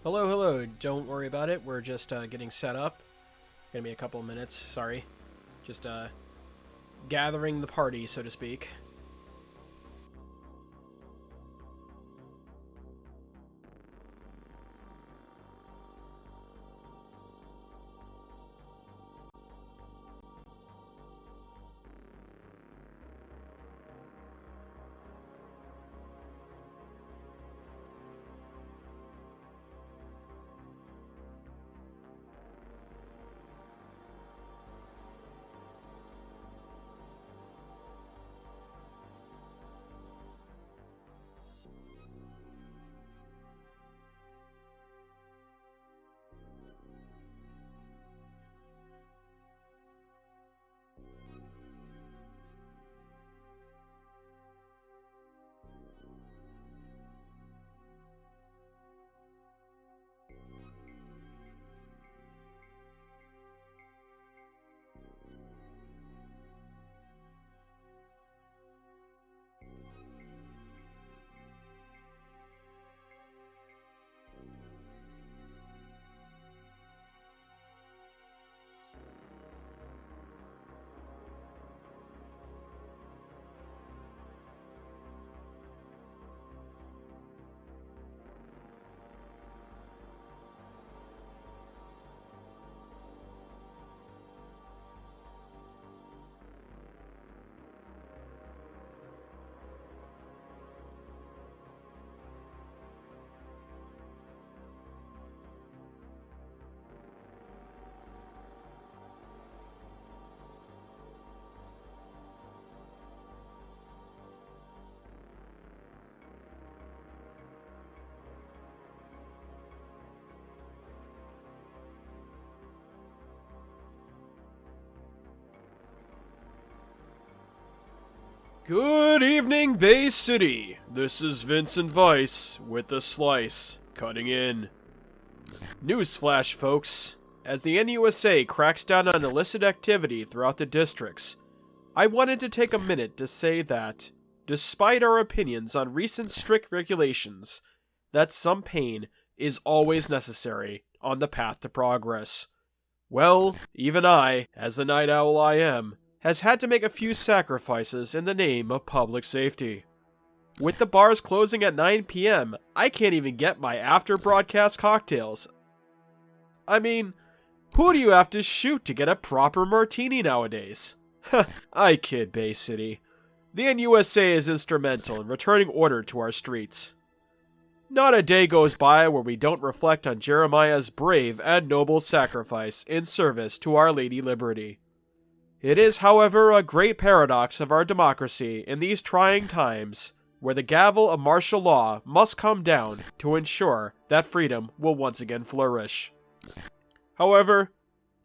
Hello, hello. Don't worry about it. We're just getting set up. Gonna be a couple of minutes. Sorry. Just gathering the party, so to speak. Good evening, Bay City. This is Vincent Weiss with the Slice, cutting in. Newsflash, folks. As the NUSA cracks down on illicit activity throughout the districts, I wanted to take a minute to say that, despite our opinions on recent strict regulations, that some pain is always necessary on the path to progress. Well, even I, as the night owl I am, has had to make a few sacrifices in the name of public safety. With the bars closing at 9 p.m., I can't even get my after-broadcast cocktails. I mean, who do you have to shoot to get a proper martini nowadays? I kid, Bay City. The NUSA is instrumental in returning order to our streets. Not a day goes by where we don't reflect on Jeremiah's brave and noble sacrifice in service to Our Lady Liberty. It is, however, a great paradox of our democracy in these trying times, where the gavel of martial law must come down to ensure that freedom will once again flourish. However,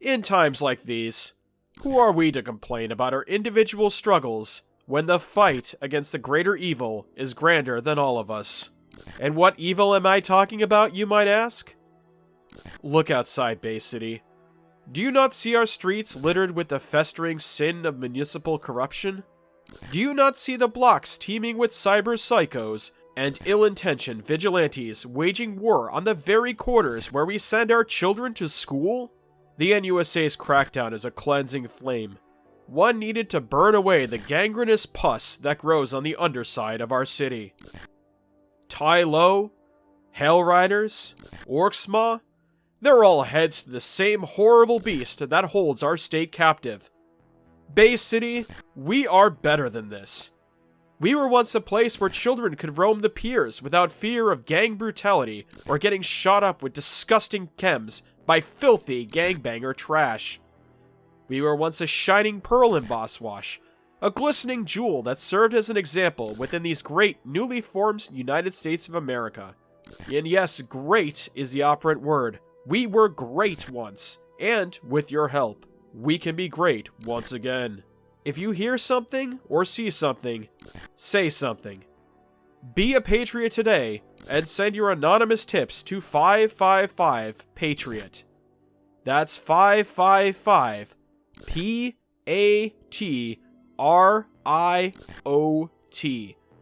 in times like these, who are we to complain about our individual struggles when the fight against the greater evil is grander than all of us? And what evil am I talking about, you might ask? Look outside, Bay City. Do you not see our streets littered with the festering sin of municipal corruption? Do you not see the blocks teeming with cyber psychos and ill-intentioned vigilantes waging war on the very quarters where we send our children to school? The NUSA's crackdown is a cleansing flame, one needed to burn away the gangrenous pus that grows on the underside of our city. Tai Lo, Hell Riders, Orcsma, they're all heads to the same horrible beast that holds our state captive. Bay City, we are better than this. We were once a place where children could roam the piers without fear of gang brutality or getting shot up with disgusting chems by filthy gangbanger trash. We were once a shining pearl in Boss Wash, a glistening jewel that served as an example within these great, newly formed United States of America. And yes, great is the operant word. We were great once, and with your help, we can be great once again. If you hear something or see something, say something. Be a patriot today and send your anonymous tips to 555-PATRIOT. That's 555 PATRIOT.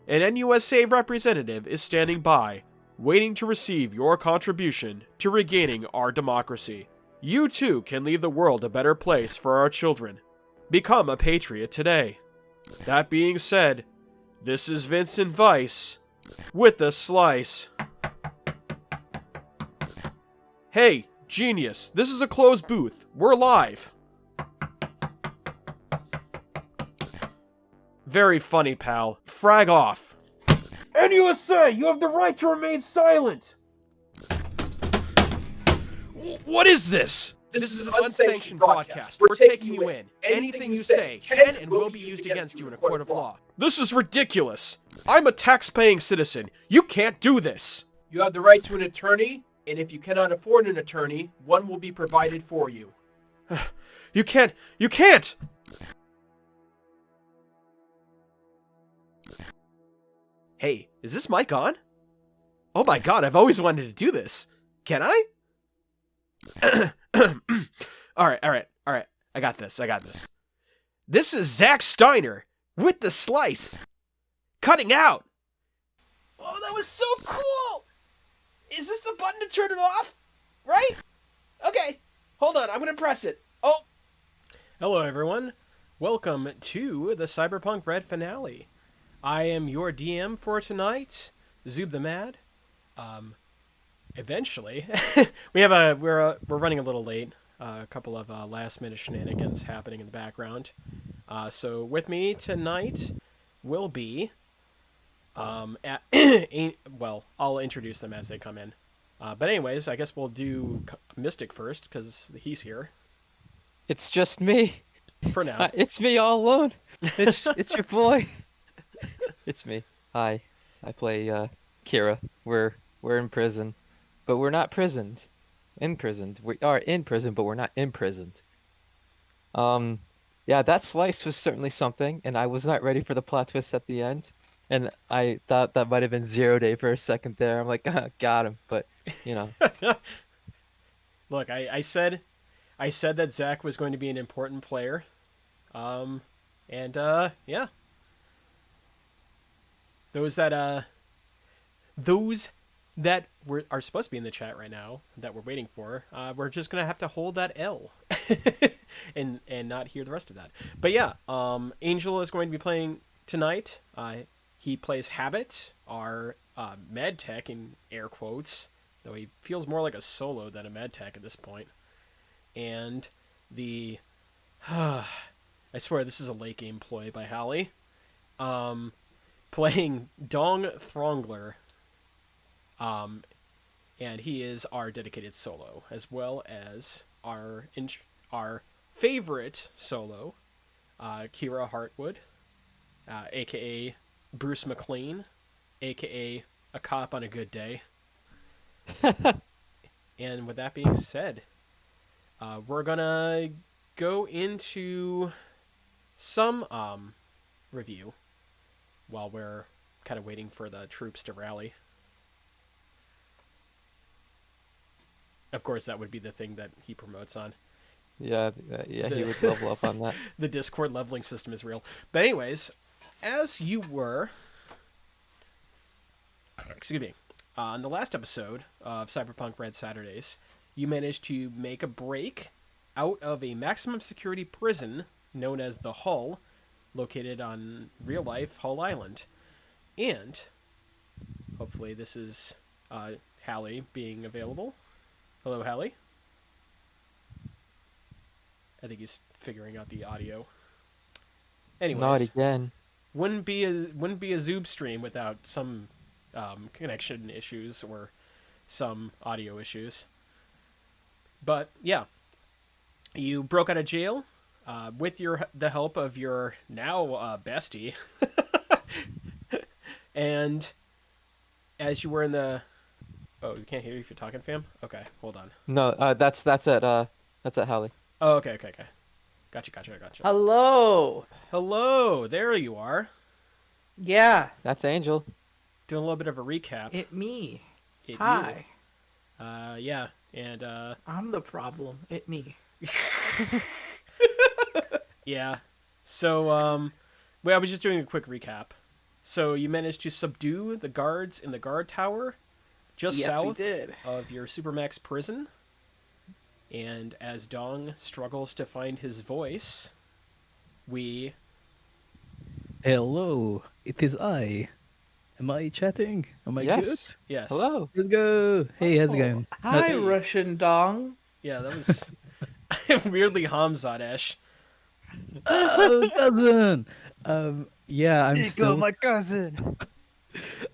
An NUSA representative is standing by. waiting to receive your contribution to regaining our democracy. You too can leave the world a better place for our children. Become a patriot today. That being said, this is Vincent Vice with the Slice. Hey, genius, this is a closed booth. We're live. Very funny, pal. Frag off. NUSA, you have the right to remain silent. What is this? This is an unsanctioned broadcast. We're taking you in. Anything you say can and will be used against you in a court of law. This is ridiculous. I'm a tax-paying citizen. You can't do this. You have the right to an attorney, and if you cannot afford an attorney, one will be provided for you. You can't! Hey, is this mic on? Oh my god, I've always wanted to do this. Can I? Alright. I got this. This is Zack Steiner with the Slice. Cutting out. Oh, that was so cool. Is this the button to turn it off? Right? Okay. Hold on, I'm gonna press it. Oh. Hello, everyone. Welcome to the Cyberpunk Red finale. I am your DM for tonight, Zoob the Mad. Eventually, we're running a little late. A couple of last minute shenanigans happening in the background. So with me tonight will be, well, I'll introduce them as they come in. But anyways, I guess we'll do Mystic first because he's here. It's just me. For now. It's me all alone. It's your boy. It's me. Hi. I play Kira. We're in prison, but we're not imprisoned. We are in prison, but we're not imprisoned. Yeah, that Slice was certainly something, and I was not ready for the plot twist at the end. And I thought that might have been 0 day for a second there. I'm like, got him, but you know. Look, I said that Zach was going to be an important player. Yeah. Those that are supposed to be in the chat right now that we're waiting for, we're just gonna have to hold that L and not hear the rest of that. But yeah, Angel is going to be playing tonight. He plays Habit, our med tech in air quotes, though he feels more like a solo than a med tech at this point. And the I swear this is a late game ploy by Hallie. Playing Dong Throngler. And he is our dedicated solo, as well as our favorite solo, Kira Hartwood, aka Bruce McLean, aka a cop on a good day. And with that being said, we're gonna go into some review while we're kind of waiting for the troops to rally. Of course, that would be the thing that he promotes on. Yeah, he would level up on that. The Discord leveling system is real. But anyways, as you were... Excuse me. On the last episode of Cyberpunk Red Saturdays, you managed to make a break out of a maximum security prison known as the Hull, located on real-life Hull Island. And, hopefully this is Hallie being available. Hello, Hallie. I think he's figuring out the audio. Anyways, not again. Wouldn't be a Zoom stream without some connection issues or some audio issues. But yeah, you broke out of jail with the help of your now bestie, and as you were in the... Oh, you can't hear you if you're talking, fam? Okay, hold on. No, that's at Hallie. Oh, okay. Gotcha. Hello, there you are. Yeah. That's Angel. Doing a little bit of a recap. It me. It Hi. You. Yeah, and I'm the problem. It me. Yeah. So, well, I was just doing a quick recap. So you managed to subdue the guards in the guard tower, just Yes, we south did. of your Supermax prison. And as Dong struggles to find his voice, we... Hello, it is I. Am I chatting? Am I good? Yes. Yes. Hello. Let's go. Hey, how's it going? Hi, Hey. Russian Dong. Yeah, that was weirdly Hamzat-esh. Oh, cousin. Yeah, my cousin.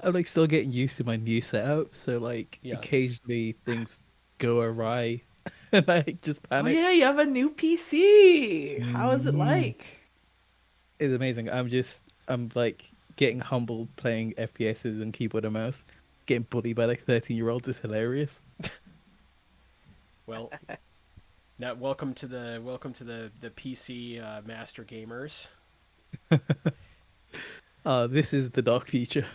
I'm like still getting used to my new setup. So like, Yeah. occasionally things go awry, and I just Oh panic. yeah, you have a new PC. How is it Mhm. like? It's amazing. I'm like getting humbled playing FPSs and keyboard and mouse. Getting bullied by like 13-year-olds is hilarious. Well, now welcome to the PC master gamers. This is the dark future.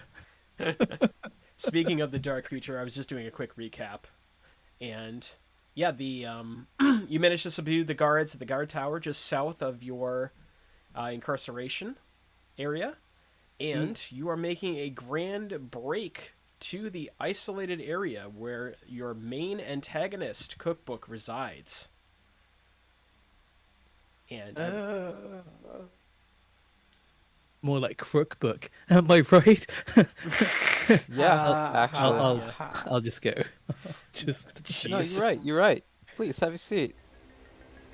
Speaking of the dark future, I was just doing a quick recap, and yeah, the you managed to subdue the guards at the guard tower just south of your incarceration area, and you are making a grand break to the isolated area where your main antagonist cookbook resides. And More like Crookbook. Am I right? Yeah, actually. I'll just go. Just No, jeez. you're right. You're right. Please have a seat.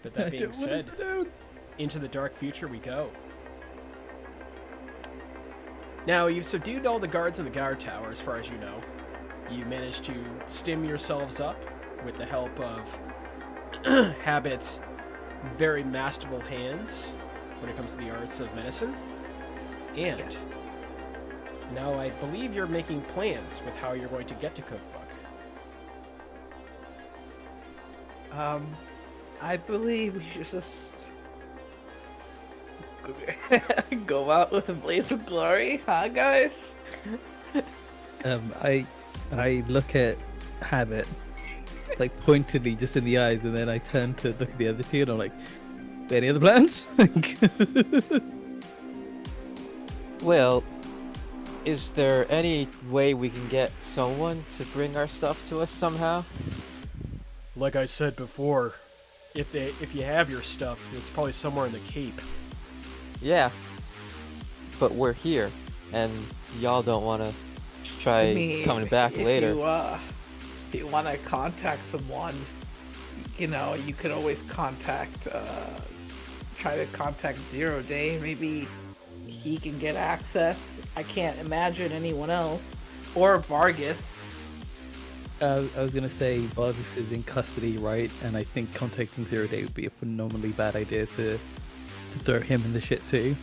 But that I being don't want said, it down. into the dark future we go. Now, you've subdued all the guards in the guard tower, as far as you know. You managed to stim yourselves up with the help of Habit's very masterful hands when it comes to the arts of medicine. And Yes. now I believe you're making plans with how you're going to get to Cookbook. I believe we should just go out with a blaze of glory, huh, guys? I look at Habit, like pointedly just in the eyes, and then I turn to look at the other two, and I'm like, any other plans? Well, is there any way we can get someone to bring our stuff to us somehow? Like I said before, if you have your stuff, it's probably somewhere in the Cape. Yeah. But we're here, and y'all don't want to try coming back later. If you want to contact someone, you know, you could always try to contact Zero Day. Maybe he can get access. I can't imagine anyone else. Or Vargas. I was gonna say Vargas is in custody, right? And I think contacting Zero Day would be a phenomenally bad idea to throw him in the shit too.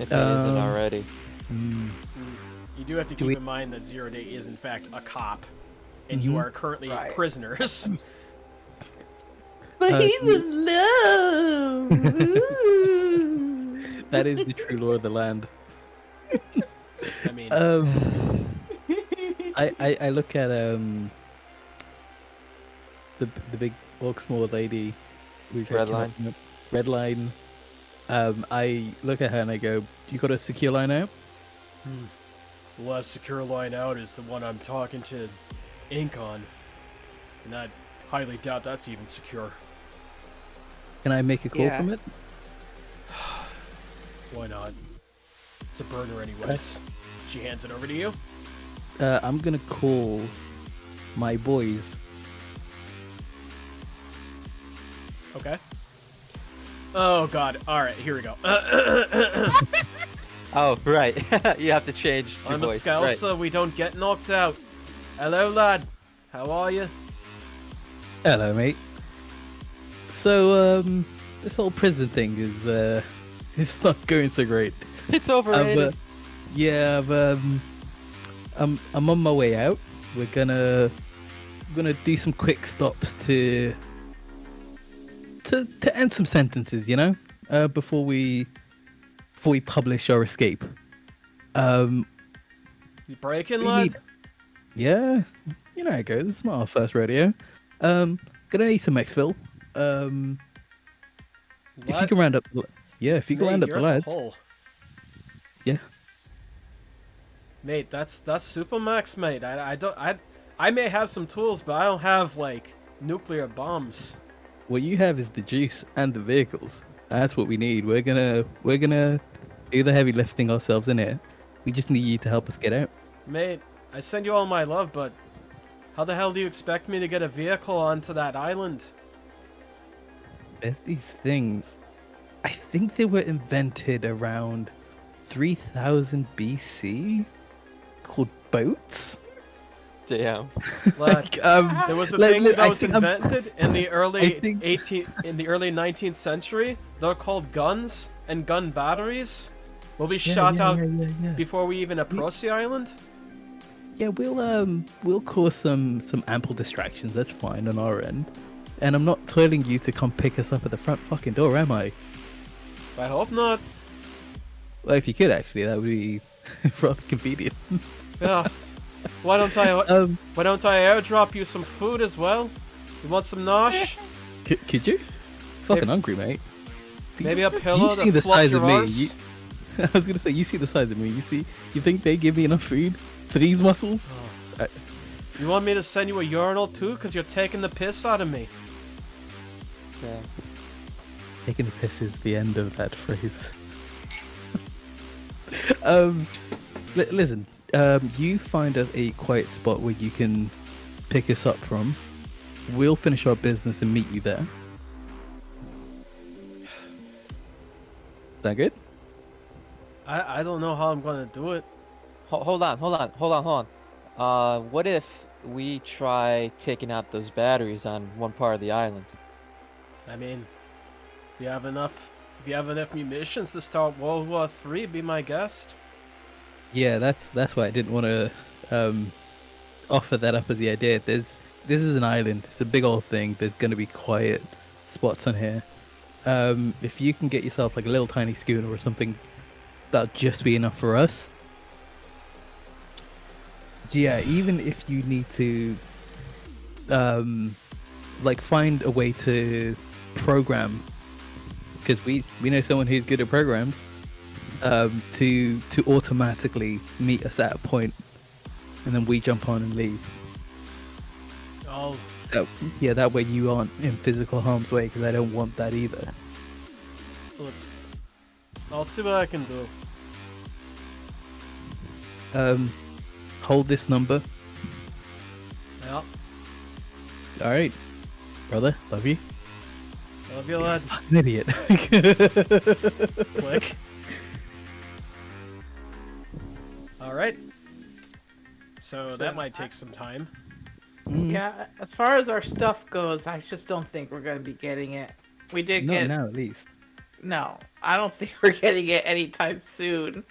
If he isn't already. You do have to Do keep we- in mind that Zero Day is in fact a cop, and Mhm. you are currently Right. prisoners. But Uh, he's in love! Ooh. That is the true law of the land. I mean, I look at the big Oxmoor lady who's Red like, line. Red line. I look at her and I go, "You got a secure line out?" the last secure line out is the one I'm talking to Ink on, and I highly doubt that's even secure. Can I make a call Yeah. from it? Why not? It's a burner anyways. She hands it over to you. I'm gonna call my boys. Okay. Oh god. Alright, here we go. Oh, right. You have to change your On the voice. scale Right. so we don't get knocked out. Hello, lad. How are you? Hello, mate. So, this whole prison thing is it's not going so great. It's overrated. Yeah, I'm on my way out. We're gonna do some quick stops to end some sentences, you know, before we publish our escape. You breaking, We lad? need- Yeah, you know how it goes. It's not our first rodeo. Gonna need some exfil. If you can round up, if you can round up the lads. Hole. Yeah. Mate, that's super max, mate. I may have some tools, but I don't have like nuclear bombs. What you have is the juice and the vehicles. That's what we need. We're gonna do the heavy lifting ourselves in it. We just need you to help us get out. Mate, I send you all my love, but how the hell do you expect me to get a vehicle onto that island? There's these things. I think they were invented around 3000 BC, called boats. Damn. Like, there was a thing that was invented in the early in the early 19th century. They're called guns and gun batteries. Will be shot out before we even approach the island. Yeah, we'll cause some ample distractions. That's fine on our end. And I'm not telling you to come pick us up at the front fucking door, am I? I hope not. Well, if you could actually, that would be rather convenient. Yeah. Why don't I airdrop you some food as well? You want some nosh? Could you? Fucking hungry, mate. Maybe a pillow You see to the fluff size your of me. arse? I was gonna say, you see the size of me. You think they give me enough food for these muscles? You want me to send you a urinal too? Because you're taking the piss out of me. Yeah. Taking the piss is the end of that phrase. Listen. You find us a quiet spot where you can pick us up from. We'll finish our business and meet you there. That good? I don't know how I'm gonna do it. Hold on. What if we try taking out those batteries on one part of the island? I mean, if you have enough munitions to start World War III, be my guest. Yeah, that's why I didn't want to offer that up as the idea. This is an island. It's a big old thing. There's going to be quiet spots on here. If you can get yourself like a little tiny schooner or something, that'll just be enough for us. Yeah, even if you need to like find a way to program, because we know someone who's good at programs, to automatically meet us at a point, and then we jump on and leave. Oh, Yeah, that way you aren't in physical harm's way, because I don't want that either. look. I'll see what I can do. Hold this number. Yeah. All right, brother. Love you. Love you, lad. Fucking idiot. Click. Alright. So that might take some time. Yeah, as far as our stuff goes, I just don't think we're going to be getting it. We did Not get... now, at least. No, I don't think we're getting it anytime soon.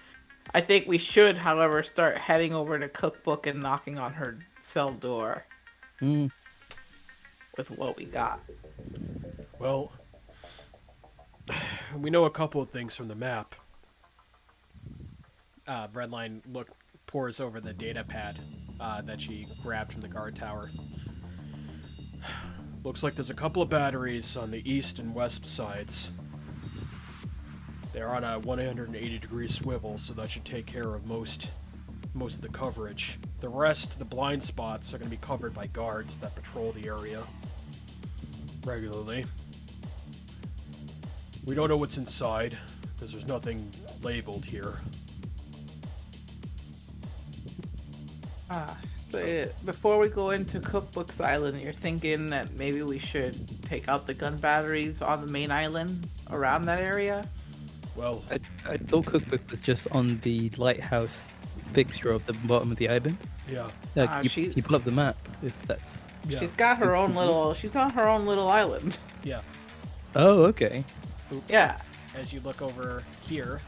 I think we should, however, start heading over to Cookbook and knocking on her cell door with what we got. Well, we know a couple of things from the map. Redline pours over the data pad that she grabbed from the guard tower. Looks like there's a couple of batteries on the east and west sides. They're on a 180-degree swivel, so that should take care of most of the coverage. The rest, the blind spots, are going to be covered by guards that patrol the area regularly. We don't know what's inside, because there's nothing labeled here. So before we go into Cookbook's Island, you're thinking that maybe we should take out the gun batteries on the main island around that area? Well, I thought Cookbook was just on the lighthouse fixture of the bottom of the island. yeah. You pull up the map if that's. Yeah. She's got her own little... She's on her own little island. Yeah. Oh, okay. Yeah. As you look over here,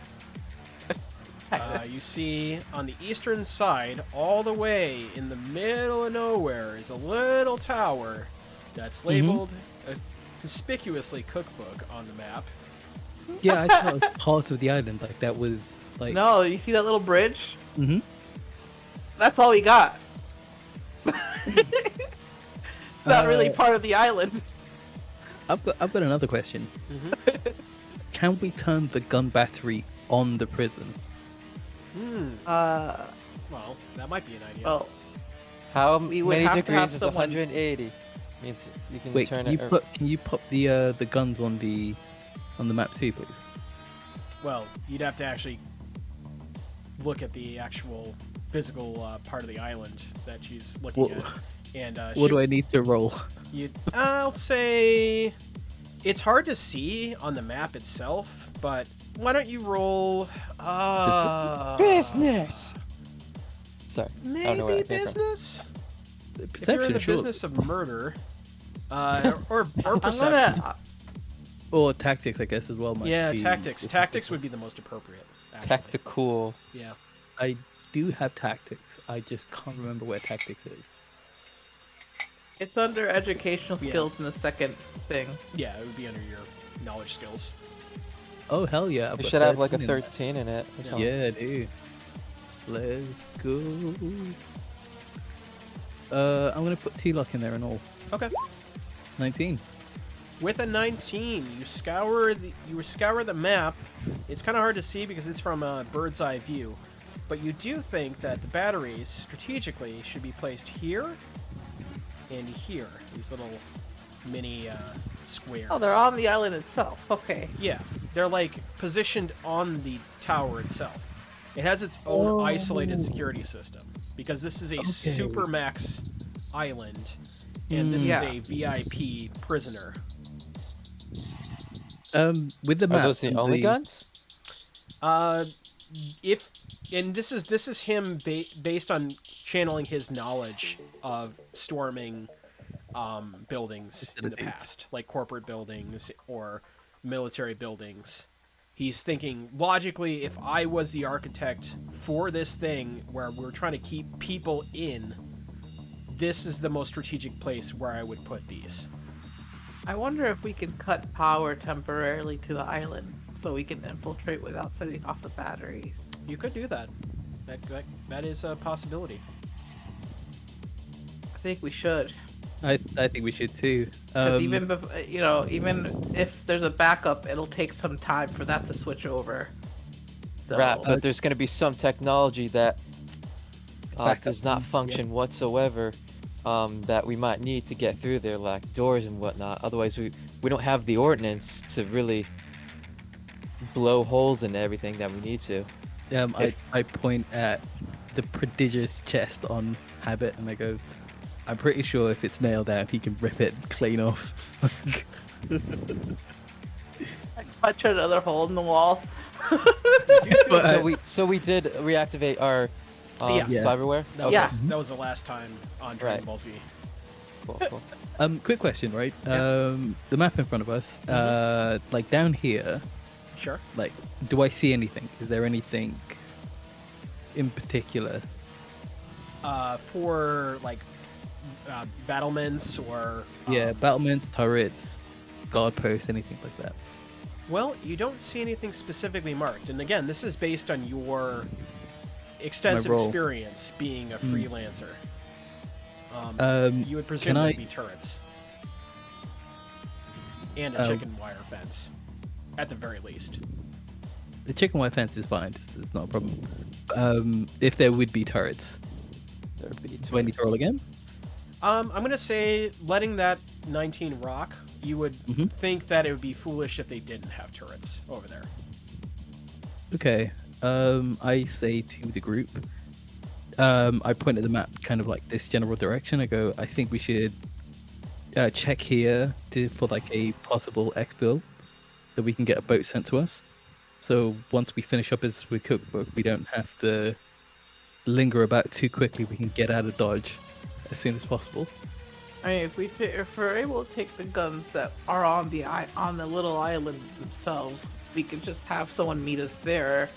you see on the eastern side, all the way in the middle of nowhere, is a little tower that's labeled conspicuously Cookbook on the map. Yeah, I thought it was part of the island. Like that was like. No, you see that little bridge? Mm-hmm. That's all we got. It's not really part of the island. I've got another question. Can we turn the gun battery on the prison? Well, that might be an idea. Well, How We would many have to degrees have is someone- 180? Means you can Wait, turn can you it. pop the guns on the map too, please? Well, you'd have to actually look at the actual physical part of the island that she's looking What- at. And What do I need to roll? I'll say it's hard to see on the map itself, but why don't you roll Business. Sorry. I don't know where maybe that came from. business? If you're in Perception, the sure. business of murder, or I'm perception. gonna. Or tactics, I guess, as well. Might Yeah, be- tactics. Tactics would be the most appropriate. Actually. Tactical. Yeah. I do have tactics. I just can't remember where tactics is. It's under educational Yeah. skills in the second thing. Yeah, it would be under your knowledge skills. Oh hell yeah! I've It got should have like a 13 in 13 in it. Or Yeah. that. something. Yeah, dude. Let's go. I'm gonna put T-lock in there and all. Okay. 19. With a 19, you scour the map. It's kind of hard to see because it's from a bird's eye view, but you do think that the batteries strategically should be placed here and here. These little mini squares. Oh, they're on the island itself. Okay. Yeah, they're like positioned on the tower itself. It has its own isolated security system because this is a supermax island, and this Yeah. is a VIP prisoner. With the Are map. those the and only guns? If and this is him based on channeling his knowledge of storming buildings in the past, like corporate buildings or military buildings. He's thinking logically, if I was the architect for this thing where we're trying to keep people in, this is the most strategic place where I would put these. I wonder if we can cut power temporarily to the island so we can infiltrate without setting off the batteries. You could do that. That is a possibility. I think we should. I think we should too. 'Cause even even if there's a backup, it'll take some time for that to switch over. So, Right, but there's going to be some technology that Backup, does not yeah. function whatsoever that we might need to get through there, like doors and whatnot. Otherwise, we don't have the ordnance to really blow holes in everything that we need to. I point at the prodigious chest on Habit and I go, I'm pretty sure if it's nailed down, he can rip it clean off. punch another hole in the wall. So we did reactivate our Yeah. cyberware. That Yeah. that was the last time on Dragon Right. Ball Z. Cool. Quick question, right? Yeah. The map in front of us, like down here, Sure. like, do I see anything? Is there anything in particular? For like battlements or Battlements, turrets, guard posts, anything like that. well, you don't see anything specifically marked. And again, this is based on your extensive role. experience being a freelancer. You would presume can I- there'd be turrets and a chicken wire fence, at the very least. The chicken wire fence is fine. It's not a problem. If there would be turrets, do I need to roll again? I'm gonna say letting that 19 rock. You would Mhm. think that it would be foolish if they didn't have turrets over there. Okay. I say to the group. I point at the map, kind of like this general direction. I go, I think we should check here for like a possible exfil, that we can get a boat sent to us. So once we finish up as with cookbook, we don't have to linger about too quickly. We can get out of Dodge as soon as possible. I mean, if we're able to take the guns that are on the little island themselves, we could just have someone meet us there.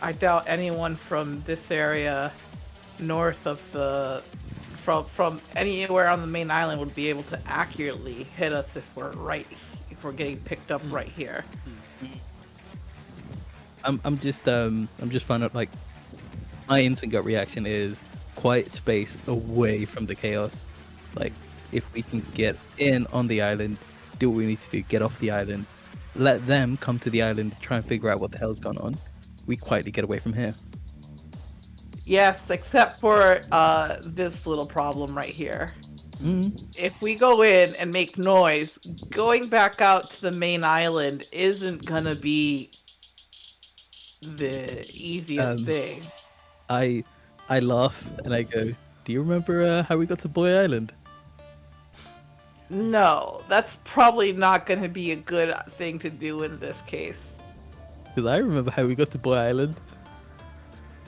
I doubt anyone from this area, north of from anywhere on the main island, would be able to accurately hit us if we're getting picked up right here. I'm just finding out, like, my instant gut reaction is quiet space away from the chaos. Like, if we can get in on the island, do what we need to do, get off the island, let them come to the island, try and figure out what the hell's gone on. We quietly get away from here. Yes, except for this little problem right here. Mm. If we go in and make noise, going back out to the main island isn't gonna be the easiest Um, thing. I I laugh and I go, "Do you remember how we got to Boy Island?" No, that's probably not gonna be a good thing to do in this case. Because I remember how we got to Boy Island.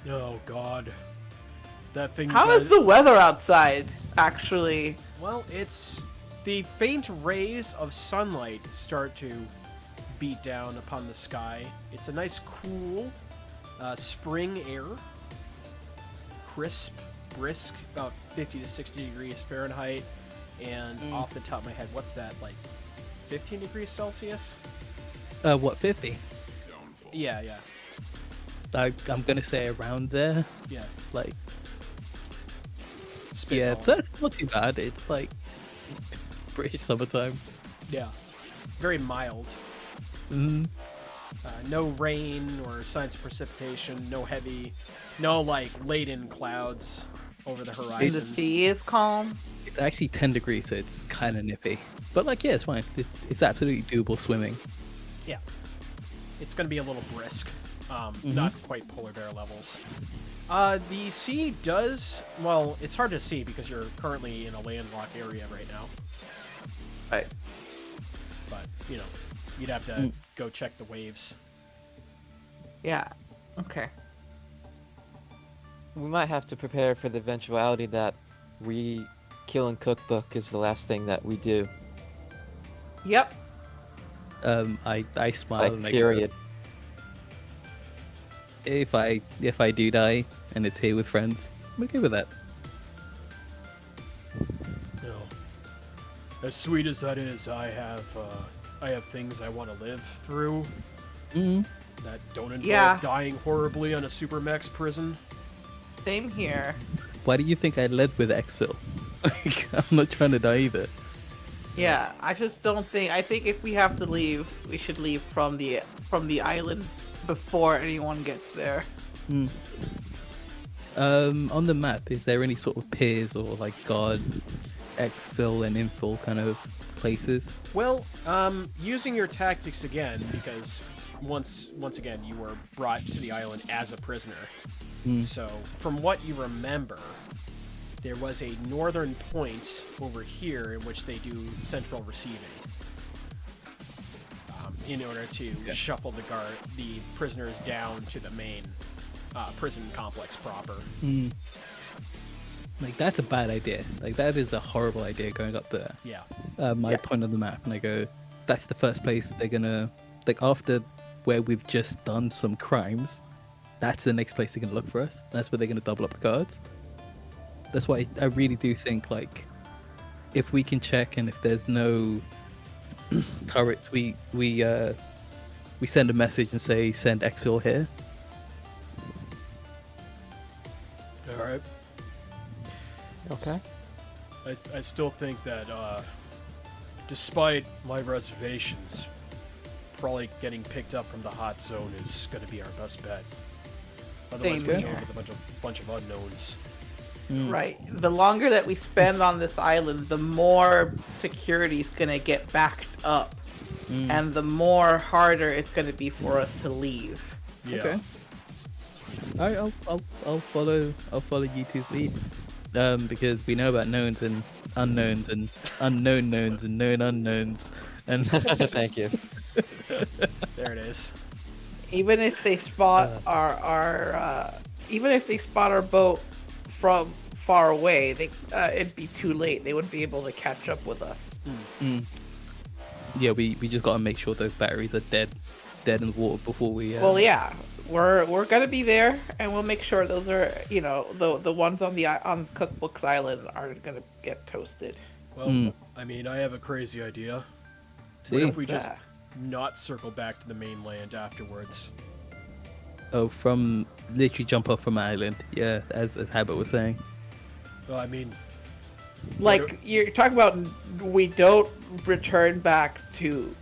Oh God, that thing. How is the weather outside, actually? Well, it's the faint rays of sunlight start to beat down upon the sky. It's a nice, cool spring air, crisp, brisk, about 50 to 60 degrees Fahrenheit, and off the top of my head, what's that, like 15 degrees Celsius? What, 50? Yeah, yeah, I'm gonna say around there. yeah. Like, Spitballing. yeah, so it's not too bad. It's like British summertime. Yeah, very mild. Mm. No rain or signs of precipitation. No like laden clouds over the And horizon. the sea is calm. It's actually 10 degrees, so it's kind of nippy. But like, yeah, it's fine. It's absolutely doable swimming. Yeah, it's gonna be a little brisk. Not quite polar bear levels. The sea does, well, it's hard to see because you're currently in a landlocked area right now. Right. But, you know, you'd have to go check the waves. Yeah. Okay. We might have to prepare for the eventuality that killing Cookbook is the last thing that we do. Yep. I smile Like, and I period. go, if I do die and it's here with friends, I'm okay with that. You know, as sweet as that is, I have things I want to live through that don't involve dying horribly on a super max prison. Same here. Why do you think I led with exfil? Like, I'm not trying to die either. Yeah, I just don't think. I think if we have to leave, we should leave from the island before anyone gets there. On the map, is there any sort of piers or like guard, exfil and infill kind of places? Well, using your tactics again, because once again you were brought to the island as a prisoner. So, from what you remember, there was a northern point over here in which they do central receiving. In order to shuffle the prisoners down to the main prison complex proper. Like, that's a bad idea. Like, that is a horrible idea going up there. Yeah. My point on the map, and I go, that's the first place they're gonna, like, after where we've just done some crimes, that's the next place they're gonna look for us. That's where they're gonna double up the guards. That's why I really do think, like, if we can check and if there's no turrets, we send a message and say send exfil here. All right. Okay. I still think that, despite my reservations, probably getting picked up from the hot zone is going to be our best bet. Otherwise, Same we're here. dealing with a bunch of unknowns. Right. The longer that we spend on this island, the more security's gonna get backed up, and the more harder it's gonna be for us to leave. Yeah. Okay. Alright, I'll follow you two's lead. Because we know about knowns and unknowns and unknown knowns and known unknowns, and Thank you. There it is. Even if they spot even if they spot our boat from far away, it'd be too late. They wouldn't be able to catch up with us. yeah, we just gotta make sure those batteries are dead in the water before we. Well, yeah, we're gonna be there, and we'll make sure those are, the ones on Cookbook's Island aren't gonna get toasted. Well, I mean, I have a crazy idea. See? What if we What's just that? not circle back to the mainland afterwards? Oh, from literally jump off from an island. Yeah, as Habit was saying. Well, I mean, Like, you're talking about we don't return back to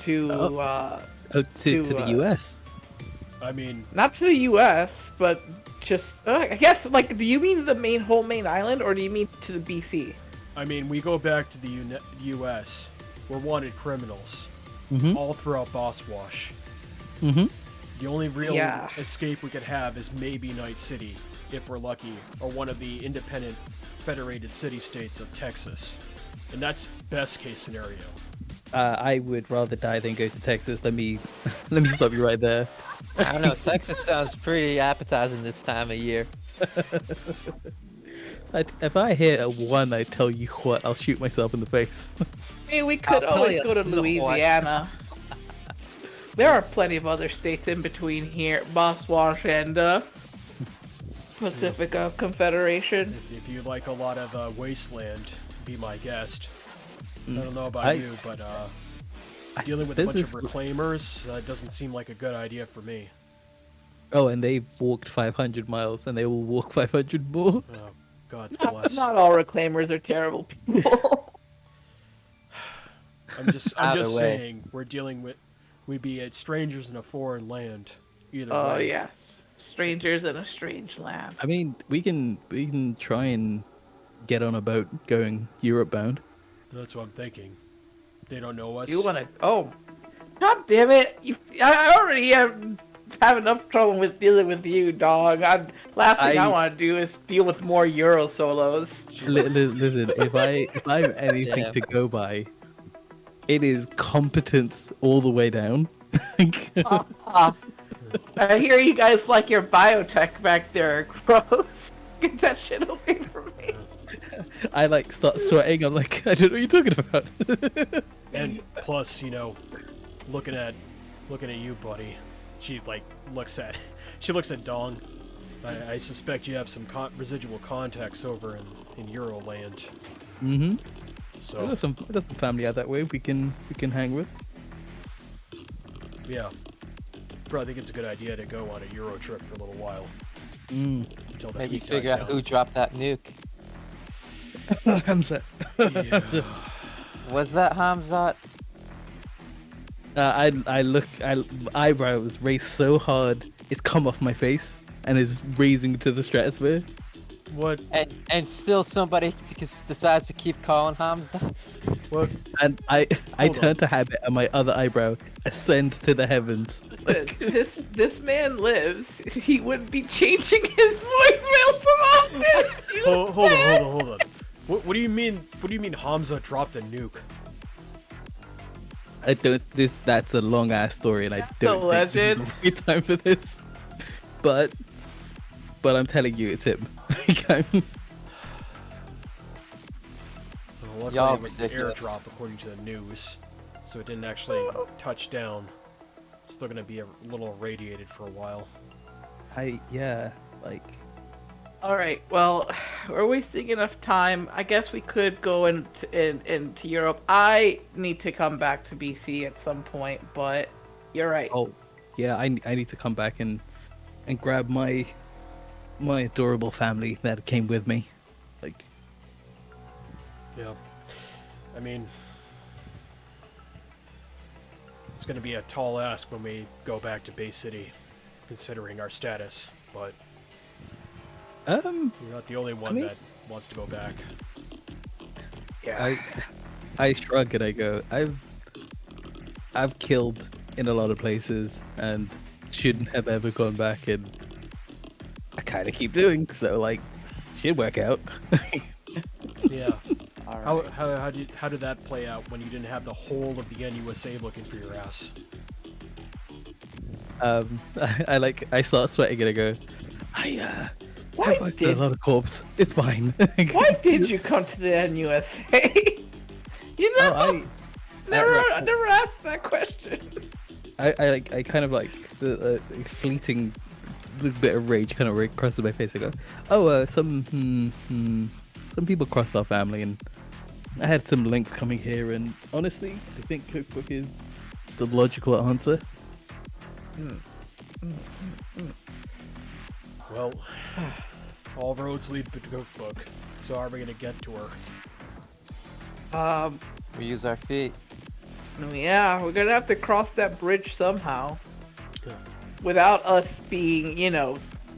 Oh, to To, the US. I mean, Not to the U.S., but just I guess like, do you mean the whole main island, or do you mean to the BC? we go back to the U.S. We're wanted criminals all throughout Bosswash. Mm-hmm. The only real Yeah. escape we could have is maybe Night City, if we're lucky, or one of the independent federated city-states of Texas. And that's best case scenario. I would rather die than go to Texas. Let me stop you right there. I don't know. Texas sounds pretty appetizing this time of year. If I hear a 1, I tell you what, I'll shoot myself in the face. I mean, we could I'll tell always you, go to no, what? Louisiana. There are plenty of other states in between here, Bosswash and Pacifica Confederation. If you like a lot of wasteland, be my guest. I don't know about you, but dealing with a bunch of reclaimers doesn't seem like a good idea for me. Oh, and they've walked 500 miles, and they will walk 500 more. Oh, God's bless. Not all reclaimers are terrible people. I'm just Either way. saying, we'd be strangers in a foreign land. Either Oh way. yes, strangers in a strange land. I mean, we can try and get on a boat going Europe bound. That's what I'm thinking. They don't know us. You wanna? Oh, God damn it! I already have enough trouble with dealing with you, dog. Last thing I want to do is deal with more Euro solos. Listen, if I'm anything Damn. to go by, it is competence all the way down. I hear you guys like your biotech back there. Gross. Get that shit away from me. I start sweating. I'm like, I don't know what you're talking about. And plus, looking at you, buddy. She looks at Dong. I suspect you have some residual contacts over in Euroland. Mm-hmm. So There's some family out that way we can hang with. yeah, probably think it's a good idea to go on a Euro trip for a little while until the Maybe heat dies figure out down. who dropped that nuke. Hamza. Yeah. Was that Hamzat? Eyebrows raised so hard it's come off my face and is raising to the stratosphere. What? And still somebody decides to keep calling Hamza? What? And I Hold turn on. to habit and my other eyebrow ascends to the heavens. This man lives. He wouldn't be changing his voicemail so often. Hold on. What do you mean? What do you mean Hamza dropped a nuke? I don't. That's a long ass story, and I don't The think this is legend. the right time for this. But I'm telling you, it's him. Luckily, Y'all it was an ridiculous. airdrop according to the news, so it didn't actually touch down. It's still gonna be a little irradiated for a while. All right. Well, we're wasting enough time. I guess we could go into Europe. I need to come back to BC at some point, but you're right. Oh, yeah. I need to come back and grab my adorable family that came with me. Yeah. I mean, it's gonna be a tall ask when we go back to Bay City, considering our status, but you're not the only one that wants to go back. Yeah. I shrug and I go, I've killed in a lot of places and shouldn't have ever gone back, and I kind of keep doing so. Should work out. Yeah. Alright. How did that play out when you didn't have the whole of the NUSA looking for your ass? I start sweating and I go, Why I worked with did a lot of corpse. It's fine. Why did you come to the NUSA? You know, Oh, I never asked that question. I kind of the fleeting bit of rage kind of crosses my face. I go, some people crossed our family, and I had some links coming here, and honestly, I think cookbook is the logical answer. Well, all roads lead to Cookbook, so how are we gonna get to her? We use our feet. Yeah, we're gonna have to cross that bridge somehow. without us being,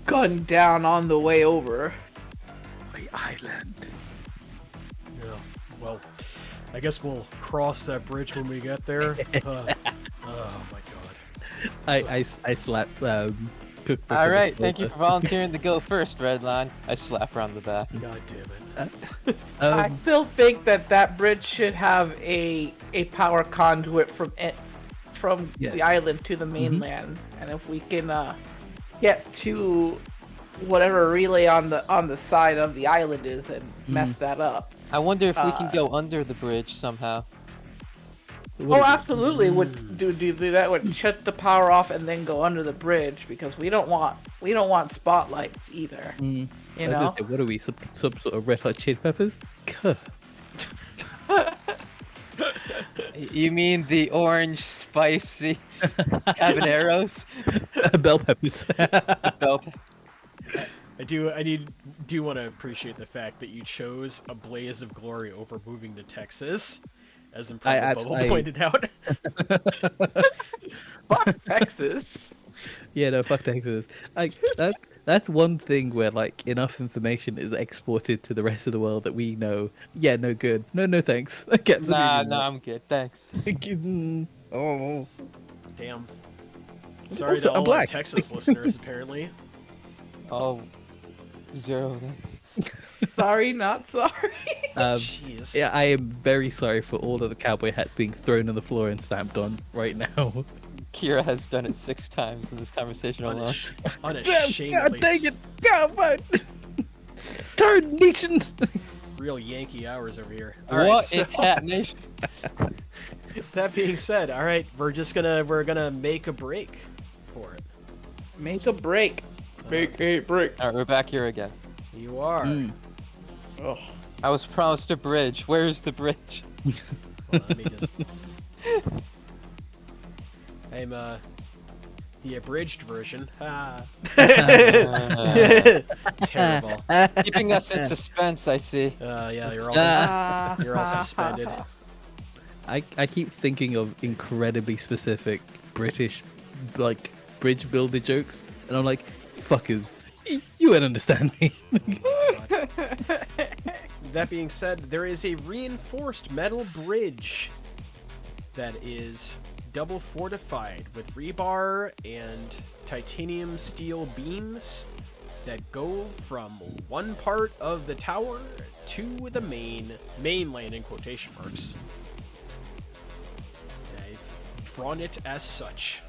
gunned down on the way over. The island. Yeah. Well, I guess we'll cross that bridge when we get there. Oh my god. I slap Cookbook. All right, thank you for volunteering to go first, Redline. I slap her on the back. God damn it. I still think that bridge should have a power conduit from Yes. the island to the mainland, and if we can get to whatever relay on the side of the island is and mess that up. I wonder if we can go under the bridge somehow. Oh, absolutely would do that. Would shut the power off and then go under the bridge because we don't want spotlights either. You I was know. gonna say, what are we? Some sort of Red Hot Chili Peppers? Kuh. You mean the orange spicy habaneros? Bell peppers. Bell I do want to appreciate the fact that you chose a blaze of glory over moving to Texas, as Improbable pointed out. Fuck Texas. Yeah, no, fuck Texas. Like that's one thing where like enough information is exported to the rest of the world that we know. Yeah, no good. No, thanks. Like, Nah, absolutely not. I'm good, thanks. Oh. Damn. Sorry Also, to I'm all our black. Texas listeners, apparently. Oh, zero then. Sorry, not sorry. Jeez. Yeah, I am very sorry for all of the cowboy hats being thrown on the floor and stamped on right now. Kira has done it 6 times in this conversation alone. Unashamedly. God dang it! God, turn nations. Real Yankee hours over here. What in Hat Nation? That being said, all right, we're gonna make a break for it. Make a break. Make a break. Alright, we're back here again. You are. Oh. I was promised a bridge. Where's the bridge? Hold on, let me just. I'm the abridged version. Ah. Terrible. Keeping us in suspense, I see. Yeah, you're all suspended. I keep thinking of incredibly specific British, like, bridge builder jokes, and I'm like, fuckers, you won't understand me. That being said, there is a reinforced metal bridge that is double fortified with rebar and titanium steel beams that go from one part of the tower to the mainland in quotation marks. I've drawn it as such.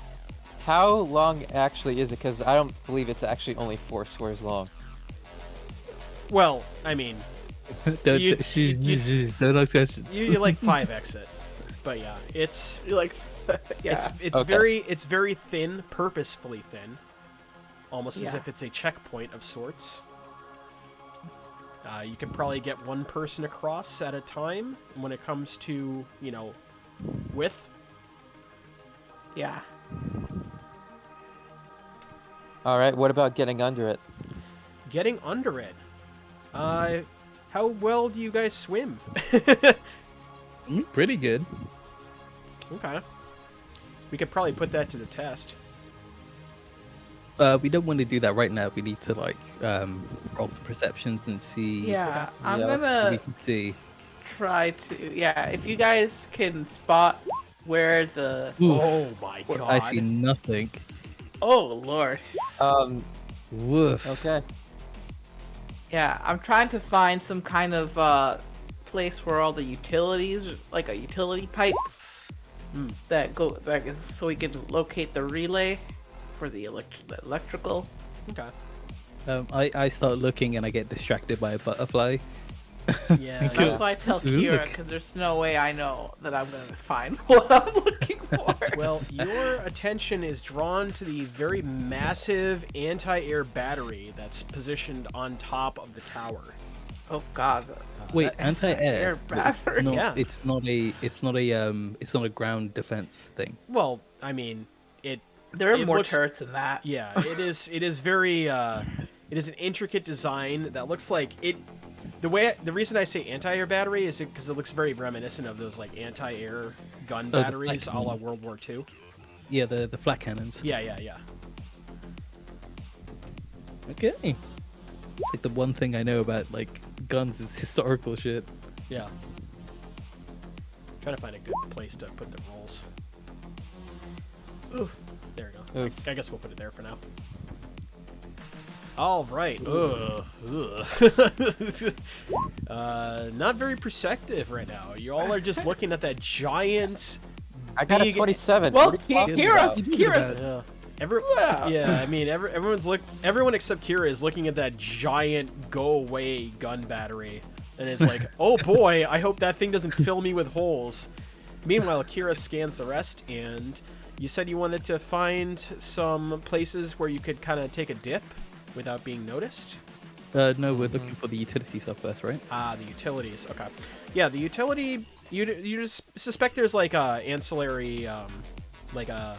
How long actually is it? Because I don't believe it's actually only 4 squares long. Well, I mean, Don't You- ask questions. you like 5x it, but yeah, it's You're like, yeah. it's Okay. very thin, purposefully thin, almost as Yeah. if it's a checkpoint of sorts. You can probably get one person across at a time when it comes to, width. Yeah. Alright, what about getting under it? Getting under it. How well do you guys swim? Pretty good. Okay. We could probably put that to the test. We don't want to do that right now. We need to like roll some perceptions and see. Yeah. I'm Yeah, what gonna we can see. try to. Yeah. If you guys can spot where the. Oof. Oh my god. I see nothing. Oh Lord. Woof. Okay. Yeah. I'm trying to find some kind of place where all the utilities, like a utility pipe, so we can locate the relay for the electrical. Okay. I start looking and I get distracted by a butterfly. Yeah. That's why I tell Kira, because there's no way I know that I'm gonna find what I'm looking for. Well, your attention is drawn to the very massive anti-air battery that's positioned on top of the tower. Oh God. Wait, That anti-air? air battery. No, Yeah. it's not a ground defense thing. Well, I mean, There are It more looks- turrets than that. yeah, it is very it is an intricate design that looks like it. The reason I say anti-air battery is because it looks very reminiscent of those like anti-air gun the batteries, a la flak World War II. Yeah, the flat cannons. Yeah. Okay. It's like the one thing I know about like guns is historical shit. Yeah. Trying to find a good place to put the rolls. Oof. There we go. Oof. I guess we'll put it there for now. All right. Ugh. Not very perceptive right now. You all are just looking at that giant. I got a big- 27. Well, What are you talking Kira, about? Kira's Yeah. Yeah. Yeah, I mean, everyone except Kira is looking at that giant go-away gun battery, and it's like, oh boy, I hope that thing doesn't fill me with holes. Meanwhile, Kira scans the rest, and you said you wanted to find some places where you could kind of take a dip without being noticed. No, we're looking for the utility stuff first, right? Ah, the utilities. Okay. Yeah, the utility. You just suspect there's like a ancillary, like an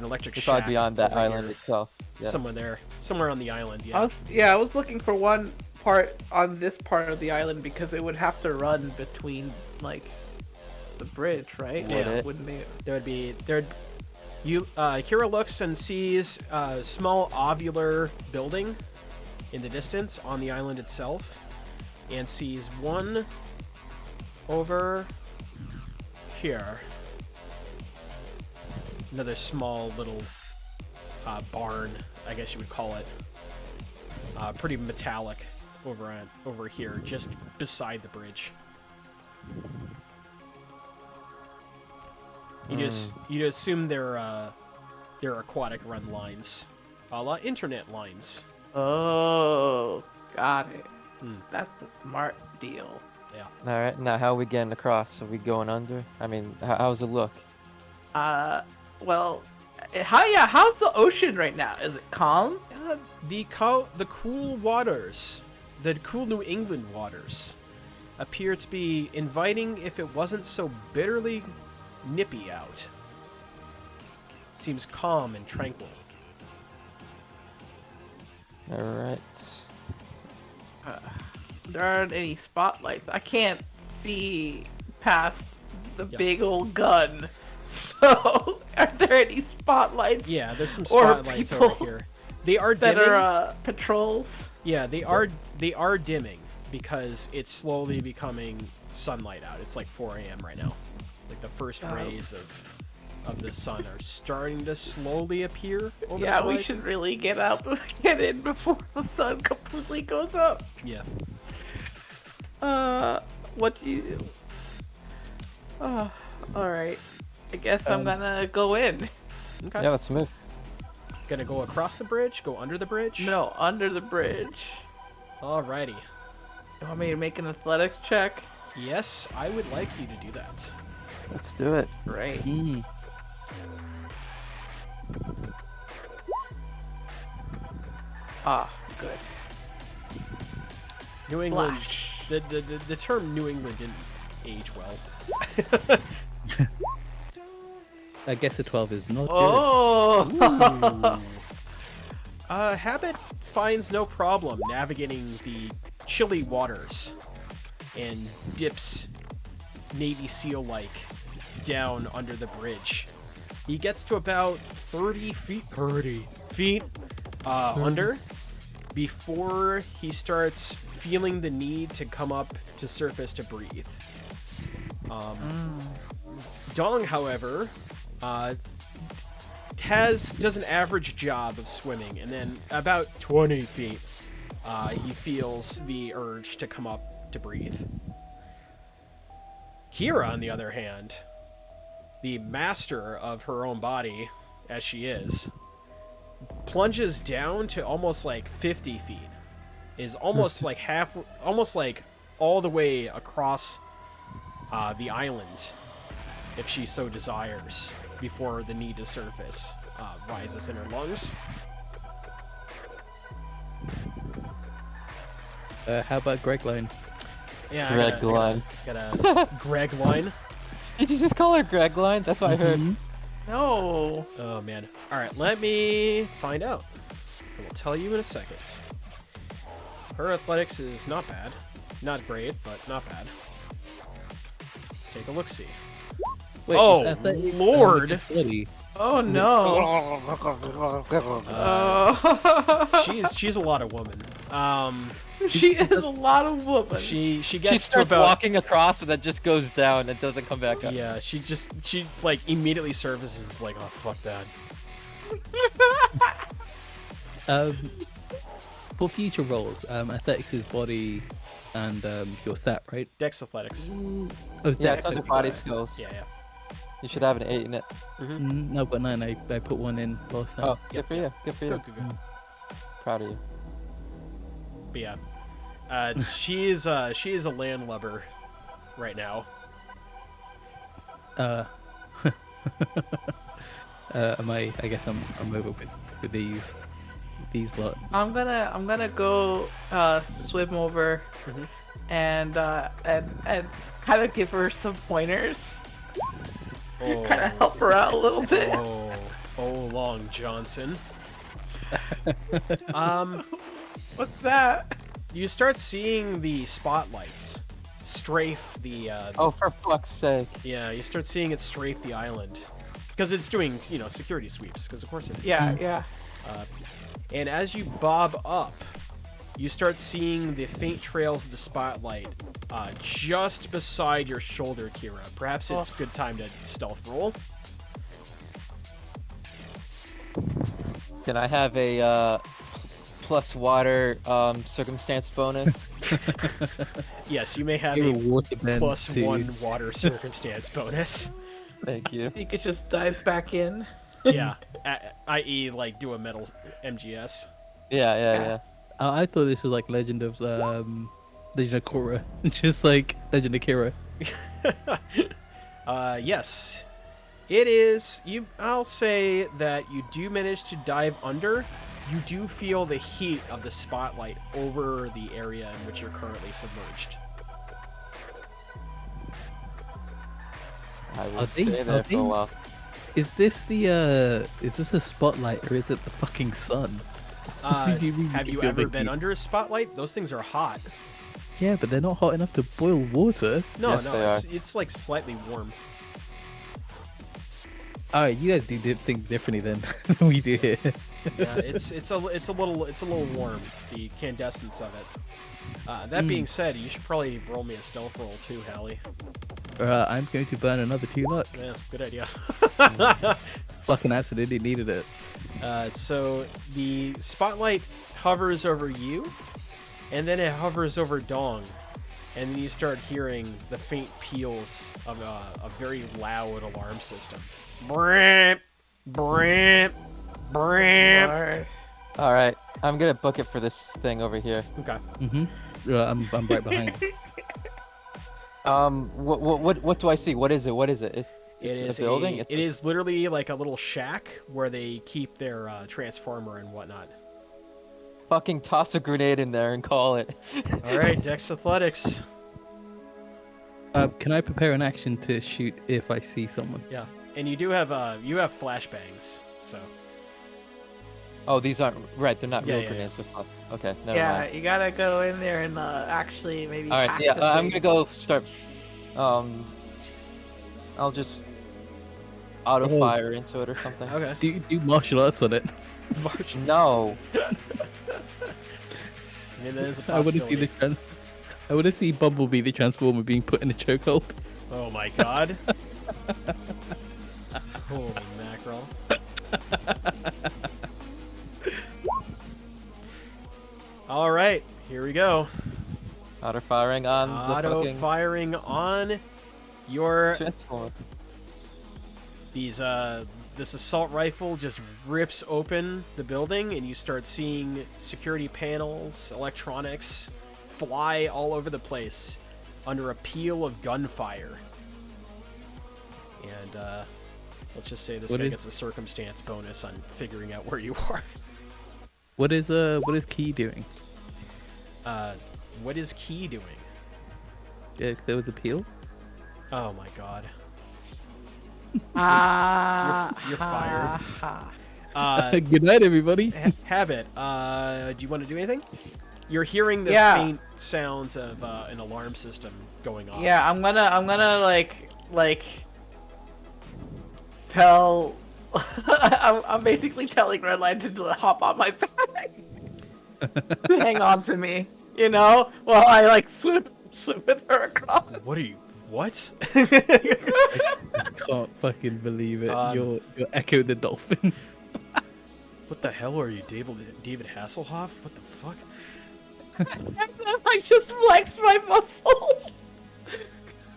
electric It's shack probably beyond that over island here. itself. Yeah. Somewhere on the island. Yeah. I was looking for one part on this part of the island because it would have to run between like the bridge, right? Would it? Wouldn't it? Kira looks and sees a small ovular building in the distance on the island itself, and sees one over here. Another small little barn, I guess you would call it. Pretty metallic over here, just beside the bridge. You assume they're aquatic run lines, a la internet lines. Oh, got it. Hmm. That's a smart deal. Yeah. All right. Now, how are we getting across? Are we going under? I mean, how's it look? Well, how's the ocean right now? Is it calm? The cool waters, the cool New England waters, appear to be inviting if it wasn't so bitterly nippy out. Seems calm and tranquil. All right. There aren't any spotlights. I can't see past the Yeah. big old gun. So, are there any spotlights? Yeah, there's some Or spotlights people over here. They are that dimming. are patrols. Yeah, they are dimming because it's slowly becoming sunlight out. It's like 4 a.m. right now. Like the first rays of the sun are starting to slowly appear over Yeah, the we horizon. should really get in before the sun completely goes up. Yeah. What do you? Oh, all right. I guess I'm gonna go in. Okay. Yeah, let's move. Gonna go across the bridge, go under the bridge? No, under the bridge. Alrighty. You want me to make an athletics check? Yes, I would like you to do that. Let's do it. Right. Ah, good. New England. Flash. The term New England didn't age well. I guess a 12 is not Oh. Habit finds no problem navigating the chilly waters and dips Navy SEAL-like down under the bridge. He gets to about 30 feet under before he starts feeling the need to come up to surface to breathe. Dong, however, does an average job of swimming, and then about 20 feet, he feels the urge to come up to breathe. Kira, on the other hand, the master of her own body, as she is, plunges down to almost like 50 feet. Is almost like almost like all the way across the island, if she so desires, before the need to surface rises in her lungs. How about Greg Line? Yeah, Greg line. Got a Greg line. Did you just call her Greg line? That's what I heard. No. Oh man. All right, let me find out. I will tell you in a second. Her athletics is not bad, not great, but not bad. Let's take a look. See. Wait, Oh, is athletics, Lord. agility? Oh no. She's a lot of woman. She is a lot of woman. She She gets to starts about walking across and then just goes down and doesn't come back up. yeah. She like immediately surfaces like, oh fuck that. For future roles, athletics is body and your stat, right? Dex athletics. Oh, it's Yeah, dex, it's under okay. body skills. Yeah, yeah. You should have an 8 in it. No, but 9. I put one in last time. Oh, good for you. Good for you. Good, good, good. Proud of you. But yeah, she is a landlubber right now. Am I? I guess I'm over with these lot. I'm gonna go swim over and kind of give her some pointers. Oh, Kind of help her out a little bit. oh, Long Johnson. What's that? You start seeing the spotlights strafe the. Oh, for fuck's sake. Yeah, you start seeing it strafe the island because it's doing security sweeps. Because of course it is. Yeah. And as you bob up, you start seeing the faint trails of the spotlight just beside your shoulder, Kira. Perhaps it's a good time to stealth roll. Can I have a plus water circumstance bonus? Yes, you may have You're a a water bend, plus dude. 1 water bonus. Thank you. You could just dive back in. Yeah, i.e., like do a metal MGS. Yeah. I thought this was like Legend of Korra. It's just like Legend of Kira. Yes, it is. I'll say that you do manage to dive under. You do feel the heat of the spotlight over the area in which you're currently submerged. I will Are they- stay there are for a they- while. Is this a spotlight or is it the fucking sun? Did you really Have you feel ever the been heat? under a spotlight? Those things are hot. Yeah, but they're not hot enough to boil water. No, Yes, no, they it's like slightly warm. Alright, you guys do things differently than we do here. Yeah, it's a little warm. The incandescence of it. That being said, you should probably roll me a stealth roll too, Hallie. I'm going to burn another 2 luck. Yeah, good idea. Fucking absolutely needed it. So the spotlight hovers over you, and then it hovers over Dong, and then you start hearing the faint peals of a very loud alarm system. Bramp, bramp, bramp. Alright. All right, I'm gonna book it for this thing over here. Okay. I'm right behind. What do I see? What is it? What is it? It's a building. It is literally like a little shack where they keep their transformer and whatnot. Fucking toss a grenade in there and call it. All right, Dex Athletics. Can I prepare an action to shoot if I see someone? Yeah, and you do have flashbangs, so. Oh, these aren't right. They're not Yeah, real yeah, grenades. Okay, never Yeah, mind. you gotta go in there and actually maybe. All right, hack yeah, the I'm thing. gonna go start. I'll just auto fire into it or something. Okay. Do martial arts on it. No. I mean, that is a I want to see possibility. I want to see Bumblebee the Transformer being put in a chokehold. Oh my god. Holy mackerel. All right, here we go. Auto firing on the Auto fucking firing on your transformer. this assault rifle just rips open the building, and you start seeing security panels, electronics fly all over the place under a peal of gunfire. And let's just say this guy gets a circumstance bonus on figuring out where you are. What is Key doing? What is Key doing? Yeah, there was a peel. Oh my god. You're fired. Good night, everybody. Habit, do you want to do anything? You're hearing the Yeah. faint sounds of an alarm system going off. Yeah, I'm gonna like tell I'm basically telling Redline to hop on my back. To hang on to me, you know, while I like swim with her across. What are you? What? I can't fucking believe it. Um, You're Echo the Dolphin. What the hell are you, David Hasselhoff? What the fuck? I just flexed my muscle.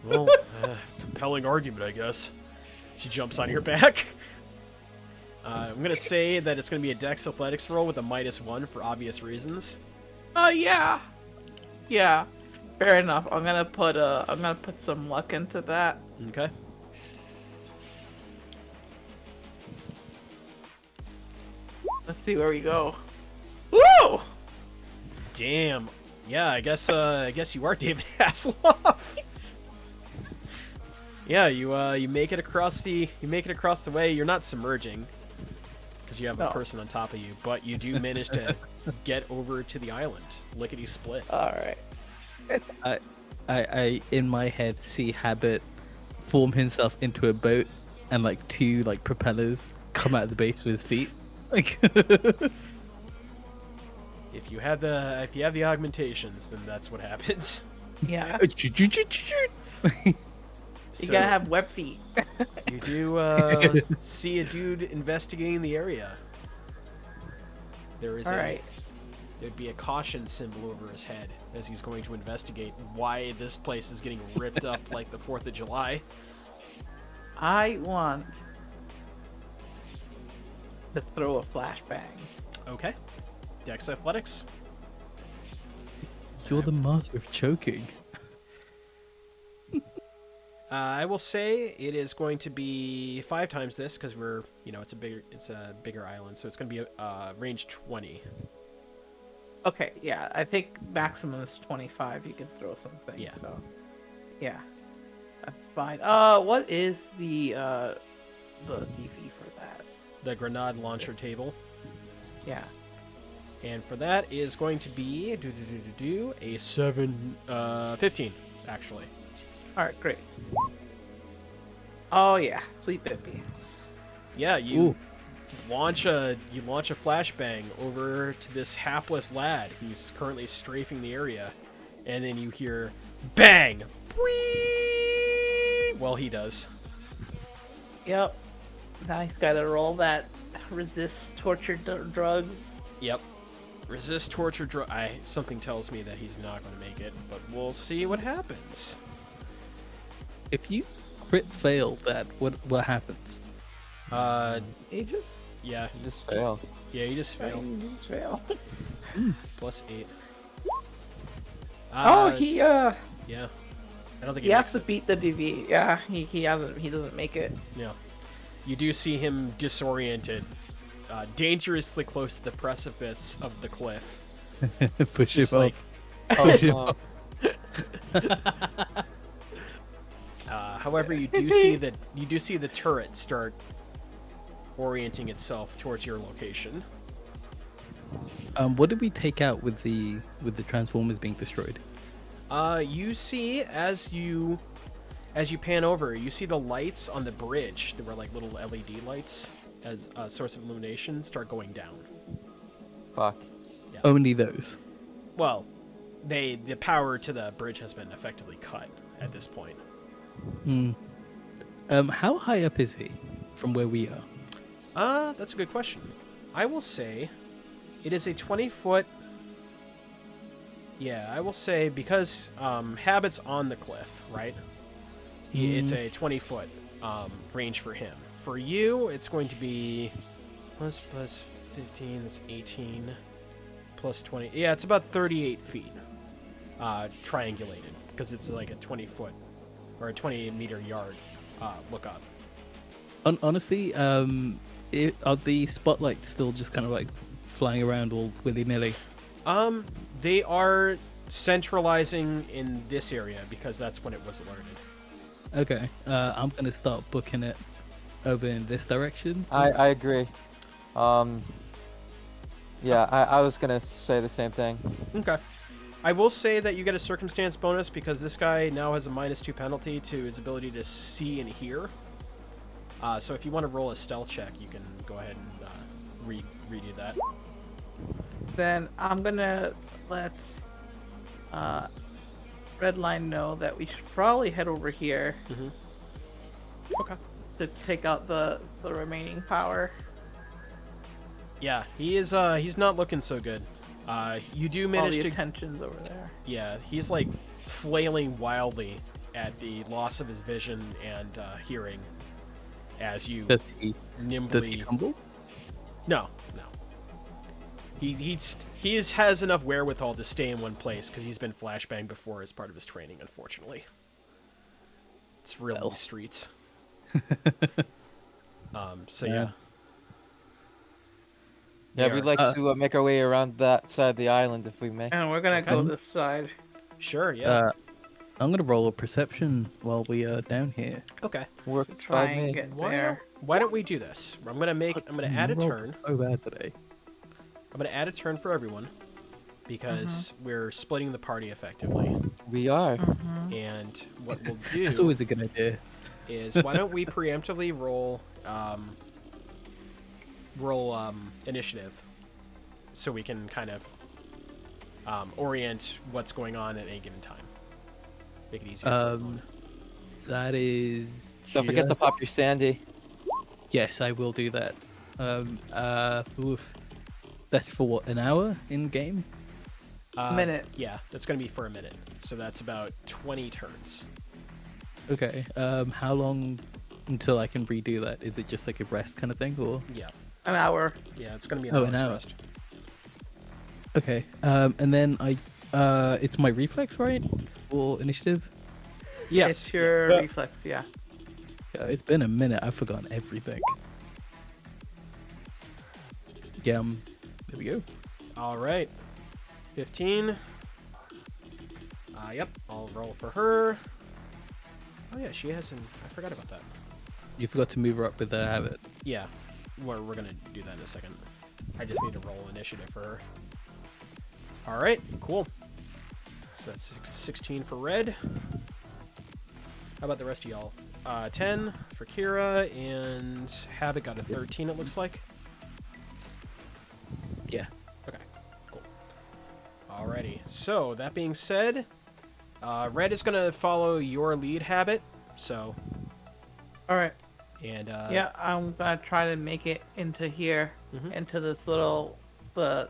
Well, compelling argument, I guess. She jumps on your back. I'm gonna say that it's gonna be a Dex Athletics roll with a -1 for obvious reasons. Yeah. Yeah. Fair enough. I'm gonna put some luck into that. Okay. Let's see where we go. Woo! Damn. Yeah, I guess you are David Hasselhoff. Yeah, you make it across the way. You're not submerging because you have a No. person on top of you, but you do manage to get over to the island. Lickety split. All right. I in my head see Habit form himself into a boat and like two like propellers come out of the base of his feet. Like If you have the augmentations, then that's what happens. Yeah. You So, gotta have web feet. you do see a dude investigating the area. There is All right. There'd be a caution symbol over his head as he's going to investigate why this place is getting ripped up like the 4th of July. I want to throw a flashbang. Okay. Dex Athletics. You're the master of choking. I will say it is going to be 5 times this because we're, it's a bigger island, so it's going to be range 20. Okay, yeah, I think maximum is 25. You can throw something. Yeah. So, yeah, that's fine. What is the DV for that? The grenade launcher table. Yeah. And for that is going to be a 15 actually. All right, great. Oh yeah, sweet Bippy. Yeah, you Ooh. launch a flashbang over to this hapless lad who's currently strafing the area, and then you hear bang. Whee! Well, he does. Yep. Now he's got to roll that resist torture drugs. Yep. Resist torture something tells me that he's not going to make it, but we'll see what happens. If you crit fail that, what happens? He just Yeah, You just fail. yeah, you just fail. You just fail. Plus 8. Yeah. Yeah. I don't think He has makes to it. beat the DV. Yeah, he doesn't make it. Yeah. You do see him disoriented, dangerously close to the precipice of the cliff. Push him Just like- off. Oh, Push him no. off. However, you do see the turret start orienting itself towards your location. What did we take out with the Transformers being destroyed? You see as you pan over, you see the lights on the bridge. There were like little LED lights as a source of illumination start going down. Fuck. Only those. Well, the power to the bridge has been effectively cut at this point. Hmm. How high up is he from where we are? That's a good question. I will say it is a 20-foot. Yeah, I will say because Habit's on the cliff, right? It's a 20-foot range for him. For you, it's going to be plus 15. That's 18 plus 20. Yeah, it's about 38 feet, triangulated because it's like a 20-foot or a 20-meter yard look up. Honestly, are the spotlights still just kind of like flying around all willy-nilly? They are centralizing in this area because that's when it was alerted. Okay, I'm gonna start booking it over in this direction. I agree. Yeah, I was gonna say the same thing. Okay. I will say that you get a circumstance bonus because this guy now has a -2 penalty to his ability to see and hear. So if you want to roll a stealth check, you can go ahead and redo that. Then I'm gonna let Redline know that we should probably head over here Okay. to take out the remaining power. Yeah, he is. He's not looking so good. You do All manage the to. attention's over there. Yeah, he's like flailing wildly at the loss of his vision and hearing as you Does he nimbly. tumble? No. He has enough wherewithal to stay in one place because he's been flashbanged before as part of his training. Unfortunately, it's real Well. streets. So Yeah. yeah. Yeah, They we'd are- like to make our way around that side of the island if we may. And we're gonna Okay. go this side. Sure. Yeah. I'm gonna roll a perception while we are down here. Okay. Work Try by and me. get Why there. don't we do this? I'm gonna add a My rolls turn. are so bad today. I'm gonna add a turn for everyone because we're splitting the party effectively. We are. And what we'll do That's always a good idea. is why don't we preemptively roll initiative so we can kind of orient what's going on at any given time. Make it easier for everyone. That is. Don't forget to just- pop your Sandy. Yes, I will do that. Oof. That's for what, an hour in game? Minute. Yeah, that's gonna be for a minute. So that's about 20 turns. Okay. How long until I can redo that? Is it just like a rest kind of thing, or? Yeah. An hour. Yeah, it's gonna be an Oh, hour's an hour. rest. Okay. And then it's my reflex, right? Or initiative? Yes. It's your Yeah. reflex, yeah. Yeah, it's been a minute. I've forgotten everything. Yeah. There we go. All right. 15. Yep. I'll roll for her. Oh yeah, she hasn't. I forgot about that. You forgot to move her up with the habit. Yeah. We're gonna do that in a second. I just need to roll initiative for her. All right. Cool. So that's 16 for Red. How about the rest of y'all? 10 for Kira, and Habit got a 13, it looks like. Yeah. Okay, cool. Alrighty, so that being said, Red is going to follow your lead, Habit, so... Alright. And, Yeah, I'm gonna try to make it into here, Mhm. into this little, to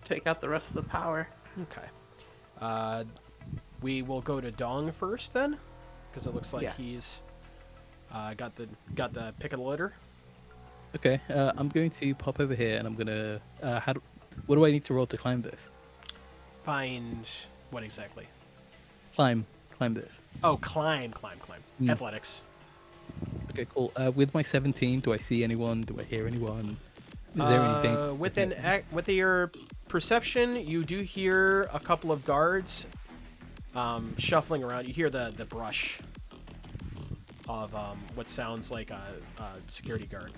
take out the rest of the power. Okay. We will go to Dong first, then, because it looks like Yeah. he's got the pick of the litter. Okay. I'm going to pop over here, and I'm gonna. What do I need to roll to climb this? Find what exactly? Climb this. Oh, climb. Mm. Athletics. Okay, cool. With my 17, do I see anyone? Do I hear anyone? Is there anything? With your perception, you do hear a couple of guards shuffling around. You hear the brush of what sounds like a security guard.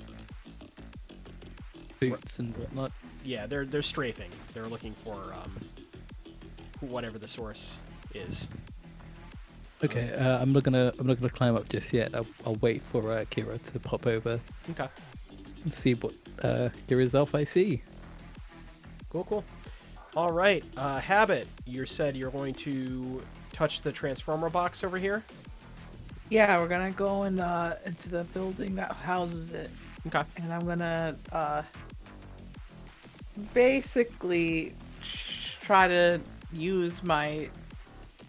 Boots and whatnot. Yeah, they're strafing. They're looking for whatever the source is. Okay, I'm not gonna climb up just yet. I'll wait for Kira to pop over Okay. and see what Kira's elf I see. Cool. All right. Habit, you said you're going to touch the transformer box over here. Yeah, we're gonna go into the building that houses it, Okay. and I'm gonna basically try to use my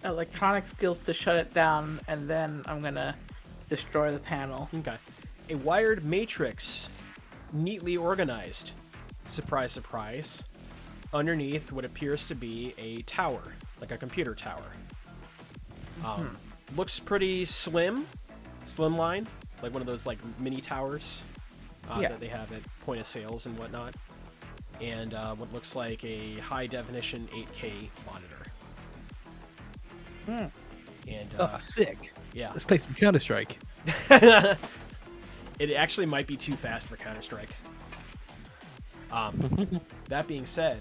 electronic skills to shut it down, and then I'm gonna destroy the panel. Okay. A wired matrix, neatly organized. Surprise, surprise. Underneath what appears to be a tower, like a computer tower. Looks pretty slimline, like one of those like mini towers Yeah. that they have at point of sales and whatnot. And what looks like a high definition 8K monitor. And Oh, sick! yeah. Let's play some Counter Strike. It actually might be too fast for Counter-Strike. That being said,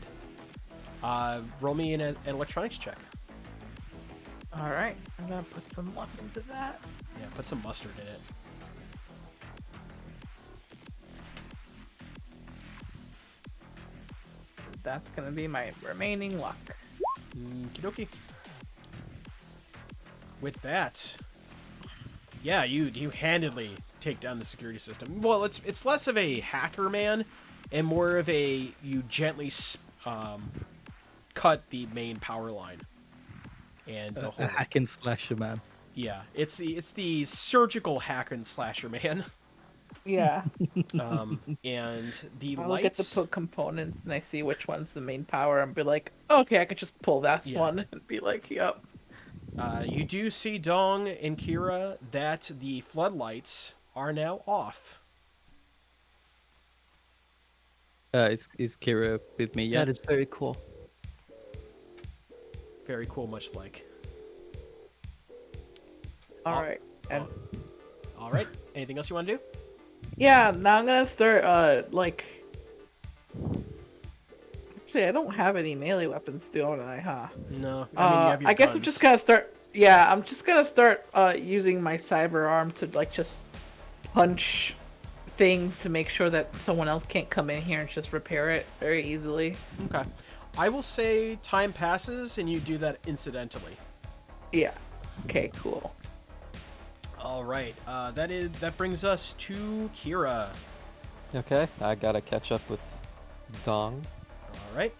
roll me an electronics check. All right, I'm gonna put some luck into that. Yeah, put some mustard in it. that's gonna be my remaining luck. Okie dokie. With that, yeah, you handedly take down the security system. Well, it's less of a hacker man, and more of a you gently cut the main power line, and the A whole hack and slasher man. yeah, it's the surgical hack and slasher man. Yeah. And the I look at the lights. components and I see which one's the main power and be like, okay, I could just pull that Yeah. one and be like, yep. You do see, Dong and Kira, that the floodlights are now off. Is Kira with me yet? That is very cool. Very cool, much like. All right. And All right. Anything else you want to do? yeah, now I'm gonna start like. Actually, I don't have any melee weapons, don't I? Huh? No. I mean, you have your I guess I'm guns. just gonna start. Yeah, I'm just gonna start using my cyber arm to like just punch things to make sure that someone else can't come in here and just repair it very easily. Okay. I will say time passes and you do that incidentally. Yeah. Okay. Cool. All right. That brings us to Kira. Okay, I gotta catch up with Dong. All right.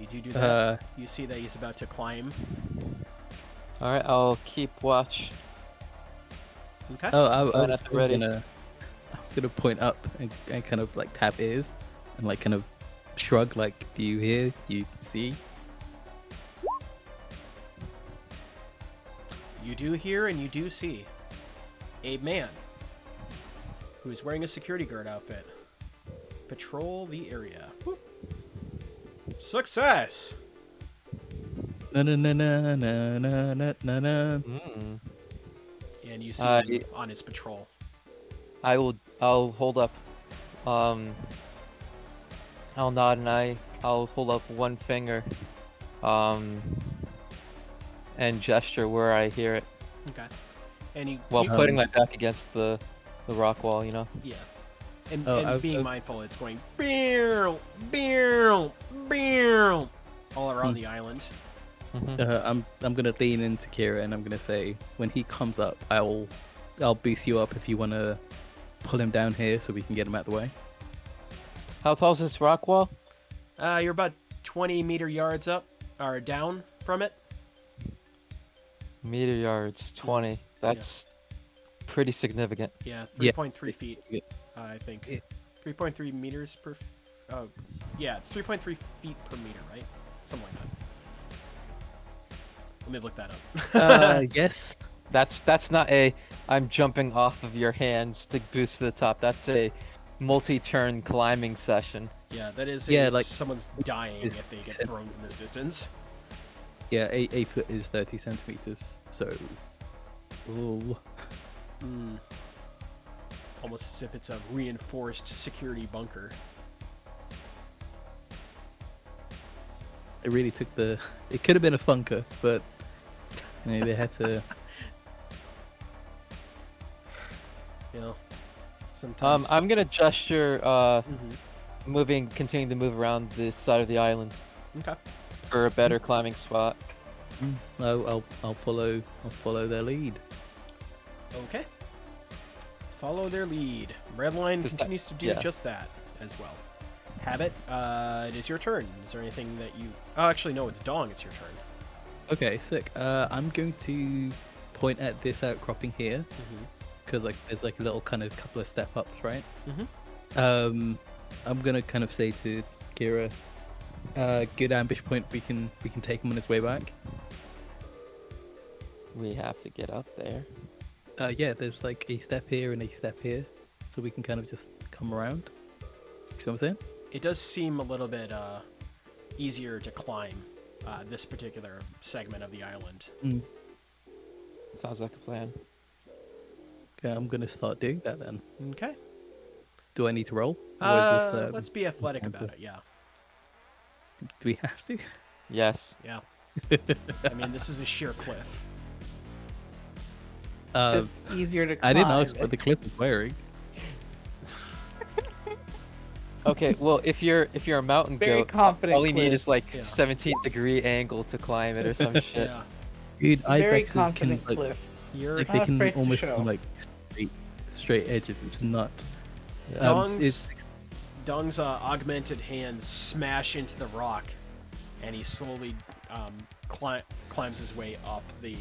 You do that. You see that he's about to climb. All right, I'll keep watch. Okay. Oh, I Fine, was that's ready. gonna point up and kind of like tap ears and like kind of shrug like, do you hear? You see? You do hear and you do see a man who is wearing a security guard outfit patrol the area. Whoop. Success! Na na na na na na na na na. Mm. And you see him on his patrol. I'll hold up. I'll nod and I'll hold up one finger. And gesture where I hear it. Okay. And he While he- putting my back against the rock wall, you know? yeah. And, Oh, and I- being I- mindful, it's going beow, beow, beow, all around the island. Mm-hmm. I'm gonna lean into Kira and I'm gonna say, when he comes up, I'll boost you up if you wanna pull him down here so we can get him out the way. How tall is this rock wall? You're about 20 meter yards up or down from it. Meter yards, 20. That's pretty significant. Yeah, Yeah. 3.3 feet. Yeah. I think Yeah. 3.3 meters per. Oh, yeah, it's 3.3 feet per meter, right? Something like that. Let me look that up. Yes. That's not a I'm jumping off of your hands to boost to the top. That's a multi-turn climbing session. Yeah, that is. Yeah, like- someone's dying is- if they get thrown from this distance. Yeah, 8 foot is 30 centimeters. So, ooh. Almost as if it's a reinforced security bunker. It really took the. It could have been a funker, but you know, they had to. You know, sometimes. I'm gonna gesture, Mhm. continuing to move around this side of the island Okay. for a better climbing spot. I'll follow their lead. Okay. Follow their lead. Redline Does that- continues to do yeah. just that as well. Habit, it is your turn. Is there anything that you... Oh, actually, no, it's Dong. It's your turn. Okay, sick. I'm going to point at this outcropping here Mm-hmm. because like there's like a little kind of couple of step ups, right? Mhm. I'm gonna kind of say to Kira, good ambush point. We can take him on his way back. We have to get up there. Yeah, there's like a step here and a step here, so we can kind of just come around. See what I'm saying? It does seem a little bit easier to climb this particular segment of the island. Sounds like a plan. Okay, I'm gonna start doing that then. Okay. Do I need to roll? Or is this, Let's be athletic about it, yeah. Do we have to? Yes. Yeah. I mean, this is a sheer cliff. It's easier to climb. I didn't ask what the clip was wearing. Okay, well, if you're a mountain Very goat, confident all you need Cliff. is like Yeah. 17-degree angle to climb it or some shit. Yeah. Dude, Very ibexes confident can like, Cliff. You're like they Not can afraid to almost show. be like straight edges. It's nuts. Dong's Dong's augmented hands smash into the rock, and he slowly climbs his way up the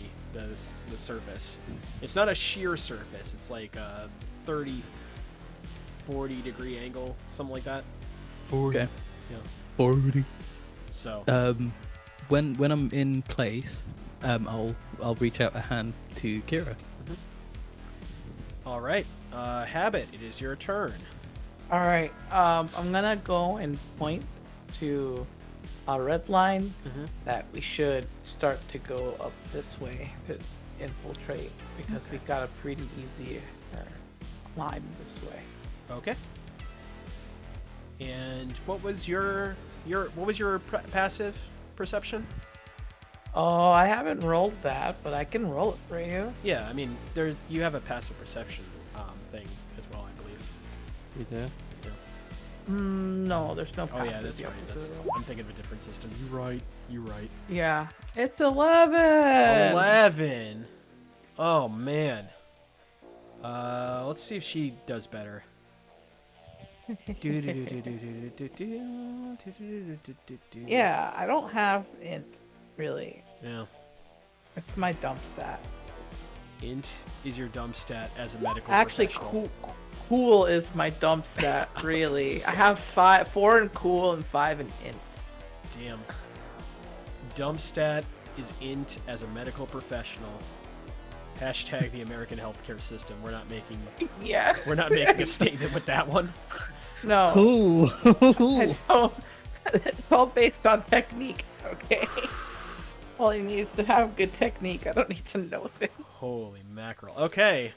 surface. It's not a sheer surface. It's like a 30, 40 degree angle, something like that. Okay. Yeah. 40. So When I'm in place, I'll reach out a hand to Kira. all right, Habit, it is your turn. All right. I'm gonna go and point to a red line that we should start to go up this way to infiltrate because we've got a pretty easy climb this way. Okay. And what was your passive perception? Oh, I haven't rolled that, but I can roll it for you. Yeah, I mean, you have a passive perception thing as well, I believe. You do? No, there's no Oh passive. yeah, that's You right. have to roll. I'm thinking of a different system. You're right. Yeah, it's 11. 11. Oh man. Let's see if she does better. Yeah, I don't have int really. Yeah. It's my dump stat. Int is your dump stat as a medical Actually, professional. cool is my dump stat. Really, I have 4 in cool and 5 in int. Damn. Dump stat is int as a medical professional. Hashtag the American healthcare system. We're not making Yes. we're not making a statement with that one. No. Cool. I don't. It's all based on technique. Okay. All he needs to have good technique. I don't need to know things. Holy mackerel. Okay.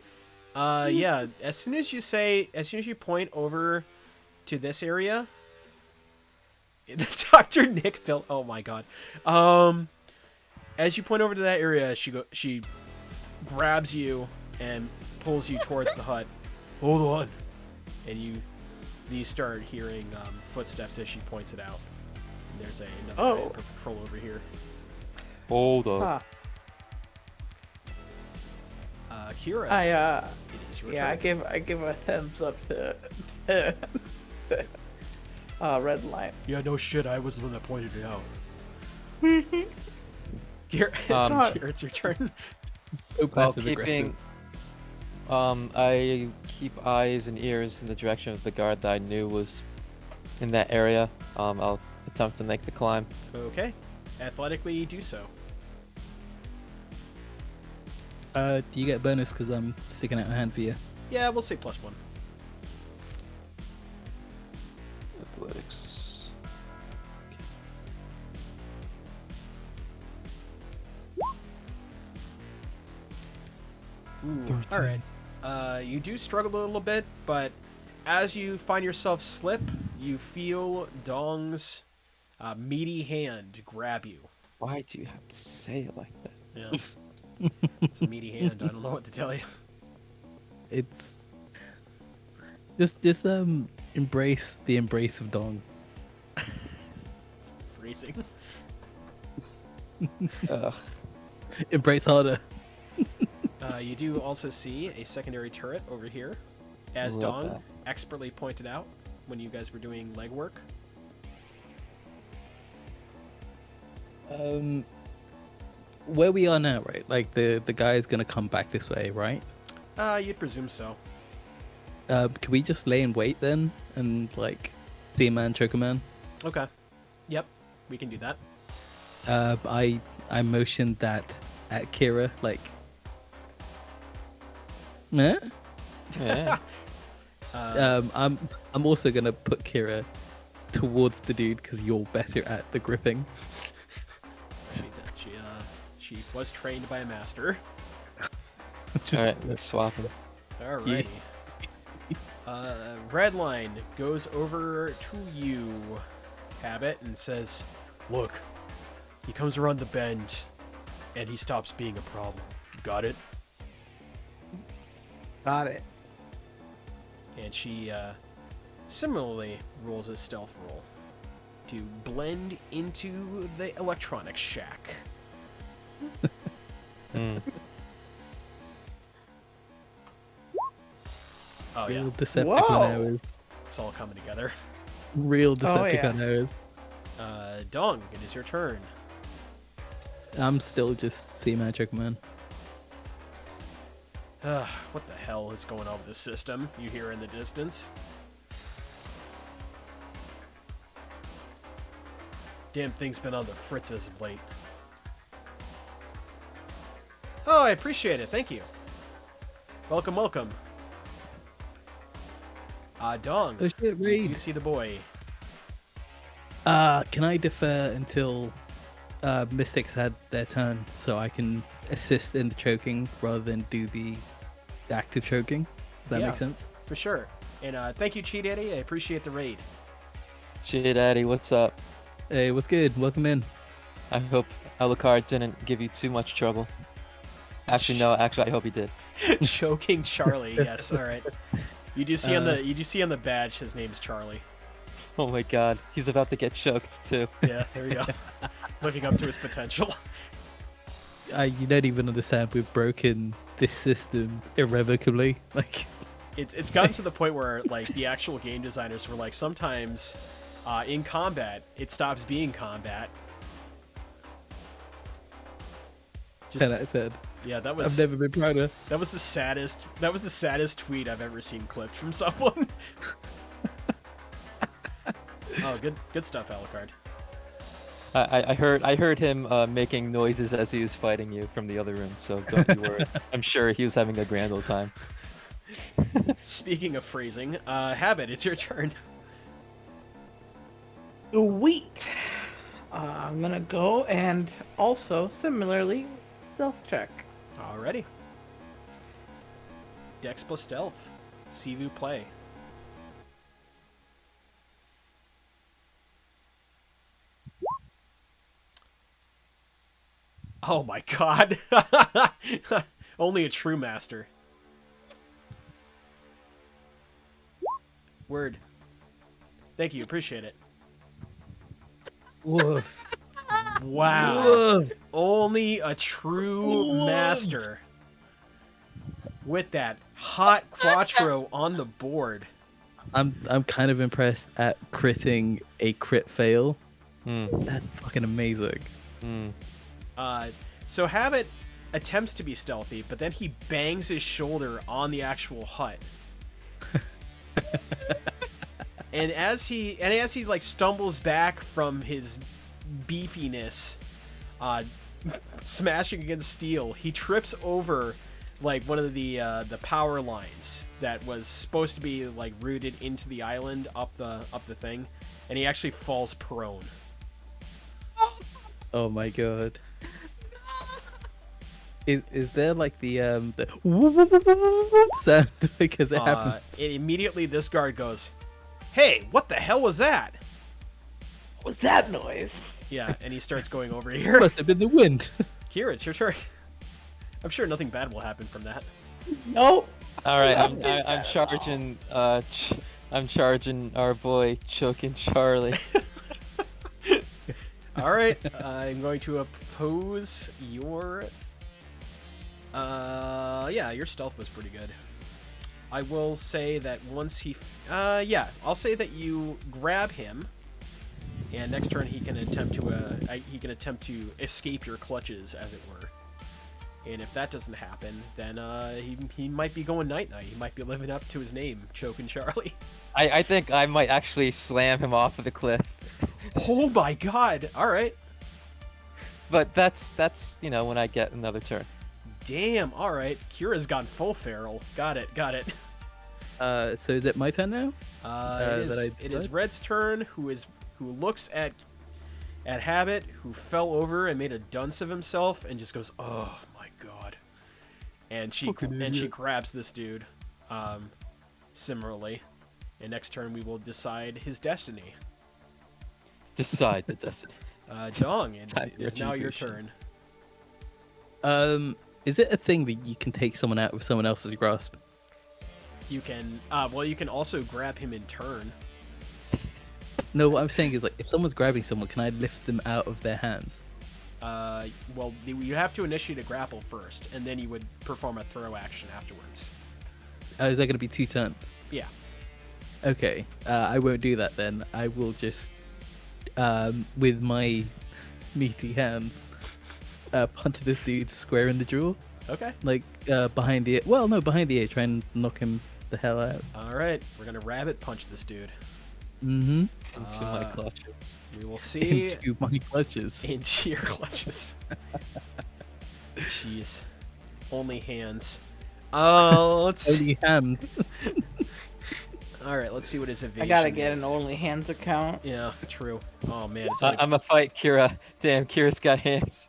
Yeah, as soon as you point over to this area, Dr. Nick built, oh my god. As you point over to that area, she grabs you and pulls you towards the hut. Hold on. And you start hearing footsteps as she points it out. And there's another patrol over here. Hold up. Kira, I it is your yeah, turn. I give a thumbs up to red line. Yeah, no shit, I was the one that pointed it out. Kira, Kira, it's your turn. So While passive aggressive. I keep eyes and ears in the direction of the guard that I knew was in that area. I'll attempt to make the climb. Okay. Athletically, do so. Do you get bonus because I'm sticking out a hand for you? Yeah, we'll say +1. Athletics. Ooh, all right. You do struggle a little bit, but as you find yourself slip, you feel Dong's meaty hand grab you. Why do you have to say it like that? Yeah. It's a meaty hand. I don't know what to tell you. It's just embrace the embrace of Dong. Freezing. Ugh. Embrace harder. You do also see a secondary turret over here, as Love Dong that. expertly pointed out when you guys were doing legwork. Where we are now, right? Like the guy is gonna come back this way, right? You'd presume so. Can we just lay in wait then and like see a man, choke a man? Okay. Yep, we can do that. I motioned that at Kira, like, eh? Yeah. I'm also gonna put Kira towards the dude because you're better at the gripping. She was trained by a master. Just, Alright, let's swap him. Alrighty. Redline goes over to you, Habit, and says, "Look, he comes around the bend, and he stops being a problem. Got it?" Got it. And she similarly rolls a stealth roll to blend into the electronics shack. Oh yeah, Real Decepticon Whoa. hours. it's all coming together. Real Oh, yeah. Decepticon hours. Dong, it is your turn. I'm still just Sea Magic Man. What the hell is going on with this system? You hear in the distance. Damn thing's been on the fritz as of late. Oh, I appreciate it. Thank you. Welcome, welcome. Dong, Oh shit, do you Reed. see the boy? Can I defer until Mystics had their turn so I can assist in the choking rather than do the active choking? If that Yeah. makes sense? For sure. And thank you, Cheat Eddie. I appreciate the raid. Shit, Daddy, what's up? Hey, what's good? Welcome in. I hope Alucard didn't give you too much trouble. Actually, no. Actually, I hope he did. Choking Charlie. Yes. All right. You do see on the badge his name's Charlie. Oh my God, he's about to get choked too. Yeah. There we go. Living up to his potential. You don't even understand. We've broken this system irrevocably. Like, It's gotten to the point where like the actual game designers were like, sometimes in combat it stops being combat. 10 out of 10. Yeah, that I've was never been prouder. that was the saddest tweet I've ever seen clipped from someone. Oh, good stuff, Alucard. I heard him making noises as he was fighting you from the other room, so don't be worried. I'm sure he was having a grand old time. Speaking of phrasing, Habit, it's your turn. Sweet. I'm gonna go and also similarly stealth check. Alrighty. Dex plus stealth. Sivu play. Oh my god. Only a true master. Word. Thank you, appreciate it. Whoa. Wow. Whoa. Only a true master. With that hot quattro on the board. I'm kind of impressed at critting a crit fail. Hmm. That's fucking amazing. Hmm. So Habit attempts to be stealthy, but then he bangs his shoulder on the actual hut. and as he like stumbles back from his beefiness, smashing against steel, he trips over like one of the power lines that was supposed to be like rooted into the island up the thing, and he actually falls prone. Oh my god. Is there like the sound because it happens? And immediately this guard goes, "Hey, what the hell was that?" What was that noise? Yeah, and he starts going over here. Must have been the wind. Kira, it's your turn. I'm sure nothing bad will happen from that. Nope. All right, I'm Nothing charging. I'm charging our boy Choking Charlie. All right, I'm going to oppose your. Yeah, your stealth was pretty good. I will say that once he, yeah, I'll say that you grab him, and next turn he can attempt to escape your clutches, as it were. And if that doesn't happen, then he might be going night-night. He might be living up to his name, Choking Charlie. I think I might actually slam him off of the cliff. Oh my god! All right. But that's when I get another turn. Damn. All right. Kira's gone full feral. Got it. So is it my turn now? It is Red's turn, who looks at Habit, who fell over and made a dunce of himself, and just goes, "Oh my god!" And she grabs this dude. Similarly, and next turn we will decide his destiny. Decide the destiny. Dong, it Time is now your retribution. turn. Is it a thing that you can take someone out of someone else's grasp? You can, you can also grab him in turn. No, what I'm saying is, like, if someone's grabbing someone, can I lift them out of their hands? Well, you have to initiate a grapple first, and then you would perform a throw action afterwards. Is that going to be 2 turns? Yeah. Okay, I won't do that then. I will just, with my meaty hands, punch this dude square in the jaw. Okay. Like, behind the ear. Well, no, behind the ear. Try and knock him the hell out. All right, we're gonna rabbit punch this dude. Mm-hmm. Into my clutches. We will see. Into my clutches. Into your clutches. Jeez. Only hands. Let's. Only hands. All right, let's see what his evasion I gotta get is. an only hands account. Yeah, true. Oh man, it's only... I'm a fight Kira. Damn, Kira's got hands.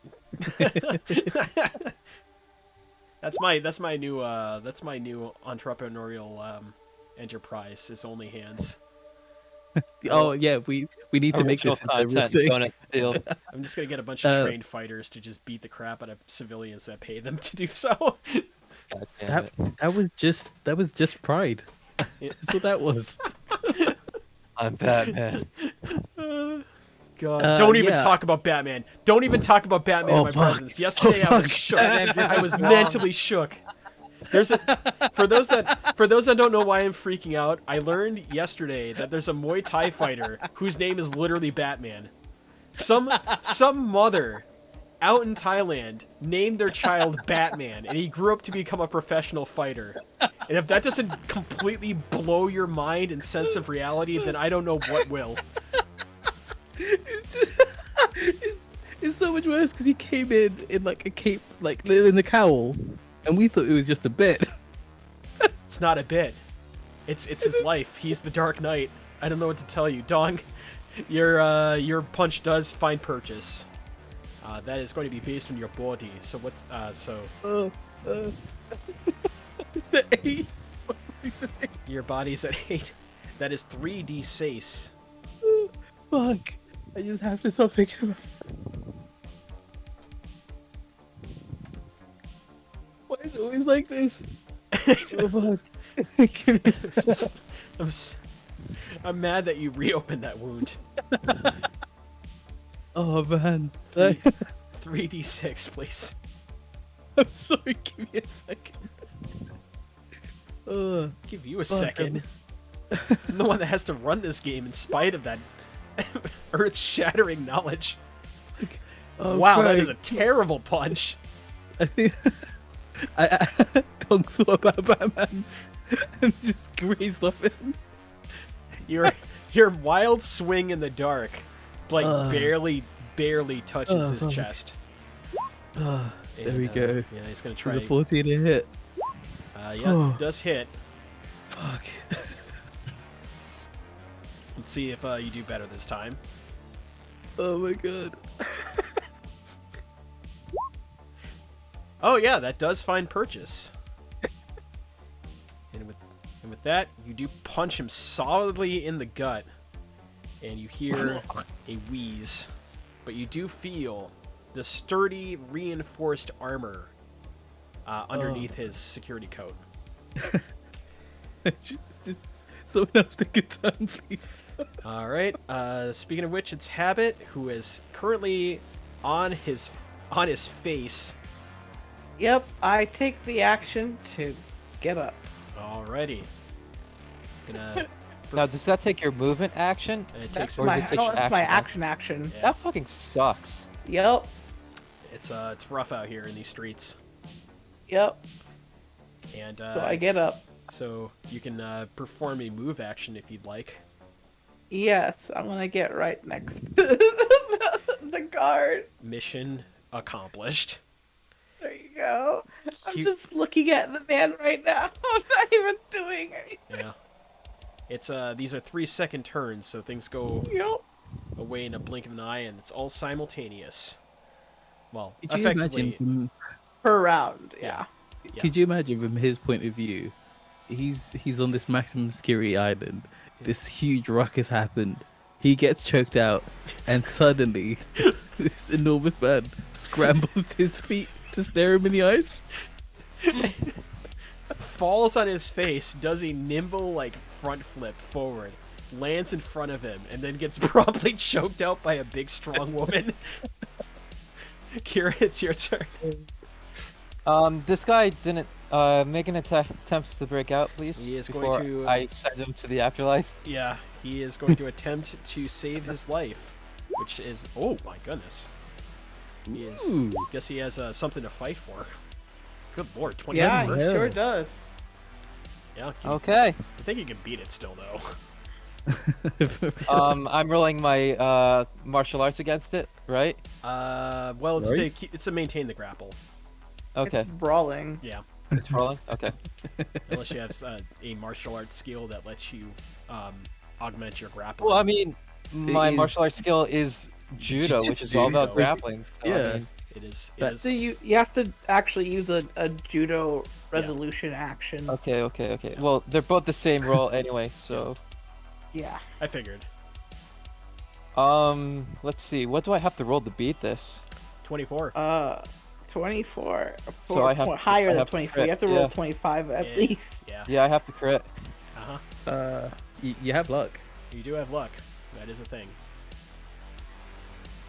That's my new entrepreneurial enterprise. Is only hands. Oh yeah, we need to make Original this into a real content. thing. Donut steal. I'm just gonna get a bunch of trained fighters to just beat the crap out of civilians that pay them to do so. God damn it. That was just pride. That's what that was. I'm Batman. God, don't even yeah. talk about Batman. Don't even talk about Batman in my fuck. presence. Yesterday I was fuck. shook. I was mentally shook. For those that don't know why I'm freaking out, I learned yesterday that there's a Muay Thai fighter whose name is literally Batman. Some mother out in Thailand named their child Batman, and he grew up to become a professional fighter. And if that doesn't completely blow your mind and sense of reality, then I don't know what will. It's just, it's so much worse because he came in like a cape, like in the cowl, and we thought it was just a bit. It's not a bit. It's his life. He's the Dark Knight. I don't know what to tell you, Dong. Your punch does find purchase. That is going to be based on your body. So what's It's the 8. your body's at 8. That is 3d6. Fuck! I just have to stop thinking about. Why is it always like this? Oh fuck! Give me a sec. I'm mad that you reopened that wound. Oh man! 3d6, please. I'm sorry. Give me a second. Give you a Fuck, second. I'm the one that has to run this game in spite of that earth-shattering knowledge. Oh, Wow, that Craig. is a terrible punch. I think I don't thought about Batman and just grazed off him. Your wild swing in the dark, like barely touches his fuck. chest. There we And, go. Yeah, he's gonna try. The 14 to hit. Yeah, it does hit. Fuck. Let's see if you do better this time. Oh my god. Oh yeah, that does find purchase. And with that, you do punch him solidly in the gut, and you hear a wheeze, but you do feel the sturdy, reinforced armor underneath his security coat. just someone else take a turn, please. All right. Speaking of which, it's Habit, who is currently on his face. Yep, I take the action to get up. Alrighty. Gonna. Now, does that take your movement action? It takes. Or does My, it take no, your that's my action? action. Yeah. That fucking sucks. Yep, It's rough out here in these streets. yep. And So I get up. So you can perform a move action if you'd like. Yes, I'm gonna get right next to the guard. Mission accomplished. There you go. I'm Cute. just looking at the man right now. I'm not even doing anything. Yeah. It's these are 3-second turns, so things go Yep. away in a blink of an eye, and it's all simultaneous. Well, Could you effectively. imagine from, Per round, yeah. Yeah. Could you imagine from his point of view? He's on this maximum security island. This huge rock has happened. He gets choked out, and suddenly, this enormous man scrambles to his feet to stare him in the eyes. falls on his face, does a nimble like front flip forward, lands in front of him, and then gets promptly choked out by a big strong woman. Kira, it's your turn. This guy didn't make an attempt to break out, please. He is going before to. I send him to the afterlife. Yeah, he is going to attempt to save his life, which is oh my goodness. He is. Ooh. Guess he has something to fight for. Good lord, 20. Yeah, he hell. sure does. Yeah. Okay. I think he can beat it still though. I'm rolling my martial arts against it, right? Well, it's Right? it's to maintain the grapple. Okay. It's brawling. Yeah. It's rolling. Okay. Unless you have a martial arts skill that lets you augment your grapple. Well, I mean, my is- martial arts skill is judo, which is all judo. about grappling. So, Yeah. I mean, it is. But- So you have to actually use a judo resolution action. okay. Well, they're both the same roll anyway, so Yeah. I figured. let's see. What do I have to roll to beat this? 24. 24. So I have to- higher I than have to 24. crit, You have to roll yeah. 25 at Yeah. least. Yeah. Yeah, I have to crit. Uh-huh. You have luck. You do have luck. That is a thing.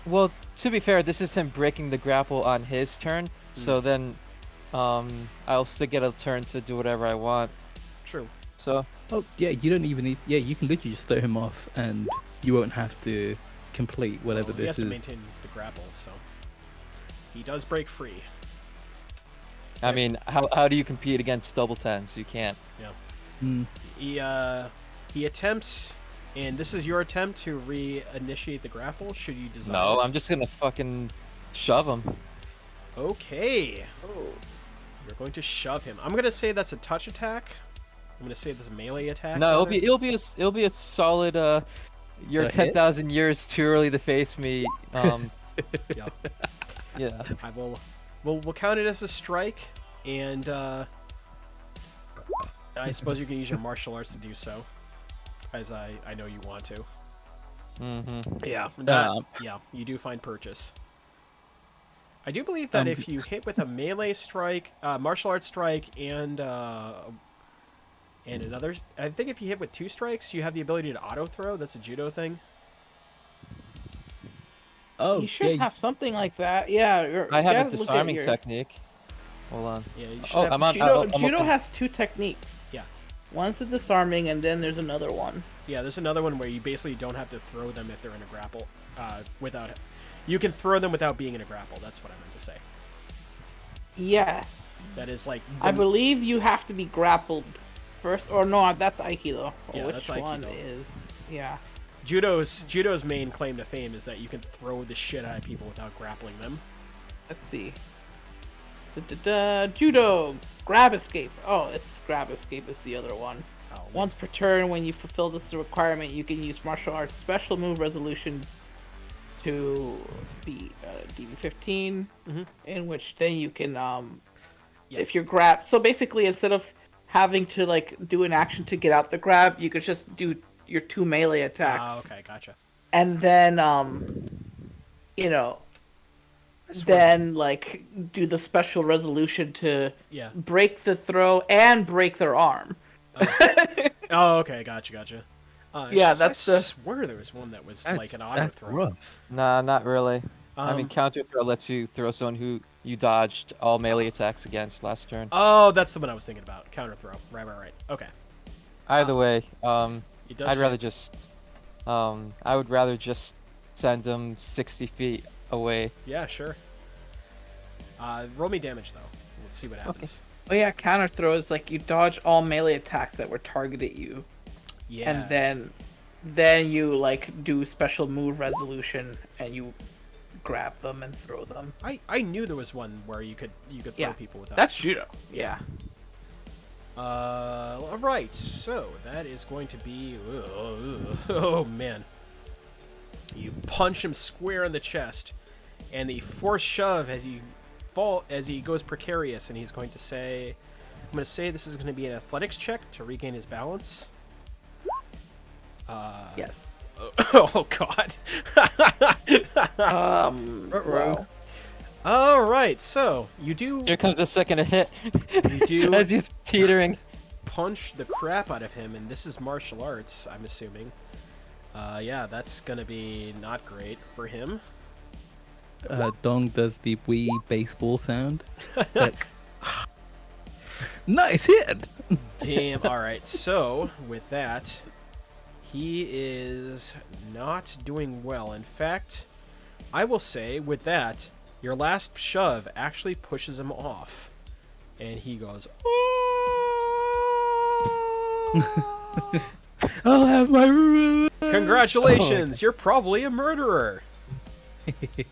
Well, to be fair, this is him breaking the grapple on his turn, so then I'll still get a turn to do whatever I want. True. So, Oh yeah, you don't even need. Yeah, you can literally just throw him off, and you won't have to complete whatever Well, he has this to is. maintain the grapple, so he does break free. I mean, how do you compete against double tens? You can't. Mm. He attempts, and this is your attempt to reinitiate the grapple. Should you desire? No, I'm just gonna fucking shove him. Okay. Oh. You're going to shove him. I'm gonna say that's a touch attack. I'm gonna say that's a melee attack. No, rather. it'll be a solid. You're A hit? 10,000 years too early to face me. Yeah. Yeah. I will. We'll count it as a strike, and I suppose you can use your martial arts to do so, as I know you want to. Mm-hmm. Yeah. Yeah. You do find purchase. I do believe that if you hit with a melee strike, martial arts strike, and another, I think if you hit with 2 strikes, you have the ability to auto throw. That's a judo thing. Oh You should yeah, have something like that. Yeah. I you have a gotta look at disarming your- technique. Hold on. Yeah. You should Oh, have. I'm on. Judo, I'm judo open. has 2 techniques. Yeah. One's a disarming, and then there's another one. Yeah. There's another one where you basically don't have to throw them if they're in a grapple. Without, you can throw them without being in a grapple. That's what I meant to say. Yes. That is like. I believe you have to be grappled first, or no, that's Aikido. Yeah, Which that's one Aikido. is? Yeah. Judo's main claim to fame is that you can throw the shit out of people without grappling them. Let's see. Judo, grab escape. Oh, it's grab escape is the other one. Oh, Once per turn, when you fulfill this requirement, you can use martial arts special move resolution to be DB15, in which then you can if you're grabbed. So basically, instead of having to like do an action to get out the grab, you could just do your 2 melee attacks. Oh, okay, gotcha. And then you know, then like do the special resolution to Yeah. break the throw and break their arm. Oh, okay, gotcha. Yeah, that's I the- swear there was one that was that's, like an auto that's throw. rough. Nah, not really. I mean, Um, counter throw lets you throw someone who you dodged all melee attacks against last turn. Oh, that's the one I was thinking about. Counter throw. Right. Okay. Either way, It does. I'd rather just, I would rather just send them 60 feet away. Yeah, sure. Roll me damage though. Let's see what happens. Oh yeah, counter throw is like you dodge all melee attacks that were targeted at you, Yeah. and then you like do special move resolution and you grab them and throw them. I knew there was one where you could throw Yeah. people without. That's judo. Yeah. All right. So that is going to be. Oh man. You punch him square in the chest, and the force shove as he goes precarious, and he's going to say, "I'm going to say this is going to be an athletics check to regain his balance." Yes. Oh God. Bro. All right, so you do Here comes a second hit. You do- As he's teetering. punch the crap out of him, and this is martial arts, I'm assuming. Yeah, that's gonna be not great for him. Dong does the Wii baseball sound. Like, nice hit! Damn. All right. So with that, he is not doing well. In fact, I will say with that, your last shove actually pushes him off, and he goes. "Oh!" I'll have my room. Congratulations! You're probably a murderer. You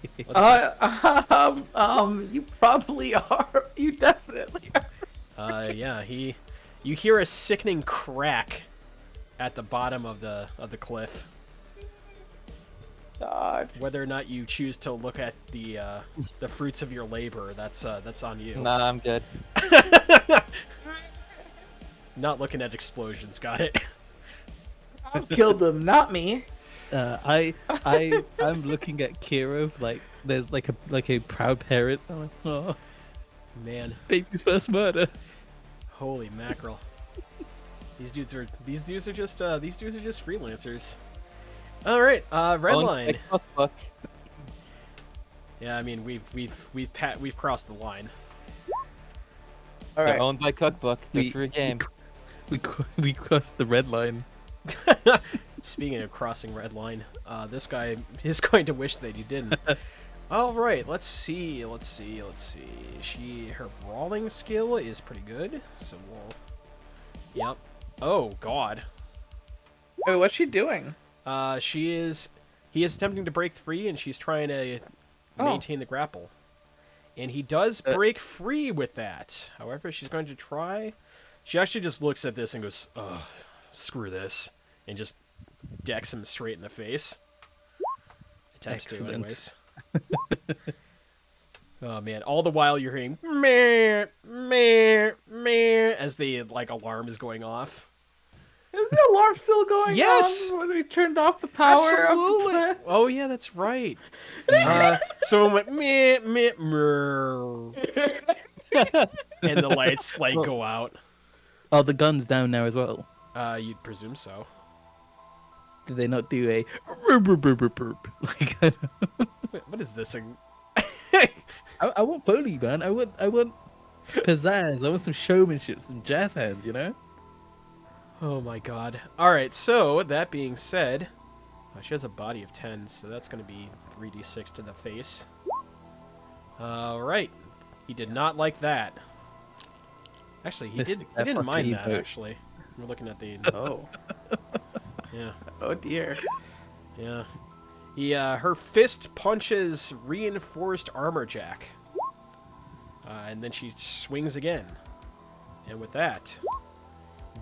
probably are. You definitely are. Yeah. You hear a sickening crack at the bottom of the cliff. God. Whether or not you choose to look at the fruits of your labor, that's on you. Nah, I'm good. Not looking at explosions. Got it. I killed them, not me. I'm looking at Kiro like there's like a proud parent. I'm like, oh, Man, baby's first murder. holy mackerel! These dudes are just freelancers. All right, Redline. Cookbook. Yeah, I mean we've crossed the line. All They're right. owned by Cookbook. Good We- for a game. We crossed the red line. Speaking of crossing red line, this guy is going to wish that he didn't. All right, let's see. Her brawling skill is pretty good, so we'll. Yep. Oh God. Wait, what's she doing? He is attempting to break free, and she's trying to maintain the grapple. And he does break free with that. However, she's going to try. She actually just looks at this and goes, "Oh, screw this," and just decks him straight in the face. Attempts to, Excellent. anyways. Oh man! All the while you're hearing meh, meh, meh, as the alarm is going off. Is the alarm still going Yes! on when we turned off the power Absolutely. of the Oh yeah, that's right. Someone went meh, meh, mer, and the lights go out. Oh, the gun's down now as well. You'd presume so. Did they not do a like? Wait, what is this? I want pony, man. I want pizzazz. I want some showmanship, some jazz hands. You know. Oh my god. Alright, so, that being said, she has a body of 10, so that's going to be 3d6 to the face. Alright. He did not like that. Actually, he didn't mind that, actually. We're looking at the... Oh. Yeah. Oh dear. Yeah. Her fist punches reinforced armor jack. And then she swings again. And with that...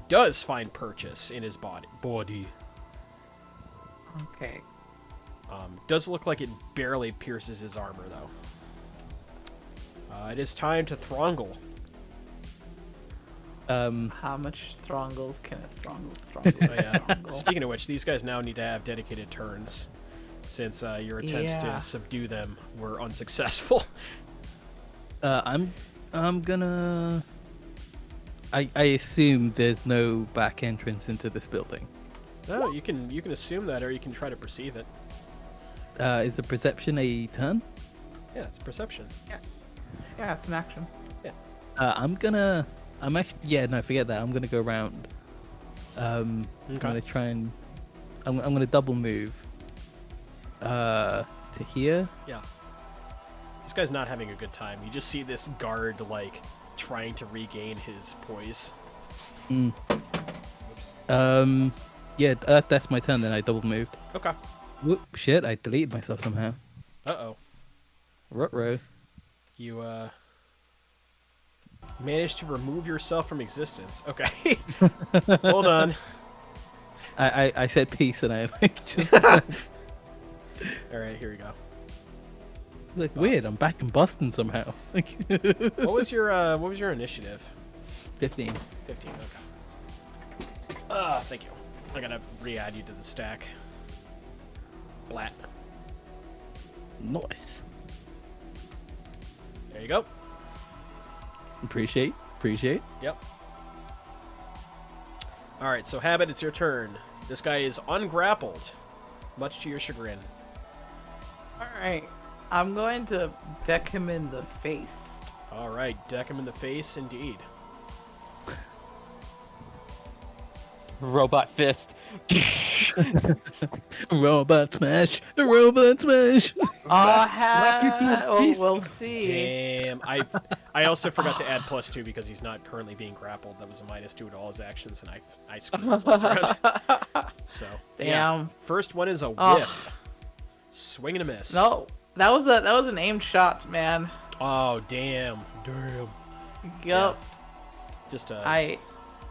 does find purchase in his body. Okay. Does look like it barely pierces his armor, though. It is time to Thronggle. How much Throngles can a Thronggle? Oh, yeah. Speaking of which, these guys now need to have dedicated turns, since your attempts to subdue them were unsuccessful. I'm gonna. I assume there's no back entrance into this building. No, you can assume that, or you can try to perceive it. Is the perception a turn? Yeah, it's perception. Yes. Yeah, it's an action. I'm actually. Yeah, no, forget that. I'm gonna go around. I'm gonna try and. I'm gonna double move. To here. Yeah. This guy's not having a good time. You just see this guard trying to regain his poise. Oops. Yeah, that's my turn. Then I double moved. Okay. Whoop! Shit! I deleted myself somehow. Uh-oh. Ruh-roh. You managed to remove yourself from existence. Okay. Hold on. I said peace and I just All right, here we go. weird. I'm back in Boston somehow. What was your initiative? 15. 15. Okay. Thank you. I gotta re-add you to the stack. Blat. Nice. There you go. Appreciate. Yep. Alright, so Habit, it's your turn. This guy is ungrappled, much to your chagrin. Alright. I'm going to deck him in the face. Alright, deck him in the face, indeed. Robot fist. Robot smash. Robot smash. We'll see. Damn. I also forgot to add +2 because he's not currently being grappled. That was a -2 to all his actions, and I screwed the plus around. So, Damn. yeah. First one is a whiff. Swing and a miss. No, that was an aimed shot, man. Oh, damn. Damn. Yup. Just a... I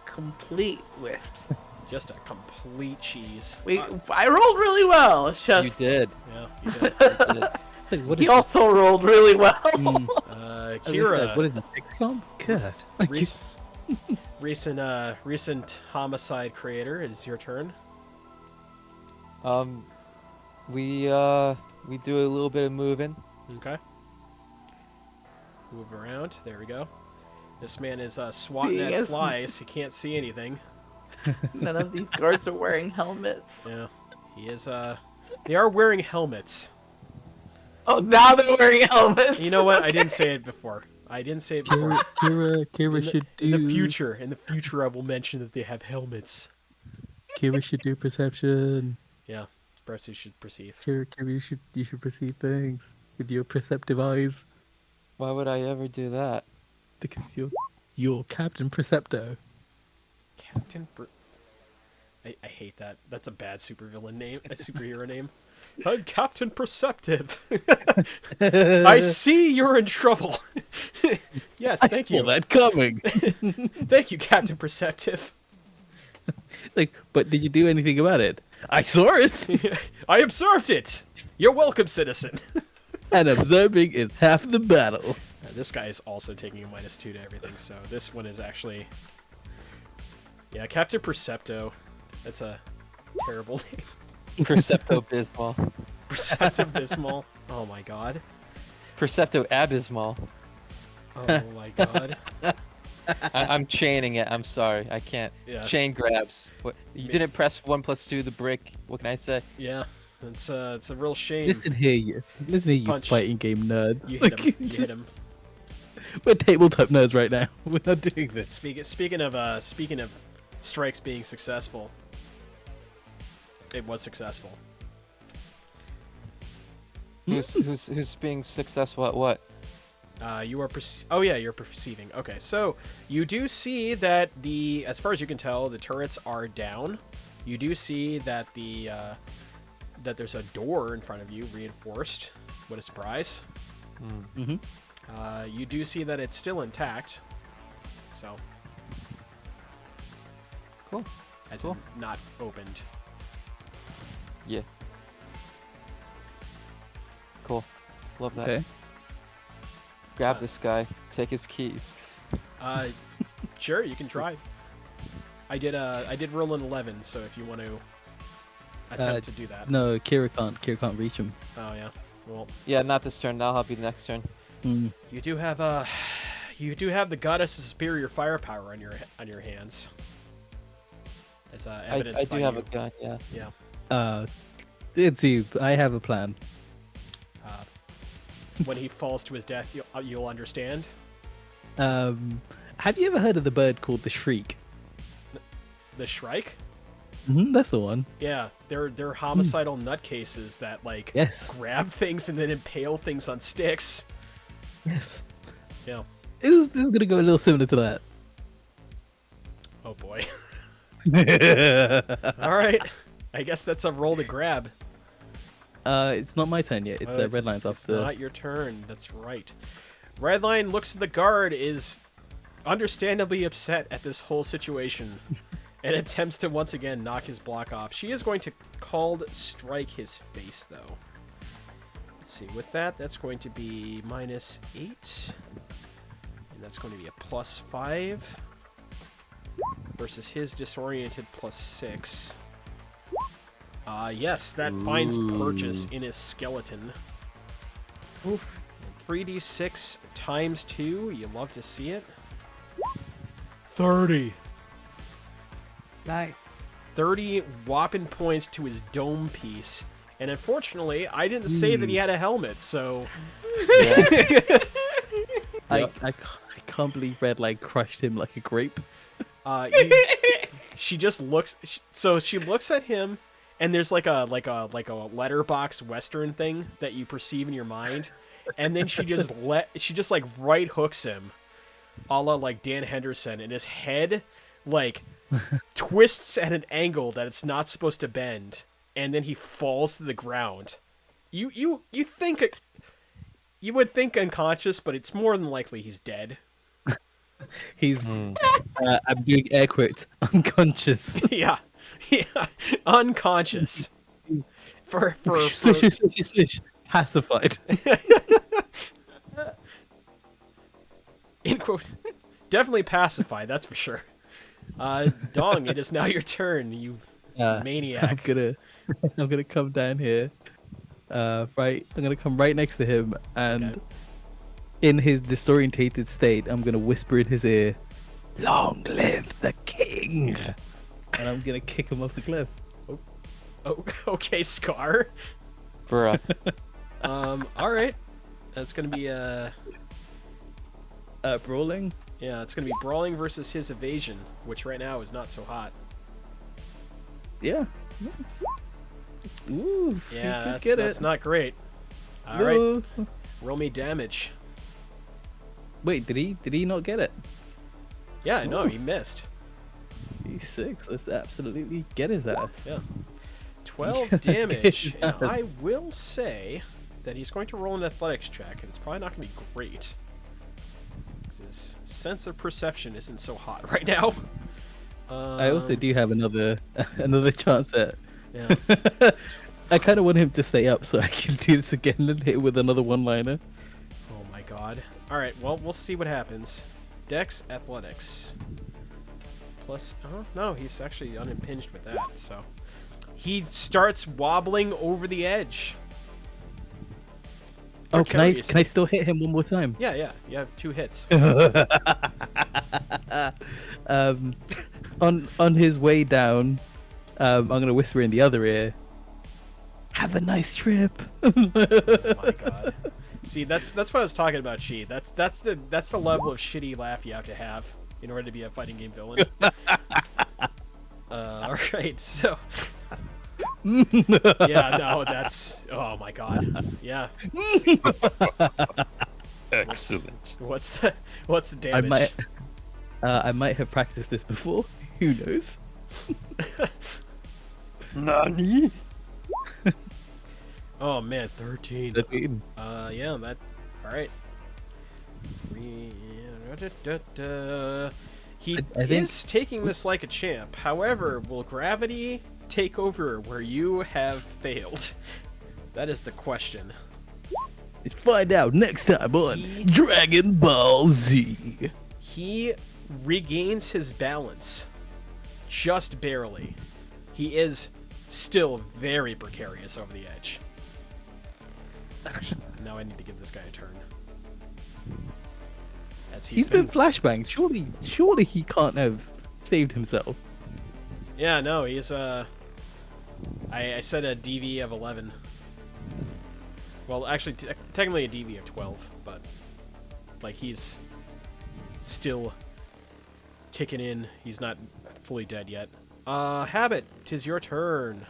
complete whiffed. Just a complete cheese. I rolled really well. It's just You did. Yeah, you did. You did. Like, what He is also rolled really well. Kira. What is that? XCOM? God. Recent homicide creator, it is your turn. We do a little bit of moving. Okay. Move around. There we go. This man is swatting at Yes. flies. He can't see anything. None of these guards are wearing helmets. Yeah. He is they are wearing helmets. Oh, now they're wearing helmets. You know what? I didn't say it before. Kira should do. In the future, I will mention that they have helmets. Kira should do perception. Yeah. Perhaps you should perceive. Kira, you should perceive things with your perceptive eyes Why would I ever do that? because you're Captain Percepto. Captain I hate that. That's a bad supervillain name. A superhero name. I'm Captain Perceptive. I see you're in trouble. Yes, thank you. I saw that coming. Thank you, Captain Perceptive. Like, but did you do anything about it? I saw it. I observed it. You're welcome, citizen. And observing is half the battle. This guy is also taking a -2 to everything, so this one is actually... Yeah, Captain Percepto. That's a terrible name. Percepto Bismal. Perceptive Bismal. Oh my god. Percepto Abysmal. Oh my god. I'm chaining it. I'm sorry. I can't. Yeah. Chain grabs. What? You didn't press 1 + 2 the brick. What can I say? Yeah, it's a real shame. Listen here, you Punch. fighting game nerds. You hit him. You hit him. We're tabletop nerds right now. We're not doing this. Speaking of strikes being successful, it was successful. Who's being successful at what? You are you're perceiving. Okay, so you do see that as far as you can tell, the turrets are down. You do see that that there's a door in front of you, reinforced. What a surprise! Mm-hmm. You do see that it's still intact. So Cool. as Cool. in not opened. Yeah. Cool. Love that. Okay. Grab this guy. Take his keys. Sure, you can try. I did roll an 11, so if you want to attempt to do that. No, Kira can't reach him. Oh yeah. Well, Yeah, not this turn. I'll help you next turn. Mm. you do have the goddess of superior firepower on your hands. As evidenced I by do have you. a gun. Yeah. Yeah. Let's see. I have a plan. When he falls to his death, you'll understand. Have you ever heard of the bird called the Shriek? The Shrike? That's the one. Yeah, they're homicidal nutcases that like Yes. grab things and then impale things on sticks. Yes. Yeah. This is gonna go a little similar to that. Oh boy. All right. I guess that's a roll to grab. It's not my turn yet. It's Redline's It's after. not your turn. That's right. Redline looks at the guard, is understandably upset at this whole situation, and attempts to once again knock his block off. She is going to cold strike his face, though. Let's see. With that, that's going to be -8, and that's going to be a +5 versus his disoriented +6. Yes, that finds purchase in his skeleton. Oof. And 3d6 times 2. You love to see it. 30. Nice. 30 whopping points to his dome piece. And unfortunately, I didn't say that he had a helmet, so... I can't believe Red like crushed him like a grape. She just looks... So she looks at him, and there's like a letterbox Western thing that you perceive in your mind. And then she just like right hooks him, a la like Dan Henderson, and his head like twists at an angle that it's not supposed to bend, and then he falls to the ground. You think you would think unconscious, but it's more than likely he's dead. He's I'm doing air quotes unconscious. Yeah, unconscious. For Swish, pacified. In quote, definitely pacified. That's for sure. Dong, it is now your turn. You maniac. I'm gonna come down here. Right, I'm gonna come right next to him, and in his disorientated state, I'm gonna whisper in his ear, "Long live the king!" And I'm gonna kick him off the cliff. Oh, okay, Scar. Bruh. All right. That's gonna be Brawling. yeah, it's gonna be brawling versus his evasion, which right now is not so hot. Yeah. Nice. Ooh. Yeah, get that's it. not great. All right, No. roll me damage. Wait, did he not get it? Yeah, no, he missed. He's 6. Let's absolutely get his ass. Yeah, 12 Let's get damage. his And ass. I will say that he's going to roll an athletics check, and it's probably not going to be great. 'Cause his sense of perception isn't so hot right now. I also do have another chance at. Yeah. I kind of want him to stay up so I can do this again and hit with another one-liner. Oh my god. All right, well, we'll see what happens. Dex athletics. Plus, oh, no, he's actually unimpinged with that, so. He starts wobbling over the edge. Oh, can I Precariously. still hit him one more time? Yeah, you have 2 hits. On his way down, I'm gonna whisper in the other ear, "Have a nice trip." Oh my god. See, that's what I was talking about, Chi. That's the level of shitty laugh you have to have in order to be a fighting game villain. Alright, so yeah, no, that's oh my god. Yeah. Excellent. What's the damage? I might have practiced this before. Who knows? Nani? Oh man, 13. That's eaten. Yeah, that. All right. He I think- is taking this like a champ. However, will gravity take over where you have failed? That is the question. Find out next time on Dragon Ball Z. He regains his balance, just barely. He is still very precarious over the edge. Now I need to give this guy a turn. As He's been flashbanged. Surely he can't have saved himself. Yeah, no, he's I said a DV of 11. Well, actually, technically a DV of 12, but like he's still kicking in. He's not fully dead yet. Habit, 'tis your turn.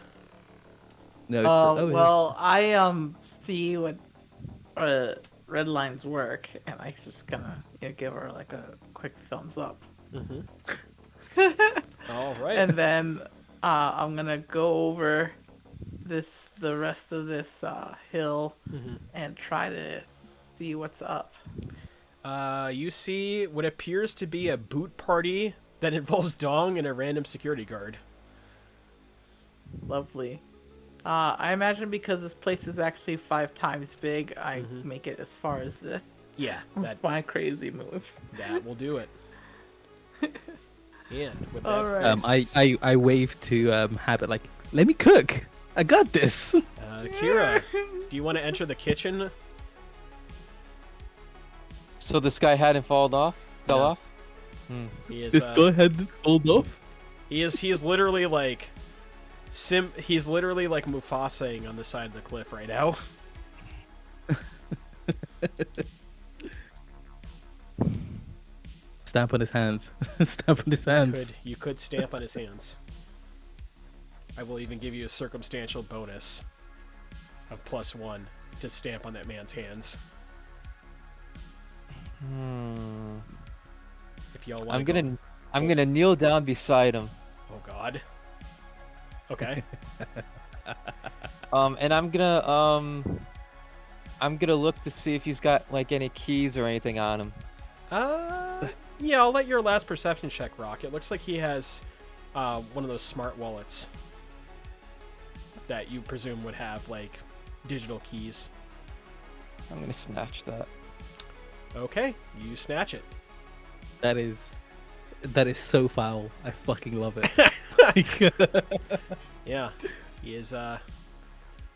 No. Well, I see what red lines work, and I just gonna give her like a quick thumbs up. All right. And then I'm gonna go over the rest of this hill and try to see what's up. You see what appears to be a boot party that involves Dong and a random security guard. Lovely. I imagine because this place is actually 5 times big, I make it as far as this. Yeah, that My crazy move. will do it. And with that, All right. I waved to Habit like, "Let me cook. I got this." Kira, do you want to enter the kitchen? So this guy hadn't fell No. off? He is This guy had pulled off. he is literally like he's literally like Mufasaing on the side of the cliff right now. Stamp on his hands. Stamp on his hands. You could stamp on his hands. I will even give you a circumstantial bonus of +1 to stamp on that man's hands. If y'all want. I'm gonna kneel down beside him. Oh God. Okay. And I'm gonna look to see if he's got like any keys or anything on him. Yeah, I'll let your last perception check rock. It looks like he has one of those smart wallets that you presume would have like digital keys. I'm gonna snatch that. Okay, you snatch it. That is so foul. I fucking love it. Yeah, he is.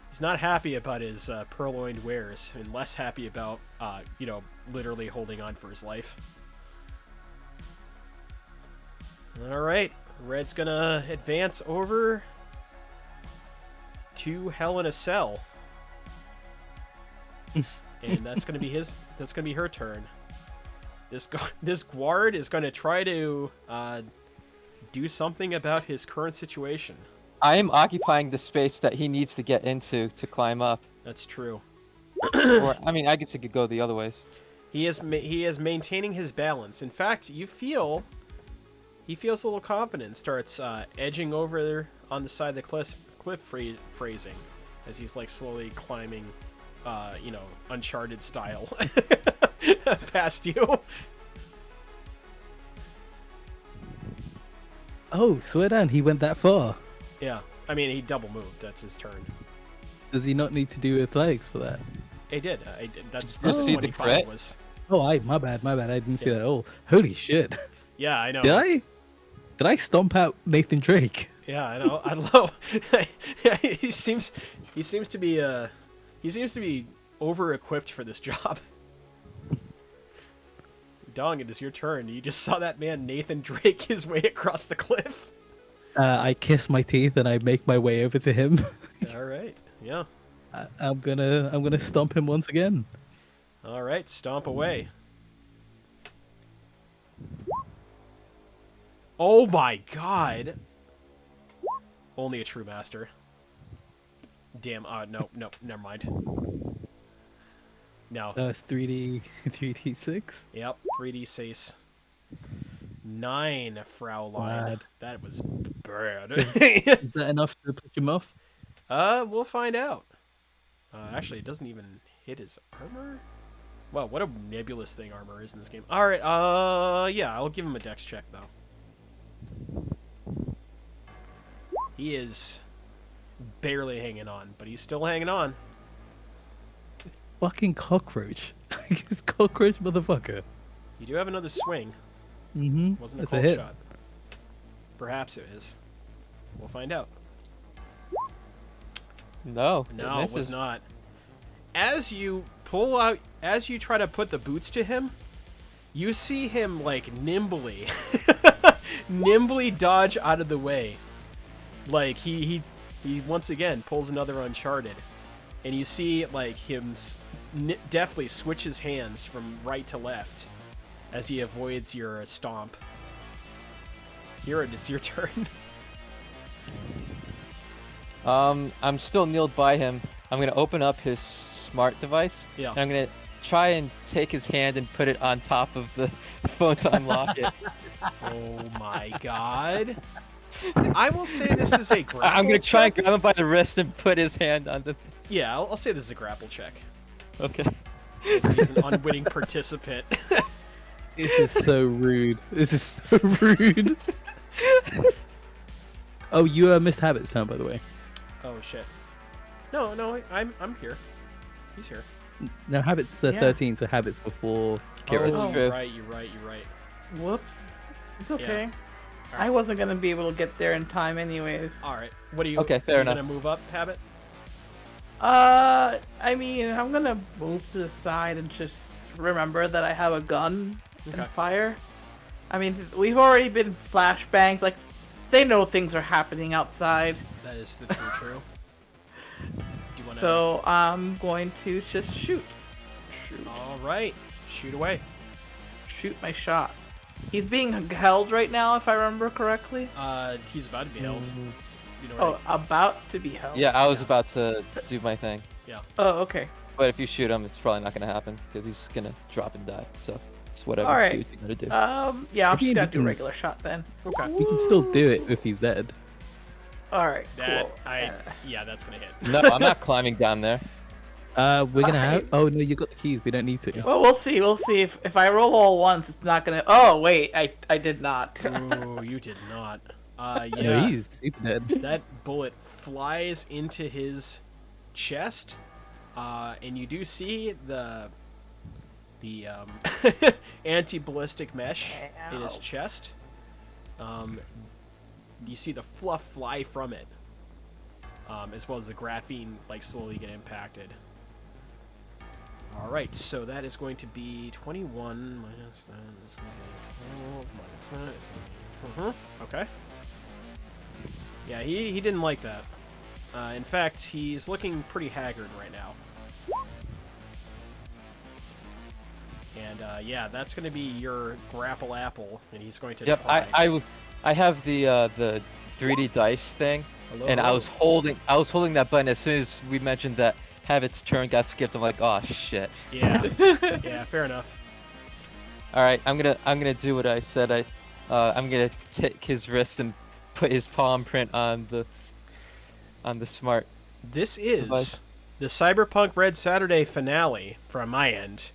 He's not happy about his purloined wares, and less happy about literally holding on for his life. All right, Red's gonna advance over to Hell in a Cell, and that's gonna be her turn. This guard is gonna try to do something about his current situation. I am occupying the space that he needs to get into to climb up. That's true. Or, I mean, I guess it could go the other ways. He is maintaining his balance. In fact, he feels a little confident. Starts edging over there on the side of the cliff phrasing as he's like slowly climbing, Uncharted style past you. Oh, swear down, he went that far. Yeah, I mean he double moved. That's his turn. Does he not need to do athletics for that? He did. I did. That's You see the 25 crit? was. Oh, my bad. I didn't see that at all. Holy shit. Yeah, I know. Did I stomp out Nathan Drake? Yeah, I know. I love. Yeah, he seems to be over equipped for this job. Dong, it is your turn. You just saw that man Nathan Drake his way across the cliff. I kiss my teeth and I make my way over to him. All right. Yeah. I'm gonna stomp him once again. All right. Stomp away. Oh my God. Only a true master. Damn. No. Never mind. No. It's 3D6. Yep. 3d6. 9, Fraulein. Bad. That was bad. Is that enough to push him off? We'll find out. Actually, it doesn't even hit his armor. Wow, what a nebulous thing armor is in this game. All right. Yeah, I'll give him a dex check though. He is barely hanging on, but he's still hanging on. Fucking cockroach. It's cockroach motherfucker. You do have another swing. Mm-hmm. Wasn't a That's cold hit. shot. Perhaps it is. We'll find out. No, No, it was not. As you try to put the boots to him, you see him like nimbly dodge out of the way. Like he once again pulls another Uncharted, and you see like him deftly switch his hands from right to left as he avoids your stomp. Here it's your turn. I'm still kneeled by him. I'm gonna open up his smart device. Yeah. And I'm gonna try and take his hand and put it on top of the phone to unlock it. Oh my God. I will say this is a grapple I'm gonna try and check. grab him by the wrist and put his hand on the. Yeah, I'll say this is a grapple check. Okay. He's an unwitting participant. This is so rude. This is so rude. Oh, you missed Habit's turn, by the way. Oh shit. No, I'm here. He's here. No, Habit's Yeah. 13, so Habit's before Kira's. Oh. Oh, true. you're right. Whoops. It's okay. Alright. I wasn't gonna be able to get there in time anyways. All right. What do you? Okay, fair you enough. Gonna move up, Habit? I mean, I'm gonna move to the side and just remember that I have a gun Okay. and fire. I mean, we've already been flashbangs. Like, they know things are happening outside. That is the true. Do you wanna... So I'm going to just shoot. All right, shoot away. Shoot my shot. He's being held right now, if I remember correctly. He's about to be held. You know, Oh, right? about to be held. Yeah, I was about to do my thing. Oh, okay. But if you shoot him, it's probably not gonna happen because he's gonna drop and die. So it's whatever. All right. Do what you gotta do. Yeah, I'm Maybe just gonna we do a can- regular shot then. Okay. We can still do it if he's dead. All right, That cool. yeah, that's gonna hit. No, I'm not climbing down there. We're gonna have. Oh no, you got the keys. We don't need to. Well, we'll see. We'll see if I roll all once, it's not gonna. Oh wait, I did not. Ooh, you did not. No, Yeah. he's super dead. That bullet flies into his chest, and you do see the anti-ballistic mesh in his Ow. chest. You see the fluff fly from it, as well as the graphene like slowly get impacted. All right, so that is going to be 21 minus that is going to be 12 minus that is going to be okay. Yeah, he didn't like that. In fact, he's looking pretty haggard right now. And yeah, that's going to be your grapple apple, and he's going to Yep, try. I have the 3D dice thing, Hello, and I hello. was holding that button as soon as we mentioned that have its turn got skipped. I'm like, oh shit. Yeah, yeah, fair enough. All right, I'm gonna do what I said. I'm gonna take his wrist and put his palm print on the smart. This is Device. the Cyberpunk Red Saturday finale from my end.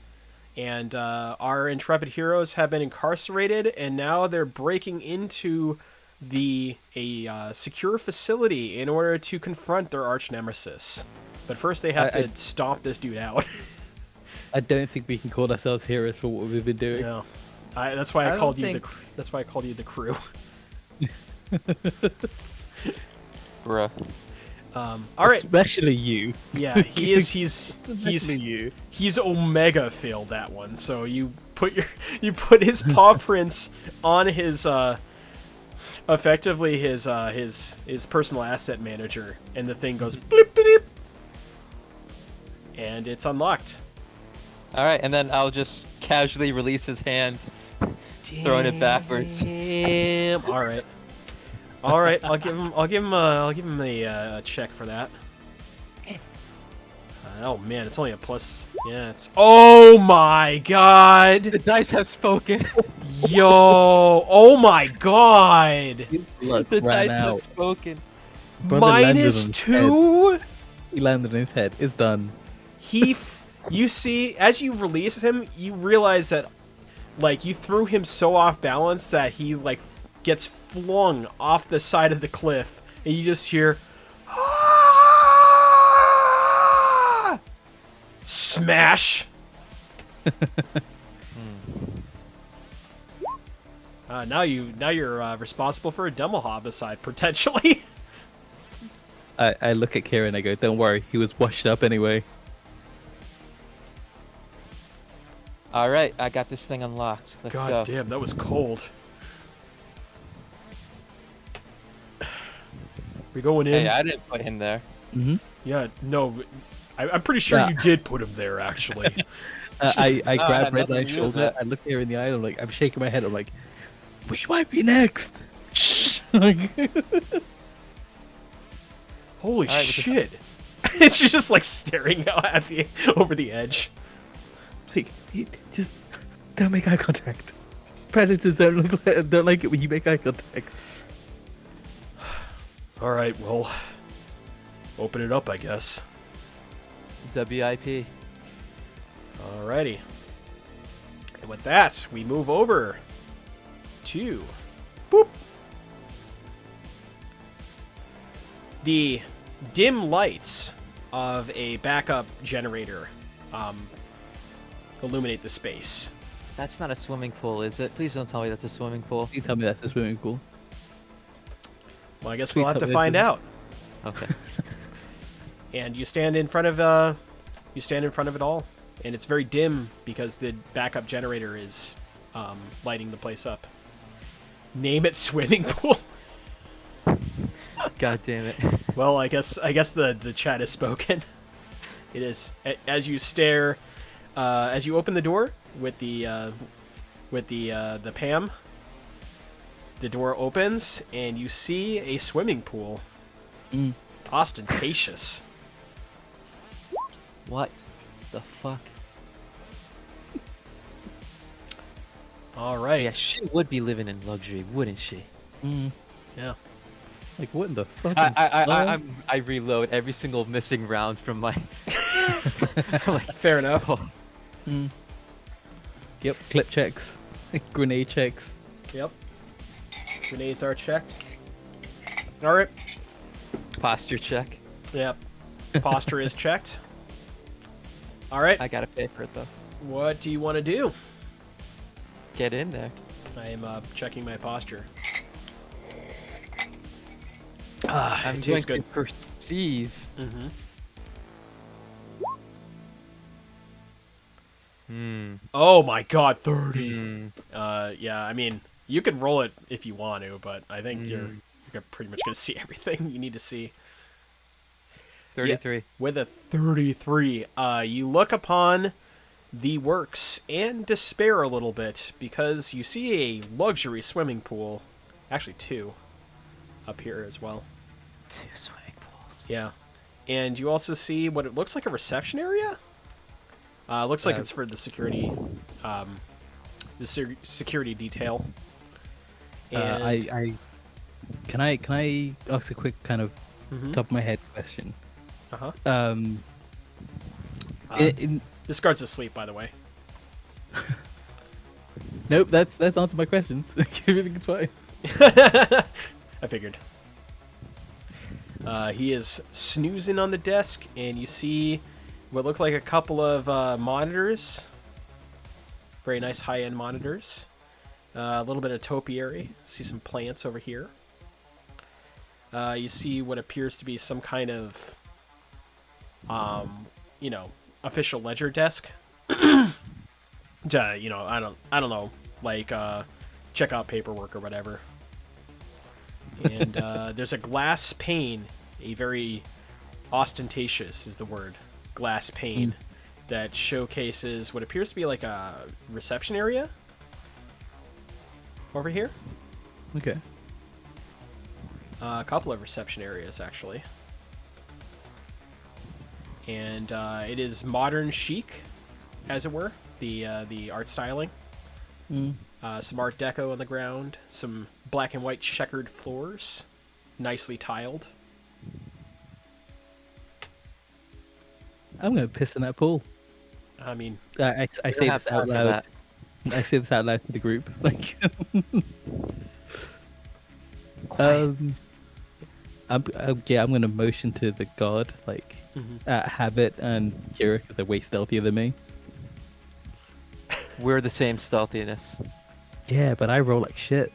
And our intrepid heroes have been incarcerated, and now they're breaking into a secure facility in order to confront their arch nemesis. But first, they have to stomp this dude out. I don't think we can call ourselves heroes for what we've been doing. No, that's why I don't called you think- That's why I called you the crew. Bruh. All right, Especially you. yeah, he's Especially you. he's omega failed that one. So you put his paw prints on his effectively his personal asset manager, and the thing goes blip blip, and it's unlocked. All right, and then I'll just casually release his hand, throwing it backwards. Damn. All right. All right. I'll give him a check for that. Oh man, it's only a plus. Yeah, it's. Oh my god. The dice have spoken. Yo. Oh my god. Look, The ran dice have out. spoken. Brother landed on Minus his 2. head. He landed on his head. It's done. You see, as you release him, you realize that, like, you threw him so off balance that he, like, gets flung off the side of the cliff, and you just hear, "Ah!" Smash. Now you're responsible for a demo homicide potentially. I look at Kieran and I go, don't worry, he was washed up anyway. All right, I got this thing unlocked. Let's God go. damn, that was cold. We going in? Hey, I didn't put him there. Mm-hmm. Yeah, no, I'm pretty sure Nah. you did put him there, actually. I I grab had Red nothing Light's to do with shoulder, that. I look her in the eye, I'm shaking my head, I'm like, we might be next. Shh. Holy All right, with the- shit! It's just like staring out at over the edge. Like, just don't make eye contact. Predators don't like it when you make eye contact. All right, well, open it up, I guess. WIP. Alrighty. And with that, we move over to boop. The dim lights of a backup generator illuminate the space. That's not a swimming pool, is it? Please don't tell me that's a swimming pool. Please tell me that's a swimming pool. Well, I guess Please we'll have tell to me find it's out. Okay. And you stand in front of it all. and it's very dim because the backup generator is lighting the place up. Name it swimming pool. God damn it. Well, I guess the chat is spoken. It is. As you stare, as you open the door with the Pam, the door opens and you see a swimming pool. Ostentatious. What the fuck? All right. Yeah, she would be living in luxury, wouldn't she? Yeah. Like, what in the fuck? I reload every single missing round from my. Like, Fair enough. oh, Yep, clip checks, grenade checks. Yep. Grenades are checked. All right. posture check. Yep. Posture is checked. All right. I gotta pay for it though. What do you want to do? Get in there. I am checking my posture. I'm it going tastes good. to perceive. Mm-hmm. Oh my god, 30. Yeah, I mean, you can roll it if you want to, but I think you're pretty much going to see everything you need to see. 33. Yeah, with a 33, you look upon the works and despair a little bit because you see a luxury swimming pool. Actually, two up here as well. 2 swimming pools. Yeah. And you also see what it looks like a reception area. Looks like it's for the security, security detail. And Can I ask a quick kind of top of my head question? This guard's asleep, by the way. Nope, that's answered my questions. Everything's fine. I figured. He is snoozing on the desk, and you see what look like a couple of monitors. Very nice high-end monitors. A little bit of topiary. See some plants over here. You see what appears to be some kind of, official ledger desk. I don't know, like check out paperwork or whatever. And there's a glass pane, a very ostentatious is the word, glass pane that showcases what appears to be like a reception area over here. Okay. A couple of reception areas actually. And it is modern chic, as it were, the art styling. Some Art Deco on the ground, some black and white checkered floors, nicely tiled. I'm gonna piss in that pool. I mean, I say this out loud. I say this out loud to the group. Like, I'm gonna motion to the guard, like Habit and Kira, because they're way stealthier than me. We're the same stealthiness. Yeah, but I roll like shit.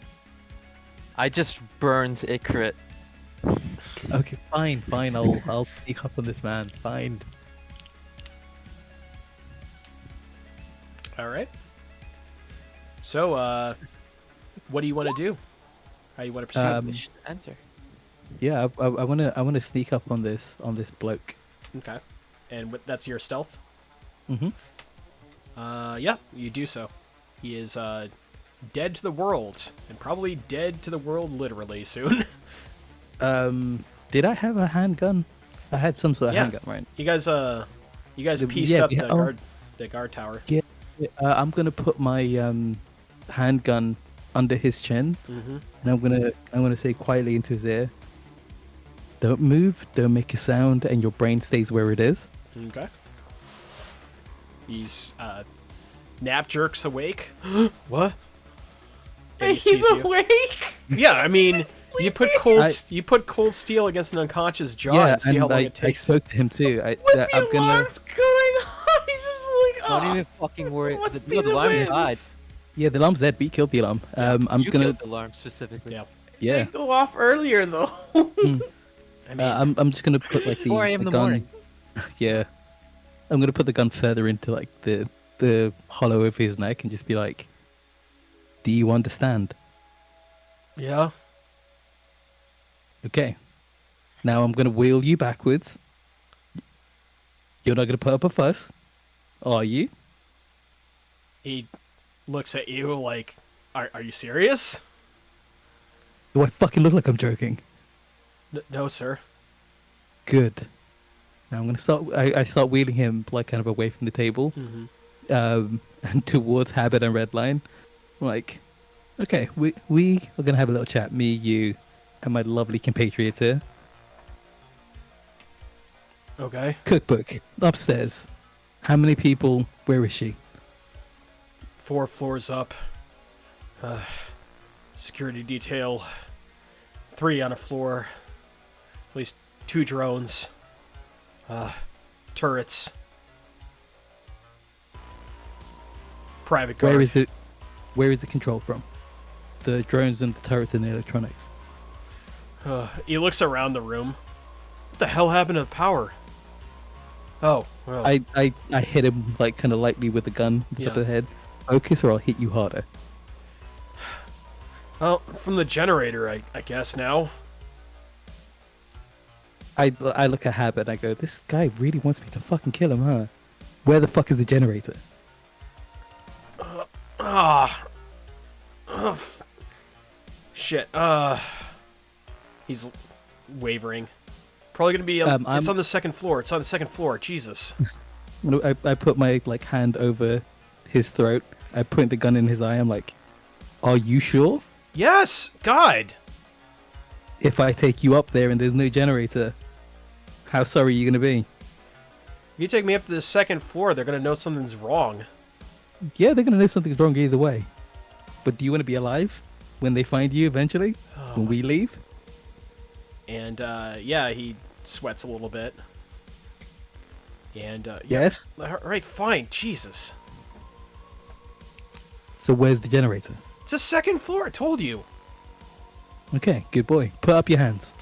I just burned a crit. Okay, fine. I'll sneak up on this man. Fine. all right. So, what do you want to do? How you want to proceed? We should enter. Yeah, I wanna sneak up on this bloke. Okay. And that's your stealth? Mm-hmm. Yeah, you do so. He is dead to the world, and probably dead to the world literally soon. Did I have a handgun? I had some sort of handgun, right? You guys pieced up the guard tower. Yeah. I'm gonna put my handgun under his chin, and I'm gonna say quietly into his ear, "Don't move, don't make a sound, and your brain stays where it is." Okay. He's nap jerks awake. What? And he sees He's you. awake. Yeah, I mean, you put cold steel against an unconscious jaw and see how long it I takes. spoke to him too. What's the alarms going on? He's just like, Don't even fucking worry. must be The the alarm wind. died. Yeah, the alarm's dead. We killed the alarm. You killed the alarm specifically. Yeah. Yeah. They go off earlier though. I mean, I'm just gonna put like the 4 a.m. in the the gun. morning. Yeah. I'm gonna put the gun further into like the hollow of his neck and just be like, "Do you understand?" Yeah. Okay. Now I'm gonna wheel you backwards. You're not gonna put up a fuss, are you? He looks at you like, are you serious? Do I fucking look like I'm joking? No, sir. Good. Now I'm gonna start. I start wheeling him like kind of away from the table, and towards Habit and Redline. Like, okay, we are gonna have a little chat. Me, you, and my lovely compatriot here. Okay. Cookbook upstairs. How many people? Where is she? 4 floors up. Security detail. 3 on a floor. At least 2 drones. Turrets. Private guard. Where is it? Where is the control from? The drones and the turrets and the electronics. He looks around the room. What the hell happened to the power? Oh, well. I hit him like kind of lightly with the gun on the top of the head. Focus, or I'll hit you harder. Well, from the generator, I guess now. I look at Habit and I go, this guy really wants me to fucking kill him, huh? Where the fuck is the generator? Shit. He's wavering. Probably gonna be. It's on the second floor. It's on the second floor. Jesus. I put my like hand over his throat. I point the gun in his eye. I'm like, "Are you sure? Yes, God. If I take you up there and there's no generator, how sorry are you gonna be?" If you take me up to the second floor, they're gonna know something's wrong. Yeah, they're gonna know something's wrong either way. But do you want to be alive when they find you eventually? When we leave? And yeah, he sweats a little bit. And Yes. All right, fine. Jesus. So where's the generator? It's the second floor. I told you. Okay, good boy. Put up your hands.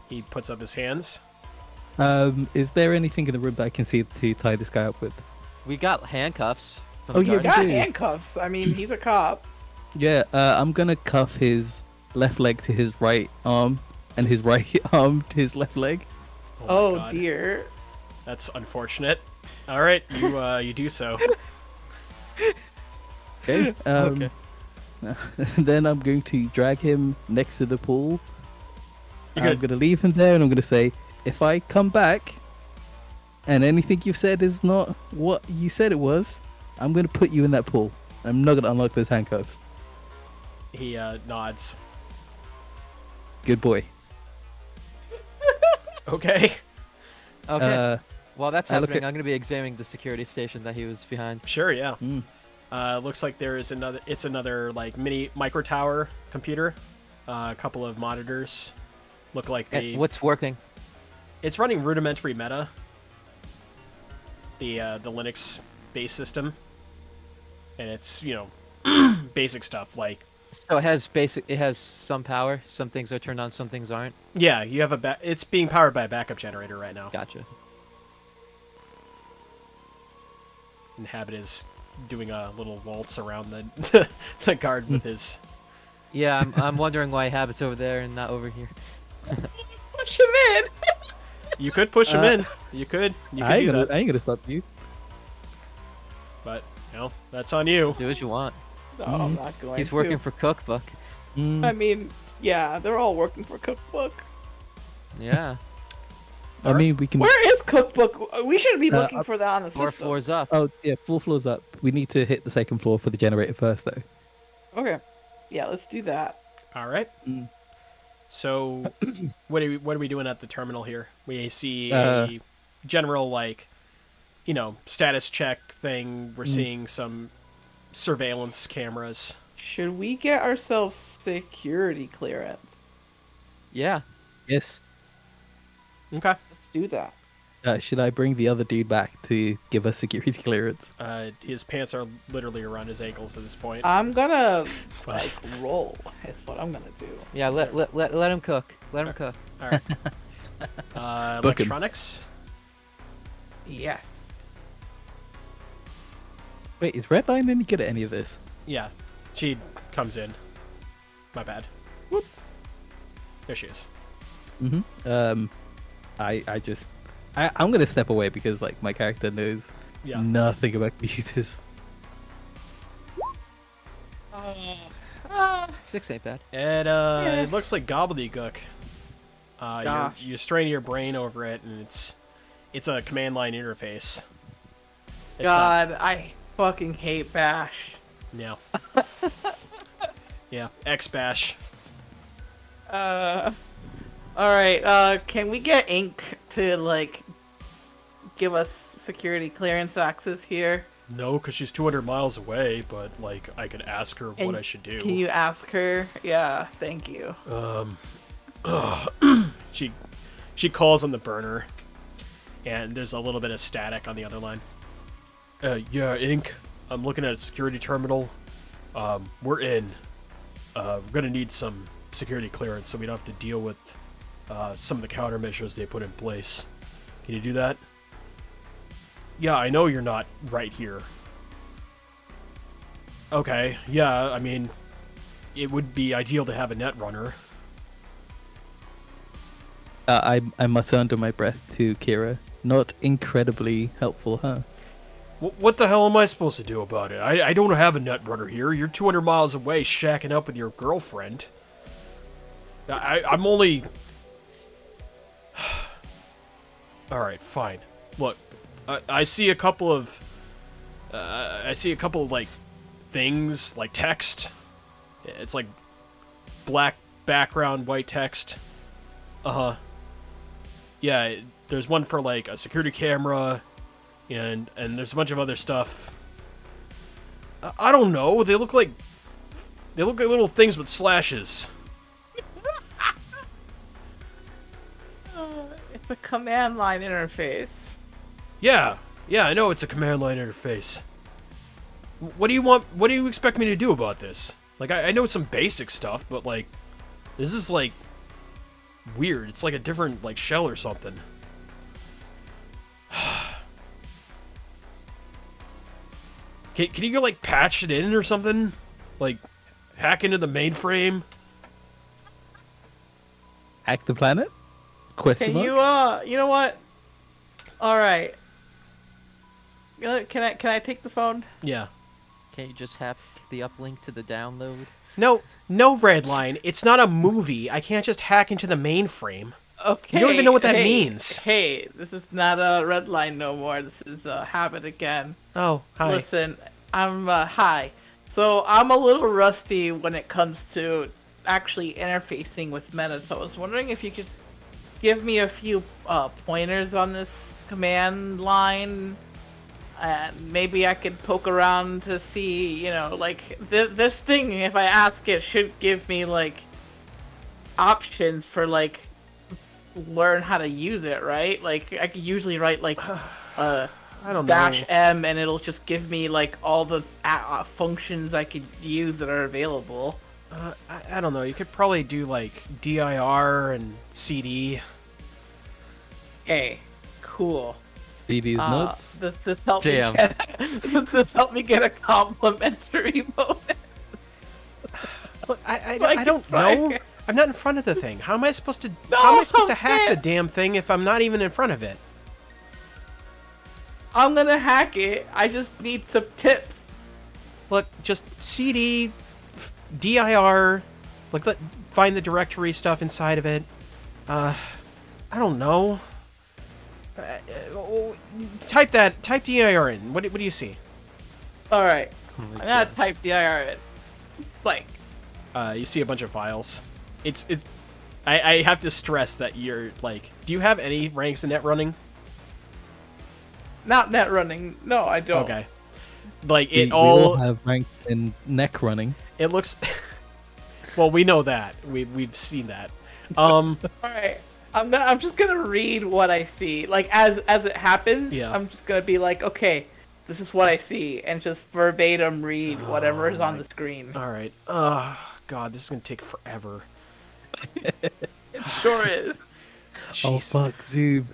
He puts up his hands. Is there anything in the room that I can see to tie this guy up with? We got handcuffs. From Oh, the yeah, guards. Got Dude. handcuffs. I mean, he's a cop. Yeah, I'm gonna cuff his left leg to his right arm and his right arm to his left leg. my Oh God. dear. That's unfortunate. All right, you do so. Okay. Okay. Then I'm going to drag him next to the pool. You're I'm gonna- gonna leave him there, and I'm gonna say, if I come back, and anything you've said is not what you said it was, I'm gonna put you in that pool. I'm not gonna unlock those handcuffs. He nods. Good boy. Okay. Okay. While that's I look happening, at- I'm going to be examining the security station that he was behind. Sure. Yeah. Mm. Looks like there is another. It's another like mini micro tower computer. A couple of monitors. Look like they. What's working? It's running rudimentary meta. The Linux base system. And it's basic stuff like. So it has some power. Some things are turned on, some things aren't. Yeah, you have it's being powered by a backup generator right now. Gotcha. And Habit is doing a little waltz around the the guard with his. Yeah, I'm wondering why Habit's over there and not over here. Push him in. You could push him in. You could do I that. ain't gonna stop you. But that's on you. Do what you want. No, I'm not going He's to. working for Cookbook. Mm. I mean, yeah, they're all working for Cookbook. Yeah. I mean, we can. Where is Cookbook? We should be looking up- for that on the 4 system. floors up. Oh yeah, 4 floors up. We need to hit the second floor for the generator first, though. Okay. Yeah, let's do that. All right. Mm. So, what are we doing at the terminal here? We see Uh, a general status check thing. We're seeing some surveillance cameras. Should we get ourselves security clearance? Yeah. Yes. Okay. Let's do that. Should I bring the other dude back to give us security clearance? His pants are literally around his ankles at this point. I'm gonna Fine. roll. That's what I'm gonna do. Yeah, let him cook. Let him cook. All right. Book him. Electronics. Yes. Wait, is Redline any good at any of this? Yeah, she comes in. My bad. Whoop. There she is. I'm gonna step away because like my character knows Yeah. nothing about computers. 6 ain't bad. And it looks like gobbledygook. Gosh. You strain your brain over it, and it's a command line interface. It's not- God, I fucking hate Bash. yeah. Yeah. X bash. Alright, can we get Ink to, like, give us security clearance access here? No, because she's 200 miles away. But like, I could ask her And what I should do. Can you ask her? Yeah, thank you. She calls on the burner, and there's a little bit of static on the other line. Yeah, Inc. I'm looking at a security terminal. We're in. We're gonna need some security clearance so we don't have to deal with some of the countermeasures they put in place. Can you do that? Yeah, I know you're not right here. Okay, yeah, I mean, it would be ideal to have a net runner. I mutter under my breath to Kira. Not incredibly helpful, huh? What the hell am I supposed to do about it? I don't have a net runner here. You're 200 miles away shacking up with your girlfriend. I'm only... Alright, fine. Look, I see a couple of... like, things, like text. It's like black background, white text. Uh-huh. Yeah, there's one for, like, a security camera... And there's a bunch of other stuff. I don't know. They look like little things with slashes. It's a command line interface. Yeah, I know it's a command line interface. What do you want? What do you expect me to do about this? Like, I know some basic stuff, but like, this is like weird. It's like a different like shell or something. Can you go, like, patch it in or something? Like, hack into the mainframe? Hack the planet? Question Can mark? you, you know what? Alright. Can I take the phone? Yeah. Can't you just hack the uplink to the download? No, Redline. It's not a movie. I can't just hack into the mainframe. Okay. You don't even know what that means. Hey, this is not a red line no more. This is a habit again. Oh, hi. Listen, hi. So I'm a little rusty when it comes to actually interfacing with Meta. So I was wondering if you could give me a few pointers on this command line. And maybe I could poke around to see, you know, like this thing. If I ask it, should give me like options for like learn how to use it, right? Like I could usually write like I don't dash know. M and it'll just give me like all the functions I could use that are available. I don't know. You could probably do like dir and cd. Hey, cool. DD's nuts. This helped Damn. me get this helped me get a complimentary bonus. Look, I Like, don't know. like- I'm not in front of the thing. How am I supposed to? No, how am I supposed to hack the man. damn thing if I'm not even in front of it? I'm gonna hack it. I just need some tips. Look, just cd, dir, like find the directory stuff inside of it. I don't know. Type dir in. What do you see? All right, Oh my I'm gonna God. type dir in. Like, You see a bunch of files. It's. I have to stress that you're like. Do you have any ranks in net running? not net running. No, I don't. Okay. Like We it all all. have rank in neck running. It looks. Well, we know that. We've seen that. All right. I'm just gonna read what I see. Like as it happens, Yeah. I'm just gonna be like, okay, this is what I see, and just verbatim read whatever is on my- the screen. All right. Oh God, this is gonna take forever. It sure is. Oh Jeez. fuck, Zoob.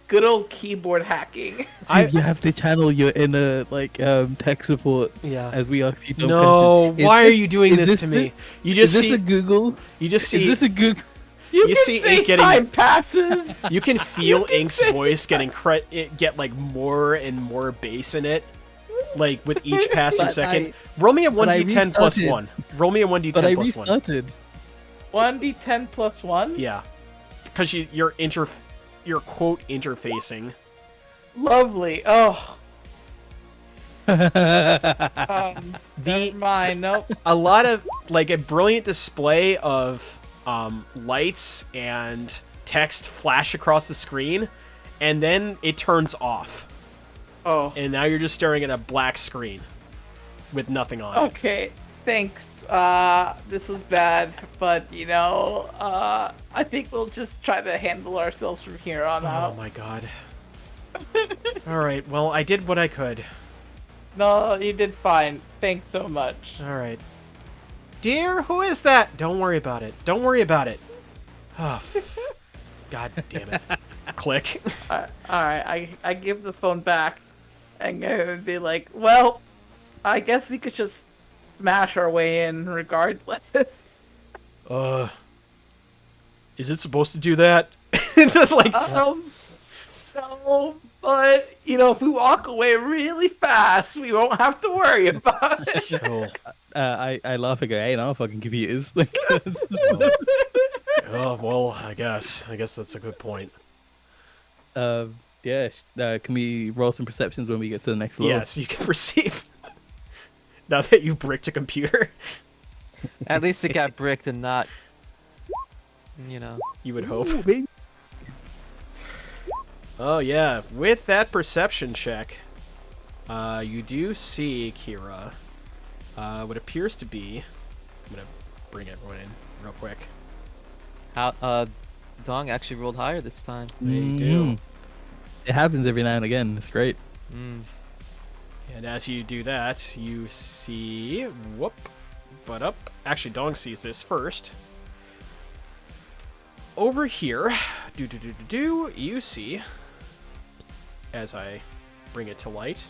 good old keyboard hacking. So you have to channel your inner tech support Yeah. as we ask you dumb No, questions. why are you doing this to the- me? You just Is this see. a Google? You just see. Is this a Google? You You can see say it getting- time passes. You can feel can Ink's say- voice getting get like more and more bass in it, like with each passing But second. Roll me a but I 1d10 plus restarted. 1. Roll me a 1d10 But I plus 1. restarted. 1d10 plus 1? Yeah, because you're quote interfacing. Lovely. Oh, never mind. Nope. A lot of like a brilliant display of lights and text flash across the screen, and then it turns off, Oh, and now you're just staring at a black screen with nothing on it. okay. Thanks. This was bad, but I think we'll just try to handle ourselves from here on Oh out. my god. Alright, well, I did what I could. No, you did fine. Thanks so much. Alright. Dear, who is that? Don't worry about it. Don't worry about it. Oh, god damn it. Click. Alright, I give the phone back and gonna be like, well, I guess we could just smash our way in regardless. Is it supposed to do that? Like, No, but if we walk away really fast, we won't have to worry about it. oh, I laugh and go, hey, no fucking computers. oh, well, I guess that's a good point. Can we roll some perceptions when we get to the next floor? Yes, you can perceive. Now that you bricked a computer, At least it got bricked and not, you would hope. Ooh, baby. Oh yeah, with that perception check, you do see, Kira, what appears to be... I'm gonna bring everyone in real quick. Dong actually rolled higher this time. They do. Mm. It happens every now and again. It's great. Mm. And as you do that, you see... Whoop. But up. Actually, Dong sees this first. Over here, you see, as I bring it to light,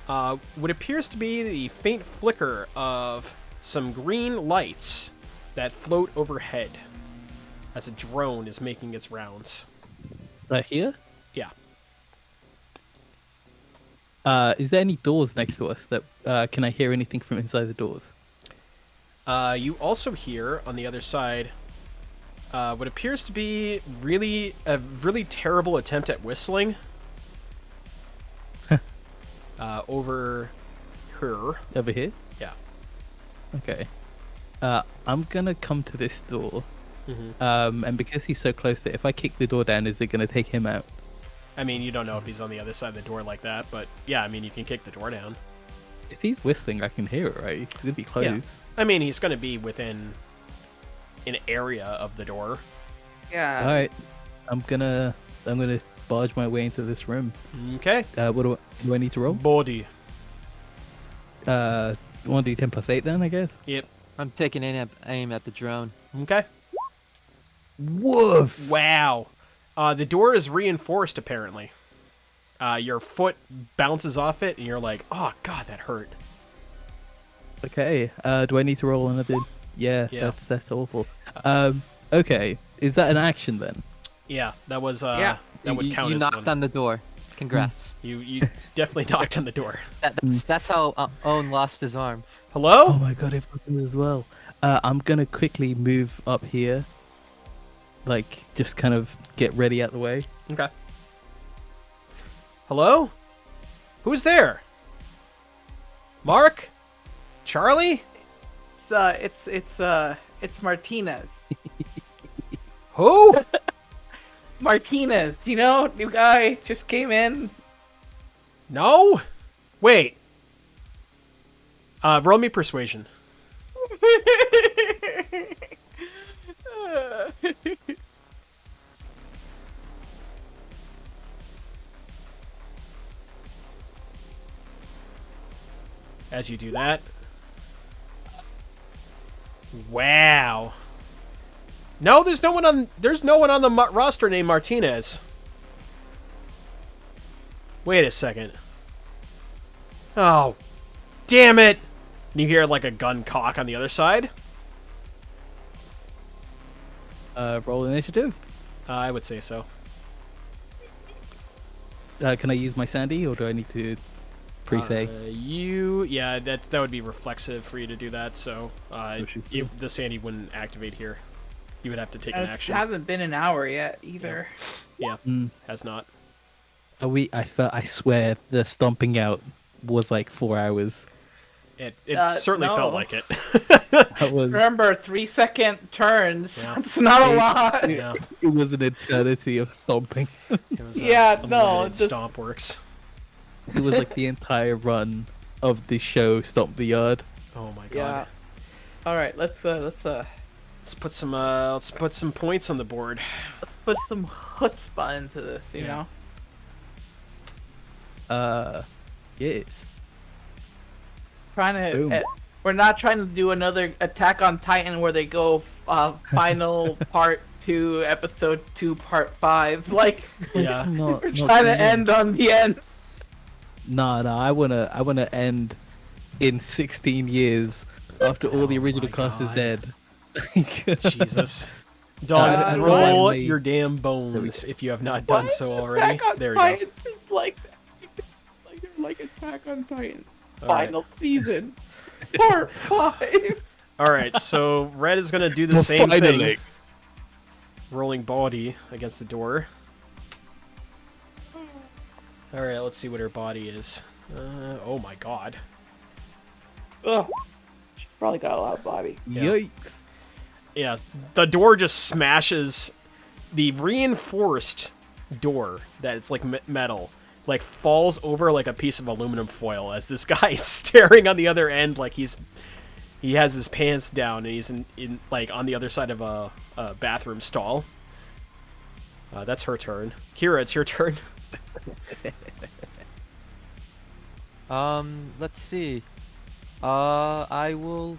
what appears to be the faint flicker of some green lights that float overhead as a drone is making its rounds. Right here? Yeah. Is there any doors next to us that can I hear anything from inside the doors? You also hear on the other side what appears to be a really terrible attempt at whistling. Over her. Over here? Yeah. Okay. I'm gonna come to this door. Mm-hmm. And because he's so close to it, if I kick the door down, is it gonna take him out? I mean, you don't know if he's on the other side of the door like that, but yeah, I mean, you can kick the door down. If he's whistling, I can hear it, right? He's gonna be close. Yeah. I mean, he's going to be within an area of the door. Yeah. All right. I'm gonna barge my way into this room. Okay. What do I need to roll? Body. 1d10 plus 8 then, I guess. Yep. I'm taking aim at the drone. Okay. Woof! Wow. The door is reinforced, apparently. Your foot bounces off it, and you're like, oh, God, that hurt. Okay. Do I need to roll another? Yeah. Yeah. That's awful. Okay. Is that an action then? Yeah, that was, Yeah. that would count You as knocked one. on the door. Congrats. You definitely knocked on the door. That's how Owen lost his arm. Hello? Oh my god, I've got this as well. I'm gonna quickly move up here. Like, just kind of get ready out the way. Okay. Hello? Who's there? Mark? Charlie? It's Martinez. Who? Martinez, new guy just came in. No? Wait. Roll me persuasion. As you do that. Wow. No, there's no one on the roster named Martinez. Wait a second. Oh, damn it! And you hear like a gun cock on the other side. Roll initiative. I would say so. Can I use my Sandy, or do I need to pre-say? That would be reflexive for you to do that. So the Sandy wouldn't activate here. You would have to take an It action. hasn't been an hour yet either. Yeah, has not. I swear the stomping out was like 4 hours. It certainly felt no. like it. That was Remember, 3-second turns. Yeah. That's not a lot. Yeah, it was an eternity of stomping. it was Yeah, a no, limited this- stomp works. It was like the entire run of the show Stomp the Yard. Oh my god. Yeah. All right, let's Let's put some points on the board. put some chutzpah into this. You Yeah. know, Yes. trying to. Boom. We're not trying to do another Attack on Titan where they go final part 2, episode 2, part 5. Like Yeah. we're trying to end on the end. No, I wanna end in 16 years after all the Oh original my cast is God. dead. Jesus. Don, I'd roll rather- your damn bones if you have not done so already. Attack on There we go. Titan is like that. Like they're like Attack on Titan. All right. Final season. Part 5. All right, so Red is gonna do the Well, same finally. thing. Rolling body against the door. All right, let's see what her body is. Oh my god. Ugh. She's probably got a lot of body. Yeah. Yikes. Yeah, the door just smashes. The reinforced door that it's like metal, like falls over like a piece of aluminum foil as this guy is staring on the other end, like he has his pants down and he's in like on the other side of a bathroom stall. That's her turn. Kira, it's your turn. Let's see. I will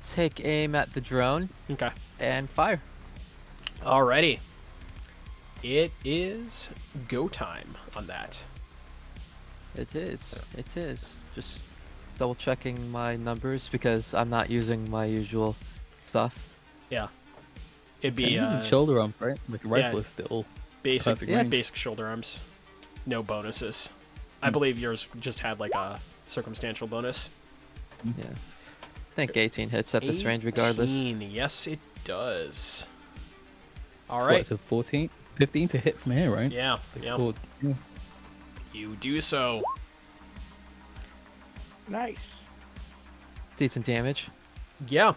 take aim at the drone Okay. and fire. Alrighty. It is go time on that. It is. It is. Just double checking my numbers because I'm not using my usual stuff. Yeah. It'd be Yeah, using shoulder arm, right? Like a rifle is still basic perfect range. basic shoulder arms. No bonuses. I believe yours just had like a circumstantial bonus. Yeah. I think 18 hits at this range regardless. 18, yes, it does. All So right. what, so 14, 15 to hit from here, right? Yeah. They Yeah. scored. Yeah. You do so. Nice. Decent damage. Yeah.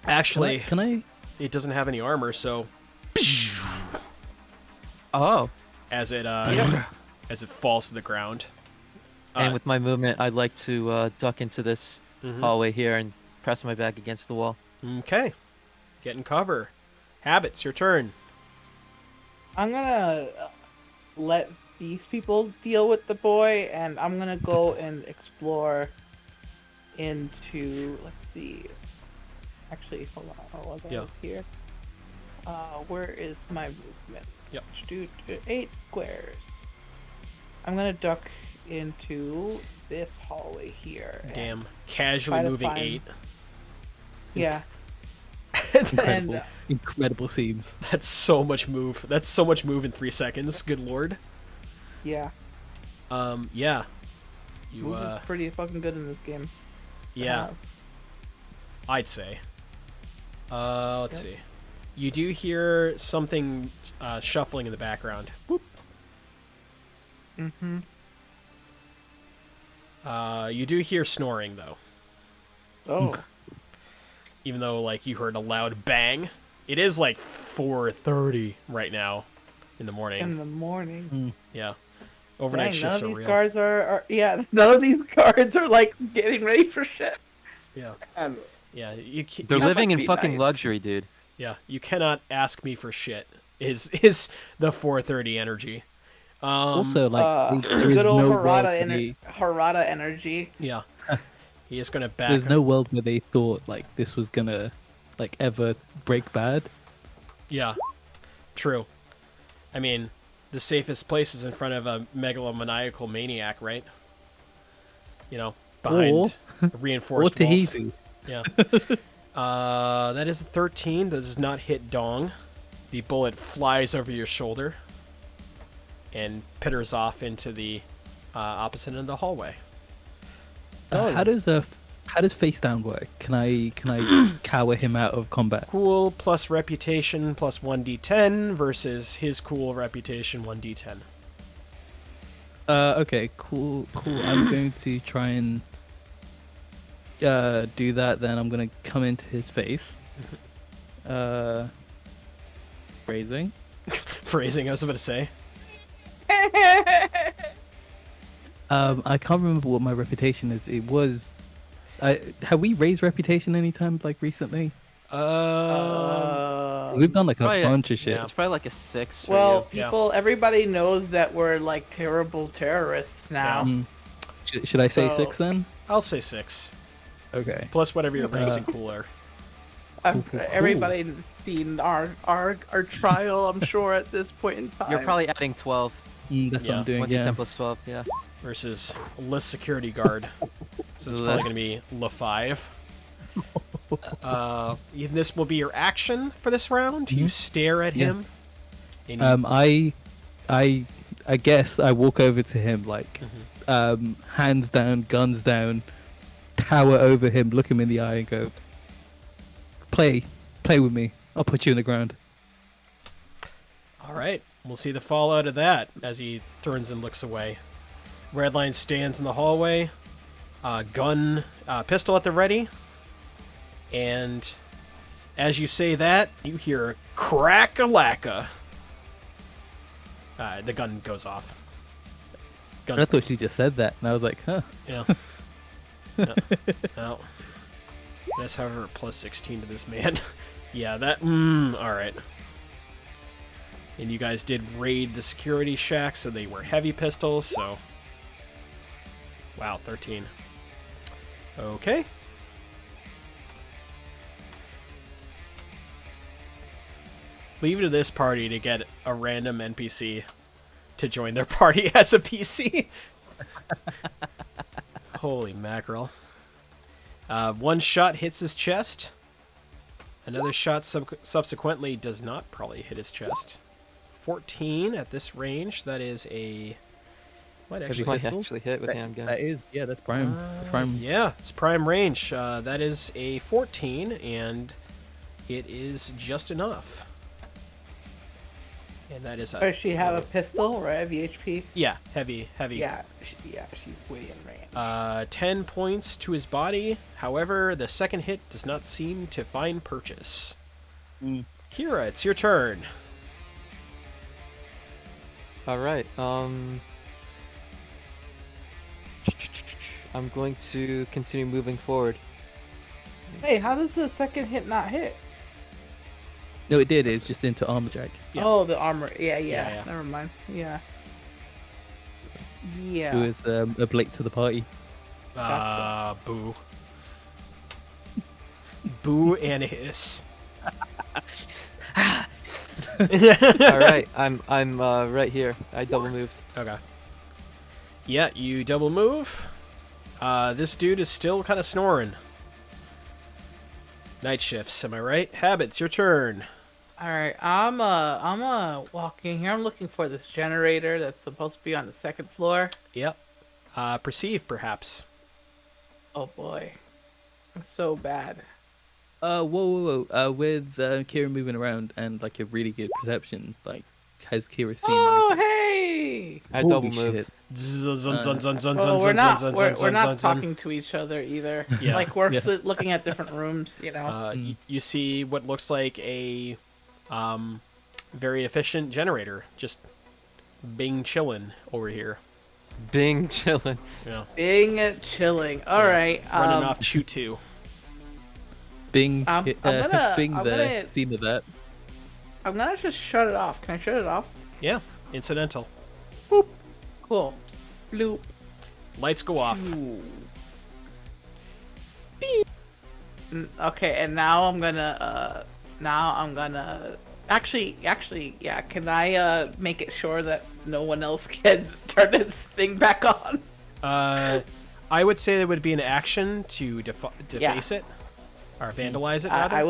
Actually, Can I? it doesn't have any armor, so Oh. as it falls to the ground. And with my movement, I'd like to duck into this Mhm. hallway here and press my back against the wall. Okay. Get in cover. Habits, your turn. I'm gonna let these people deal with the boy, and I'm gonna go and explore into. Let's see. Actually, hold on. I was here. Where is my movement? Yep. Do 8 squares. I'm gonna duck into this hallway here. and- Damn. Casually try to moving find- 8. Yeah. Incredible, And, incredible scenes. That's so much move. That's so much move in 3 seconds. Good lord. yeah. Yeah. You, Move is pretty fucking good in this game. yeah, I'd say. Let's Yes. see. You do hear something shuffling in the background. Boop. Mm-hmm. You do hear snoring though, Oh. even though like you heard a loud bang. It is like 4:30 right now in the morning. In the morning. Yeah, overnight Dang, none shifts of are these real. guards are none of these guards are like getting ready for shit. Yeah, And yeah. You can't. They're That living must in be fucking nice. luxury, dude. Yeah, you cannot ask me for shit. Is the 4:30 energy? Also, like, there is good old no world Harada, where they, Harada energy. Yeah, he is gonna back. there's no world where they thought like this was gonna like ever break bad. Yeah, true. I mean, the safest place is in front of a megalomaniacal maniac, right? You know, behind reinforced or walls. Tahiti. Yeah. That is a 13. That does not hit Dong. The bullet flies over your shoulder and pitters off into the opposite end of the hallway. How does face down work? Can I cower him out of combat? Cool plus reputation plus 1d10 versus his cool reputation 1d10. Okay, cool. I'm going to try and do that. Then I'm going to come into his face. Phrasing. Phrasing, I was about to say. I can't remember what my reputation is. It was. Have we raised reputation anytime like recently? We've done like a probably bunch of shit. It's probably like a 6 for Well, you. everybody knows that we're like terrible terrorists now. Should I say So- 6 then? I'll say 6. Okay. Plus whatever your ranks and cool are. Cool. Everybody's seen our trial, I'm sure, at this point in time. You're probably adding 12. That's Yeah, what I'm doing. 1d10 Yeah. plus 12, yeah. Versus less security guard. So it's probably going to be LA5. This will be your action for this round. You stare at Yeah. him. And you, I guess I walk over to him like, hands down, guns down, tower over him, look him in the eye, and go, play with me. I'll put you in the ground. all right. We'll see the fallout of that as he turns and looks away. Redline stands in the hallway. Gun, pistol at the ready. And as you say that, you hear crack-a-lacka. The gun goes off. I thought she just said that, and I was like, huh. Yeah. No. That's however plus 16 to this man. Yeah, that. Alright. And you guys did raid the security shack, so they were heavy pistols, so. Wow, 13. Okay. Leave it to this party to get a random NPC to join their party as a PC. Holy mackerel. One shot hits his chest. Another shot subsequently does not probably hit his chest. 14 at this range. That is a... Might You actually might hit. actually hit with handgun. That is, yeah, that's prime. Yeah, it's prime range. That is a 14, and it is just enough. And that is a... Does she have a pistol or a heavy HP? Yeah, heavy. Yeah, she's way in range. 10 points to his body. However, the second hit does not seem to find purchase. Kira, it's your turn. Alright, I'm going to continue moving forward. Hey, how does the second hit not hit? No, it did. It was just into armor jack. Yeah. Oh, the armor. Yeah. Yeah. Never mind. Yeah. It was a blake to the party. Gotcha. Boo. Boo and a hiss. Alright, I'm right here. I double moved. Okay. Yeah, you double move. This dude is still kind of snoring. Night shifts, am I right? Habits, your turn. All right, I'm walking here. I'm looking for this generator that's supposed to be on the second floor. Yep. Perceive, perhaps. Oh boy, I'm so bad. Whoa. With Kira moving around and like a really good perception, like has Kira seen? Oh anything? hey! I Holy double moved. shit. Well, we're not talking to each other either. Yeah. Like we're Yeah. looking at different rooms, you know. You see what looks like a very efficient generator just bing chilling over here. Bing chillin'. Yeah. Being chilling. All right. Running off Chew 2. Bing, I'm gonna- Bing I'm the gonna- scene of that. I'm gonna just shut it off. Can I shut it off? Yeah, incidental. Cool. Bloop. Lights go off. Okay, and now I'm gonna Actually, yeah. Can I make it sure that no one else can turn this thing back on? I would say there would be an action to deface it or vandalize it rather. I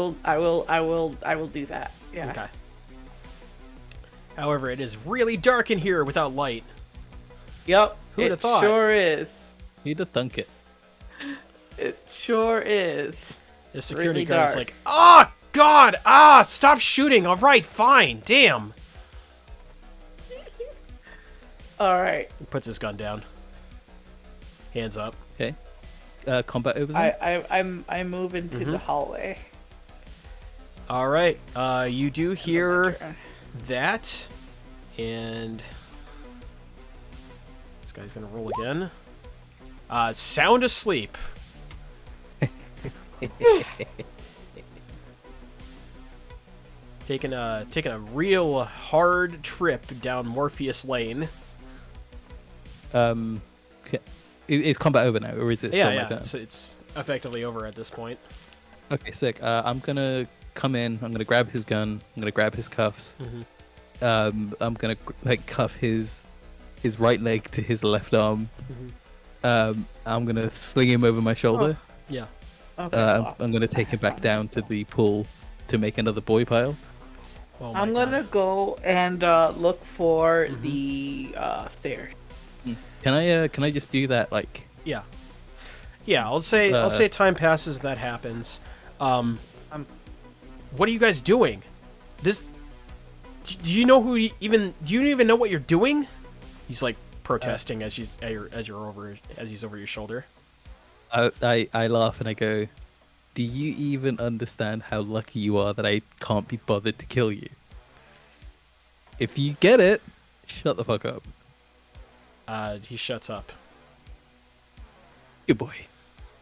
will do that. Yeah. Okay. However, it is really dark in here without light. Yep. Who'd have It thought? sure is. He'd have thunk it. It sure is. The security Really guard's dark. like, "Ah, God! Ah, stop shooting! All right, fine. Damn." All right. He puts his gun down. Hands up. Okay. Combat over there. I move into the hallway. All right. You do hear turn. that, and this guy's gonna roll again. Sound asleep. Taking a real hard trip down Morpheus Lane. Okay. Is combat over now, or is it still my turn? It's effectively over at this point. Okay, sick. I'm gonna come in. I'm gonna grab his gun. I'm gonna grab his cuffs. I'm gonna cuff his right leg to his left arm. I'm gonna sling him over my shoulder. Yeah. Okay. I'm gonna take him back down to the pool to make another boy pile. Oh my I'm God. gonna go and look for the stairs. Can I just do that? Like, Yeah. Yeah, I'll say time passes, that happens. What are you guys doing? Do you know do you even know what you're doing? He's like protesting as he's over your shoulder. I laugh and I go, "Do you even understand how lucky you are that I can't be bothered to kill you? If you get it, shut the fuck up." He shuts up. Good boy.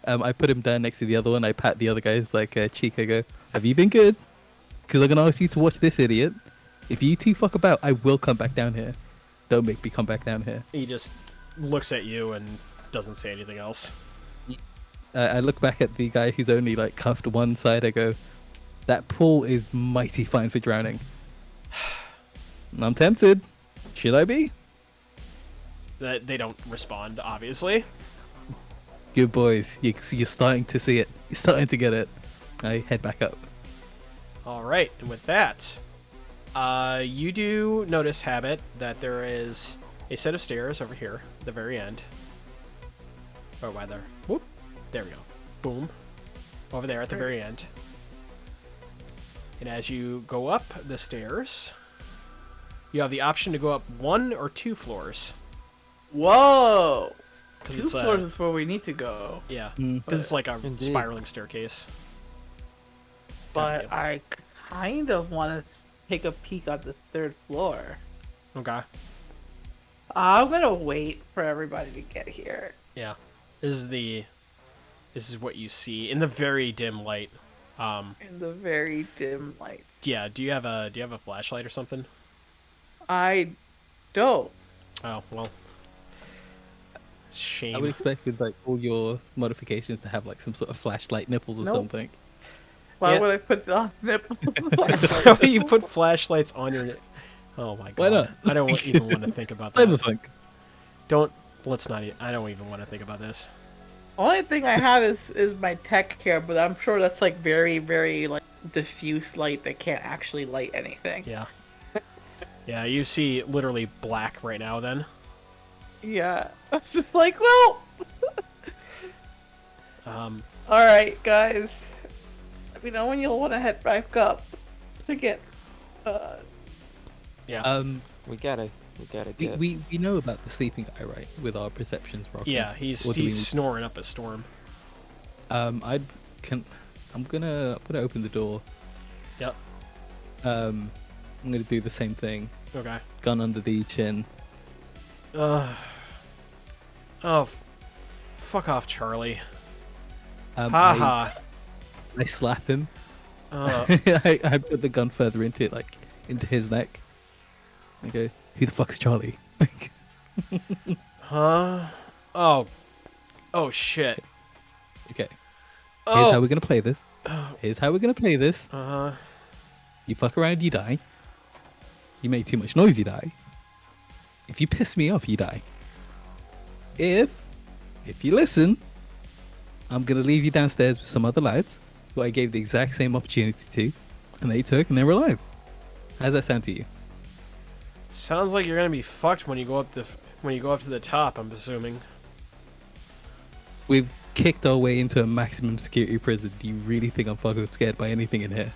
I put him down next to the other one. I pat the other guy's cheek. I go, "Have you been good? Because I'm gonna ask you to watch this idiot. If you two fuck about, I will come back down here. Don't make me come back down here." He just looks at you and doesn't say anything else. I look back at the guy who's only cuffed one side. I go, "That pool is mighty fine for drowning." I'm tempted. Should I be? That they don't respond, obviously. Good boys. You're starting to see it. You're starting to get it. I head back up. All right, and with that, you do notice, Habit, that there is a set of stairs over here, at the very end. Oh, why there? Whoop! There we go. Boom. Over there at the very end. And as you go up the stairs, you have the option to go up 1 or 2 floors. Whoa! 'Cause 2 it's, floors is where we need to go. Yeah, Mm. because it's like a Indeed. spiraling staircase. But Yeah. I kind of want to take a peek on the 3rd floor. Okay. I'm gonna wait for everybody to get here. Yeah. This is what you see in the very dim light. In the very dim light. Yeah. Do you have a flashlight or something? I don't. Oh well. Shame. I would expect with all your modifications to have some sort of flashlight nipples or Nope. something. Why Yeah. would I put the nipples? Why would you put flashlights on your? Oh my god! Why not? I don't even want to think about that. Cyberpunk. Don't. Let's not. I don't even want to think about this. Only thing I have is my tech care, but I'm sure that's very, very diffuse light that can't actually light anything. Yeah. Yeah. You see literally black right now. Then. Yeah. I was just like, well. All right, guys. Let me know when you'll want to head back up to get. Yeah. We gotta get. We know about the sleeping guy, right? With our perceptions, Rocky. Yeah. He's Or do we- snoring up a storm. I'm gonna open the door. Yep. I'm gonna do the same thing. Okay. Gun under the chin. Fuck off, Charlie. I slap him. I put the gun further into into his neck. I go, "Who the fuck's Charlie?" Huh? Oh. Oh shit. Okay. Here's how Oh. we're gonna play this. Here's how we're gonna play this. Uh huh. You fuck around, you die. You make too much noise, you die. If you piss me off, you die. If you listen, I'm gonna leave you downstairs with some other lads who I gave the exact same opportunity to, and they took, and they were alive. How does that sound to you? Sounds like you're gonna be fucked when you go up to the top. I'm assuming. We've kicked our way into a maximum security prison. Do you really think I'm fucking scared by anything in here?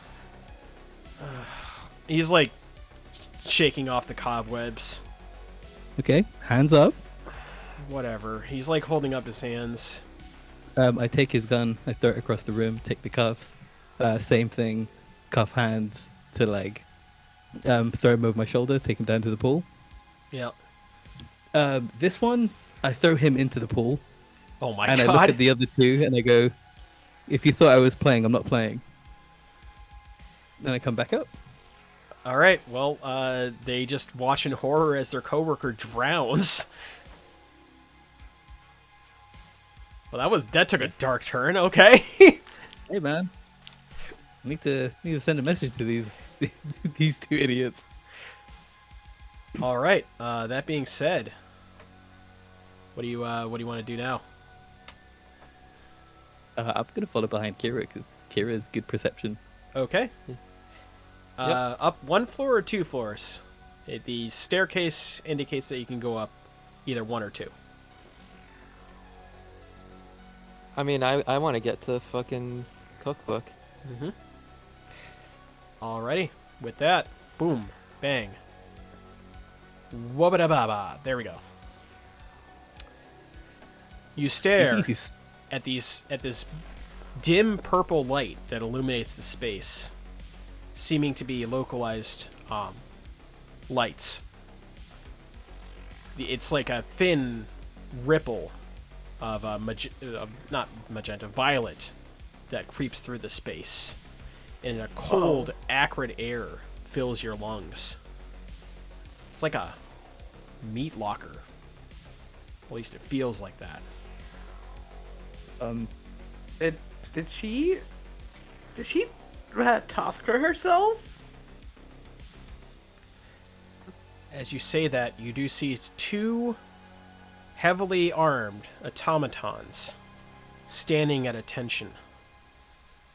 He's like shaking off the cobwebs. Okay, hands up. Whatever. He's like holding up his hands. I take his gun, I throw it across the room, take the cuffs. Same thing, cuff hands to leg. Throw him over my shoulder, take him down to the pool. Yeah. This one, I throw him into the pool. Oh my and god. I look at the other two and I go, if you thought I was playing, I'm not playing. Then I come back up. All right. Well, they just watch in horror as their coworker drowns. Well, that took a dark turn. Okay. Hey man, I need to send a message to these these two idiots. All right. That being said, what do you want to do now? I'm gonna follow behind Kira because Kira has good perception. Okay. Up 1 floor or 2 floors? The staircase indicates that you can go up either 1 or 2. I mean, I want to get to fucking cookbook. Mm-hmm. Alrighty. With that, boom, bang. Wubba-da-ba-ba. There we go. You stare at this dim purple light that illuminates the space, seeming to be localized lights. It's like a thin ripple of not magenta, violet, that creeps through the space, and a cold, acrid air fills your lungs. It's like a meat locker. At least it feels like that. Did she Tasker herself? As you say that, you do see 2 heavily armed automatons standing at attention.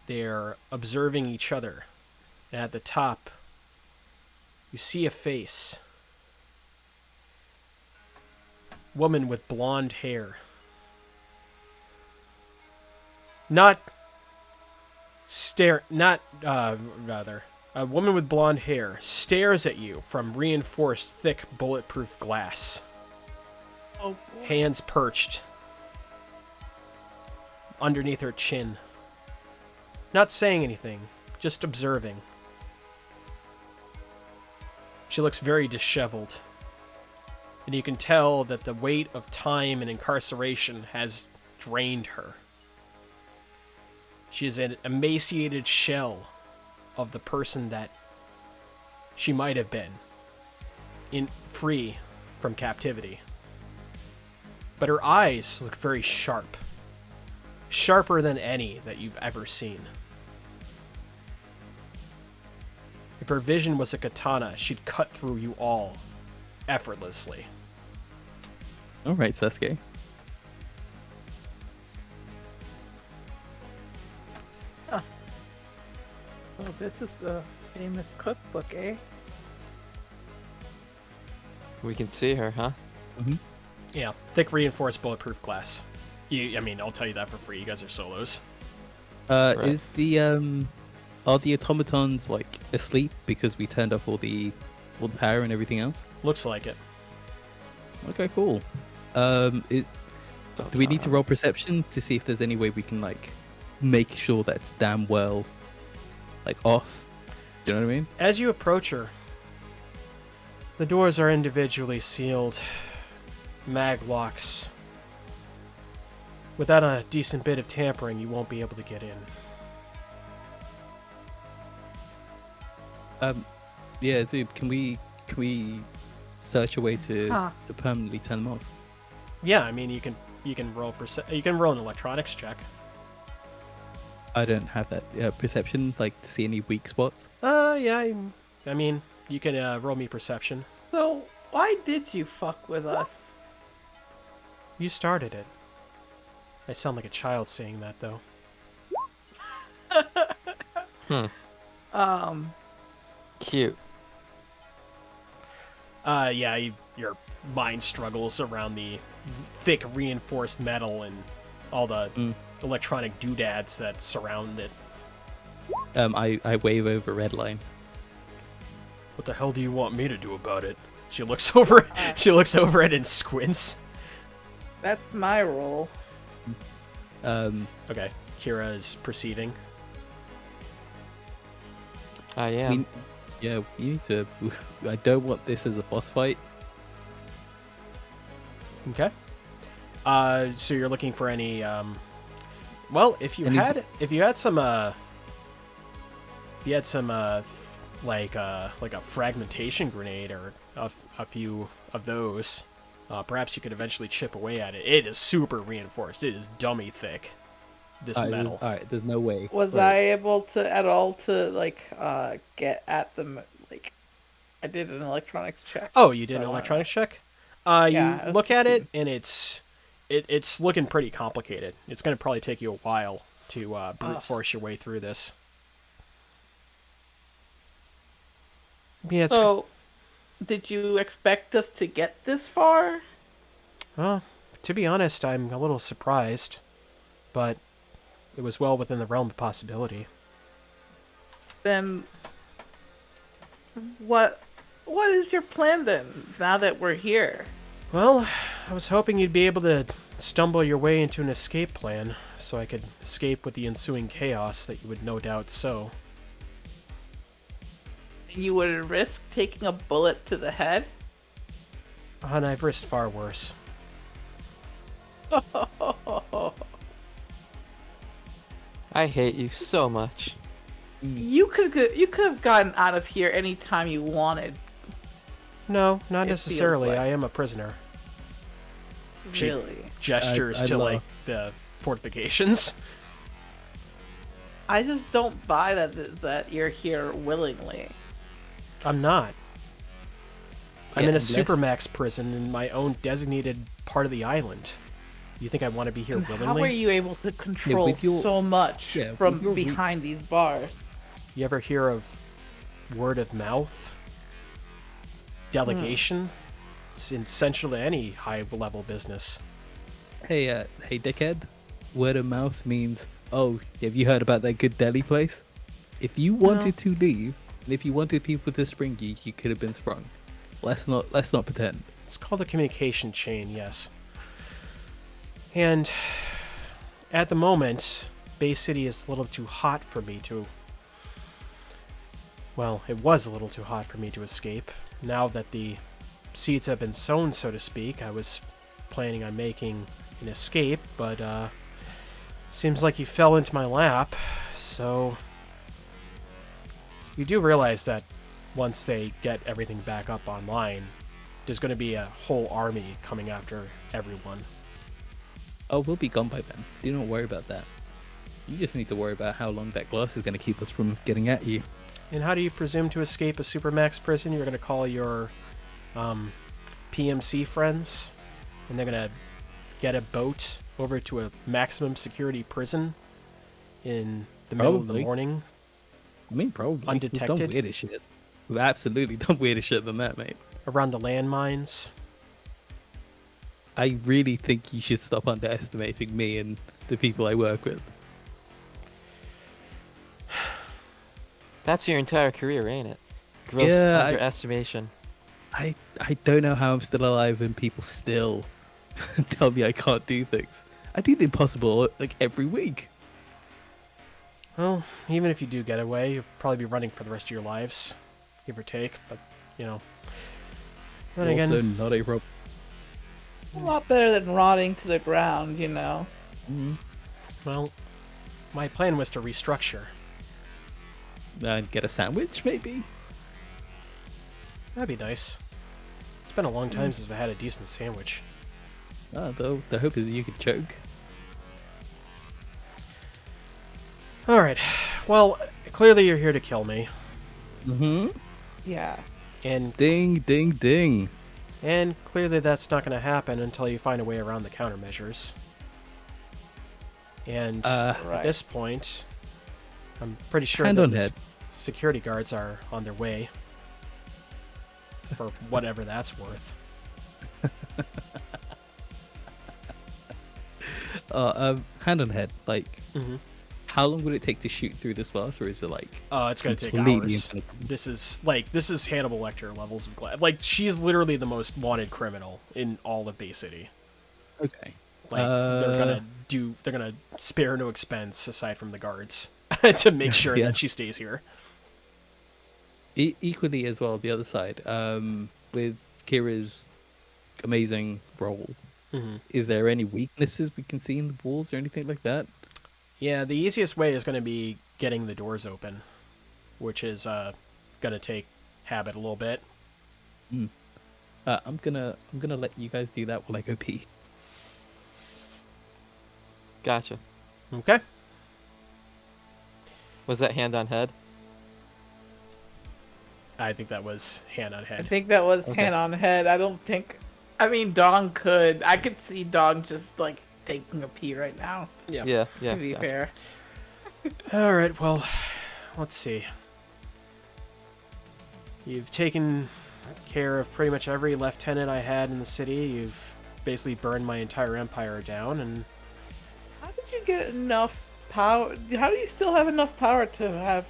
They're observing each other. And at the top, you see a face. Woman with blonde hair. A woman with blonde hair stares at you from reinforced, thick, bulletproof glass. Oh, boy. Hands perched underneath her chin. Not saying anything, just observing. She looks very disheveled. And you can tell that the weight of time and incarceration has drained her. She is an emaciated shell of the person that she might have been, free from captivity. But her eyes look very sharp. Sharper than any that you've ever seen. If her vision was a katana, she'd cut through you all effortlessly. All right, Sasuke. Oh, this is the famous cookbook, eh? We can see her, huh? Mm-hmm. Yeah, thick reinforced bulletproof glass. I'll tell you that for free. You guys are solos. Right. Is the are the automatons like asleep because we turned off all the power and everything else? Looks like it. Okay, cool. Do we need to roll perception to see if there's any way we can like make sure that's damn well like off? Do you know what I mean? As you approach her, the doors are individually sealed. Mag locks. Without a decent bit of tampering, you won't be able to get in. Yeah, Zoob, can we search a way to permanently turn them off? Yeah, you can roll you can roll an electronics check. I don't have that perception, like to see any weak spots. Yeah, I mean, you can roll me perception. So, why did you fuck with us? You started it. I sound like a child saying that, though. Cute. Yeah, your mind struggles around the thick reinforced metal and all the electronic doodads that surround it. I wave over Redline. What the hell do you want me to do about it? She looks over. She looks over it and squints. That's my role. Okay, Kira is proceeding. I am. Yeah, you need to. I don't want this as a boss fight. Okay. So you're looking for any? Well, if you had some, like a fragmentation grenade or a few of those, perhaps you could eventually chip away at it. It is super reinforced. It is dummy thick. This metal. All right, there's no way. Was I able to at all to like get at them? Like, I did an electronics check. Oh, you did so an I wanna- electronics check? Yeah, You I was look at it, 16. and it's looking pretty complicated. It's going to probably take you a while to brute force your way through this. Yeah, it's, So, did you expect us to get this far? well, to be honest, I'm a little surprised, but it was well within the realm of possibility. Then, what is your plan then? Now that we're here, Well, I was hoping you'd be able to stumble your way into an escape plan, so I could escape with the ensuing chaos that you would no doubt sow. you would risk taking a bullet to the head. And I've risked far worse. I hate you so much. You could have gotten out of here anytime you wanted. No, not It necessarily. feels like- I am a prisoner. She Really, gestures I to love- like the fortifications. I just don't buy that you're here willingly. I'm not. I'm Yeah, in a unless- supermax prison in my own designated part of the island. You think I want to be here willingly? How are you able to control with your- so much yeah, with from your behind these bars? You ever hear of word of mouth? Delegation? It's essential to any high-level business. Hey, hey, dickhead. Word of mouth means, oh, have you heard about that good deli place? If you wanted to leave, and if you wanted people to spring you, you could have been sprung. Let's not pretend. It's called a communication chain, yes. And at the moment, Bay City is a little too hot for me to... Well, it was a little too hot for me to escape. Now that the seeds have been sown, so to speak, I was planning on making an escape, but seems like you fell into my lap, so... You do realize that once they get everything back up online, there's going to be a whole army coming after everyone. Oh, we'll be gone by then. Do not worry about that. You just need to worry about how long that glass is going to keep us from getting at you. And how do you presume to escape a supermax prison? You're going to call your PMC friends, and they're going to get a boat over to a maximum security prison in the middle of the Probably. morning? I mean, probably. Undetected? We've done weirder shit. We've absolutely done weirder shit than that, mate. Around the landmines? I really think you should stop underestimating me and the people I work with. That's your entire career, ain't it? Gross Yeah, underestimation. I don't know how I'm still alive and people still tell me I can't do things. I do the impossible like every week. Well, even if you do get away, you'll probably be running for the rest of your lives, give or take, but, you know. Then again, Also, not a problem. A lot better than rotting to the ground, you know. well, my plan was to restructure. And get a sandwich, maybe? That'd be nice. It's been a long time since I had a decent sandwich. Though the hope is you could choke. All right. Well, clearly you're here to kill me, Mm-hmm. Yes. and Ding, ding, ding. clearly that's not going to happen until you find a way around the countermeasures. And at Right. this point, I'm pretty sure Hand that on the head. security guards are on their way. For whatever that's worth. Hand on head. Like, Mm-hmm. how long would it take to shoot through this glass, or is it like It's gonna take completely hours. impenetrable? This is Hannibal Lecter levels of glass. Like, she's literally the most wanted criminal in all of Bay City. Okay. Like, they're gonna spare no expense aside from the guards to make sure Yeah. that she stays here. Equally as well, the other side. With Kira's amazing role, Mm-hmm. is there any weaknesses we can see in the walls or anything like that? Yeah, the easiest way is gonna be getting the doors open, which is gonna take habit a little bit. I'm gonna let you guys do that while I go pee. Gotcha. Okay. Was that hand on head? I think that was hand on I head. think that was Okay. hand on head. I don't think. I mean, Dong could. I could see Dong just like taking a pee right now. Yeah. Yeah. Yeah. To be gotcha. fair. All right. Well, let's see. You've taken care of pretty much every lieutenant I had in the city. You've basically burned my entire empire down, and How did you get enough power? How do you still have enough power to have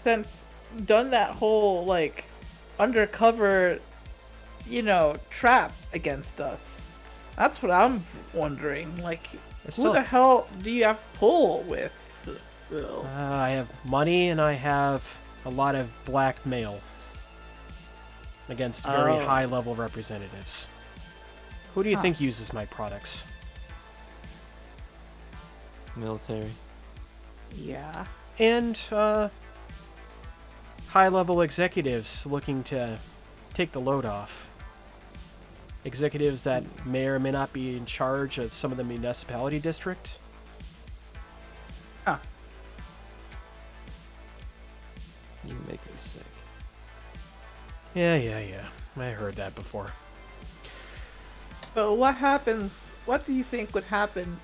done that whole like undercover, trap against us? That's what I'm wondering. Like, It's who still- the hell do you have pull with? Will? I have money and I have a lot of blackmail against very Oh. high-level representatives. Who do you Huh. think uses my products? Military. Yeah. And high-level executives looking to take the load off. Executives that may or may not be in charge of some of the municipality district. Huh. You make me sick. Yeah. I heard that before. But what happens? What do you think would happen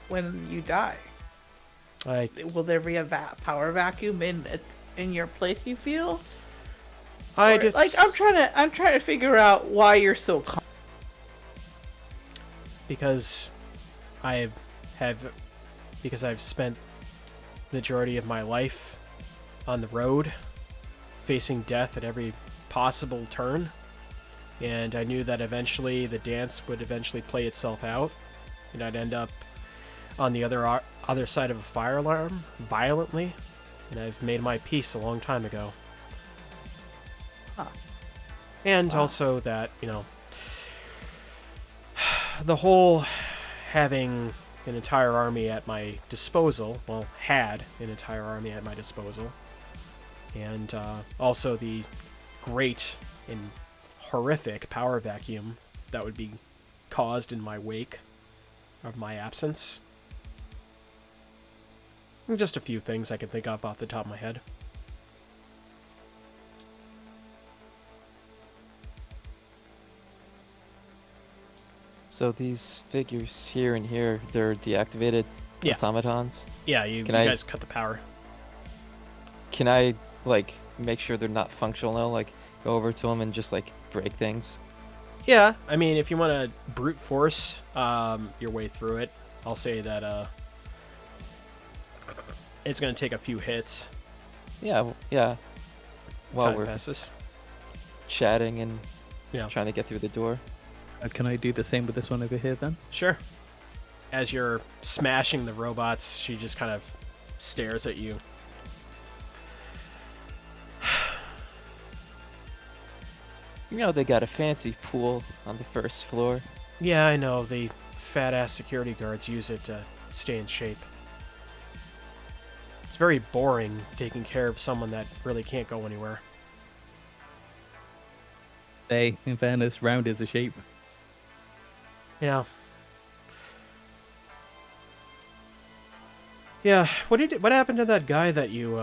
when you die? Will there be a power vacuum in your place? You feel? I Or, just like I'm trying to figure out why you're so calm. because I have because I've spent the majority of my life on the road, facing death at every possible turn, and I knew that eventually the dance would eventually play itself out, and I'd end up on the other side of a fire alarm violently, and I've made my peace a long time ago. Huh. And Wow. also that, the whole having an entire army at my disposal, well, had an entire army at my disposal, and also the great and horrific power vacuum that would be caused in my wake of my absence. And just a few things I can think of off the top of my head. So these figures here and here, they're deactivated Yeah. automatons. Yeah, you Can I- guys cut the power. Can I like make sure they're not functional now? Like go over to them and just like break things? Yeah, I mean, if you want to brute force your way through it, I'll say that it's going to take a few hits. Yeah. Yeah. While Time we're passes. chatting and Yeah. trying to get through the door. Can I do the same with this one over here then? Sure. As you're smashing the robots, she just kind of stares at you. You know they got a fancy pool on the first floor. Yeah, I know. The fat-ass security guards use it to stay in shape. It's very boring taking care of someone that really can't go anywhere. Hey, in fairness, round is a shape. Yeah. Yeah, what happened to that guy that you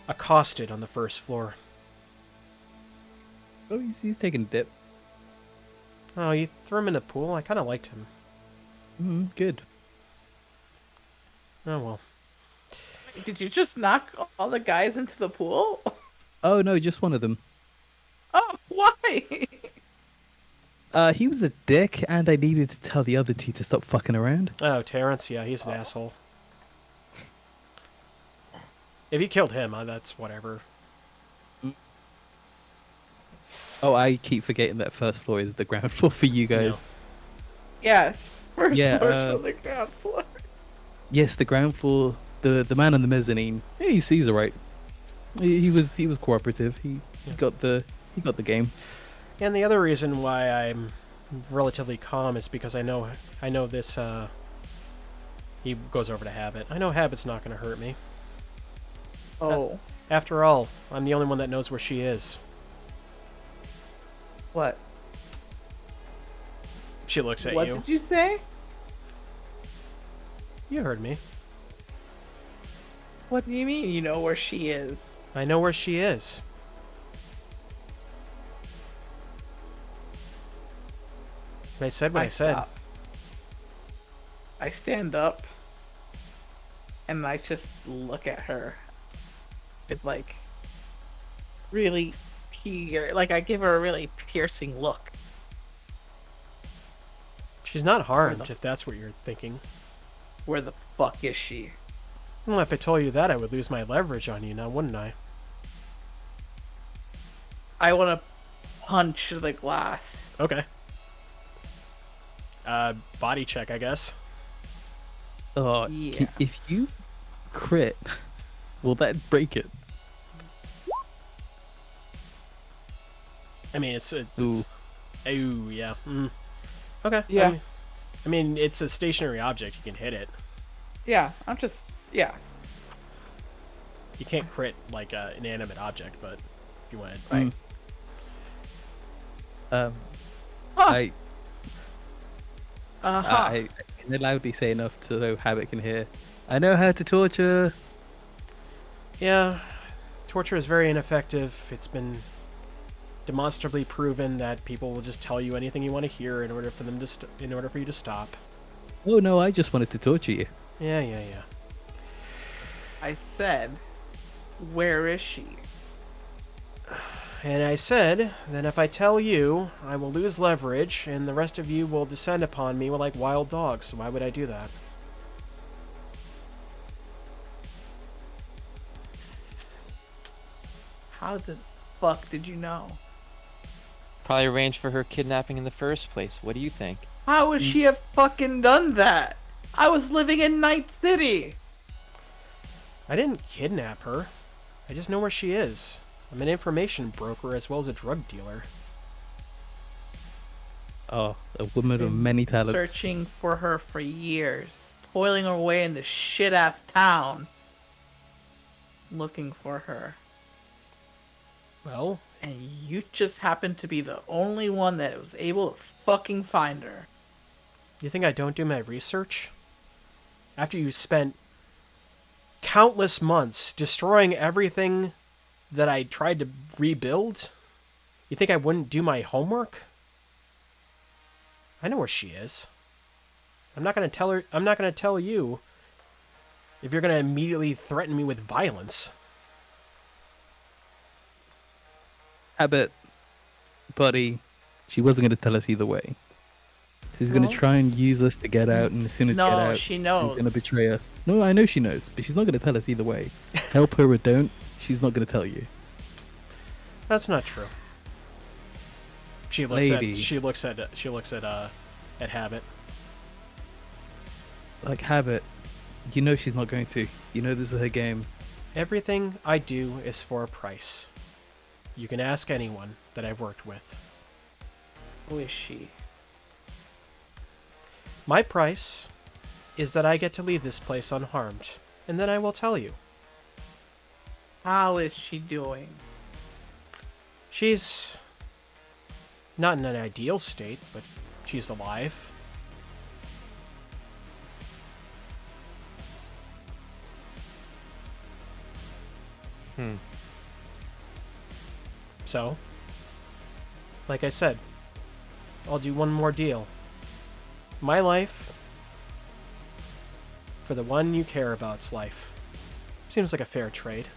accosted on the first floor? Oh, he's taking a dip. Oh, you threw him in the pool? I kind of liked him. Good. Oh, well. Did you just knock all the guys into the pool? Oh no, just one of them. Oh, why? He was a dick, and I needed to tell the other two to stop fucking around. Oh, Terrence, yeah, he's an asshole. If you killed him, that's whatever. Oh, I keep forgetting that first floor is the ground floor for you guys. No. Yes. First Yeah, floor's on the ground floor. Yes, the ground floor. The man on the mezzanine. Yeah, he's alright. He was cooperative. He got the game. And the other reason why I'm relatively calm is because I know this, he goes over to Habit. I know Habit's not going to hurt me. Oh. After all, I'm the only one that knows where she is. What? She looks at What you. did you say? You heard me. What do you mean you know where she is? I know where she is. I said what I said. Stop. I stand up and I just look at her with like really I give her a really piercing look. She's not harmed, if that's what you're thinking. Where the fuck is she? Well, if I told you that, I would lose my leverage on you now, wouldn't I? I want to punch the glass. Okay. Body check, I guess. Oh, Yeah. if you crit, will that break it? I mean, it's Ooh. ooh, yeah. Okay. Yeah. I mean, it's a stationary object. You can hit it. Yeah, yeah. You can't crit like an inanimate object, but if you want. Right. Huh. Uh-huh. I can loudly say enough so Habit can hear. I know how to torture. Yeah, torture is very ineffective. It's been demonstrably proven that people will just tell you anything you want to hear in order for them to in order for you to stop. Oh no, I just wanted to torture you. Yeah. I said, where is she? And I said, then if I tell you, I will lose leverage, and the rest of you will descend upon me like wild dogs. So why would I do that? How the fuck did you know? Probably arranged for her kidnapping in the first place. What do you think? How would she have fucking done that? I was living in Night City. I didn't kidnap her. I just know where she is. I'm an information broker as well as a drug dealer. Oh, a woman of many talents. Searching for her for years. Toiling away in this shit-ass town. Looking for her. Well, And you just happened to be the only one that was able to fucking find her. you think I don't do my research? After you spent countless months destroying everything that I tried to rebuild, you think I wouldn't do my homework? I know where she is. I'm not going to tell her. I'm not going to tell you if you're going to immediately threaten me with violence. Habit, buddy, she wasn't going to tell us either way. She's going No. to try and use us to get out, and as soon as No, get out, she she's knows. going to betray us. No, I know she knows, but she's not going to tell us either way. Help her or don't, she's not going to tell you. That's not true. She looks Lady. at Habit. Like Habit, you know she's not going to. You know this is her game. Everything I do is for a price. You can ask anyone that I've worked with. Who is she? My price is that I get to leave this place unharmed, and then I will tell you. How is she doing? She's not in an ideal state, but she's alive. Hmm. So, like I said, I'll do one more deal. My life for the one you care about's life. Seems like a fair trade.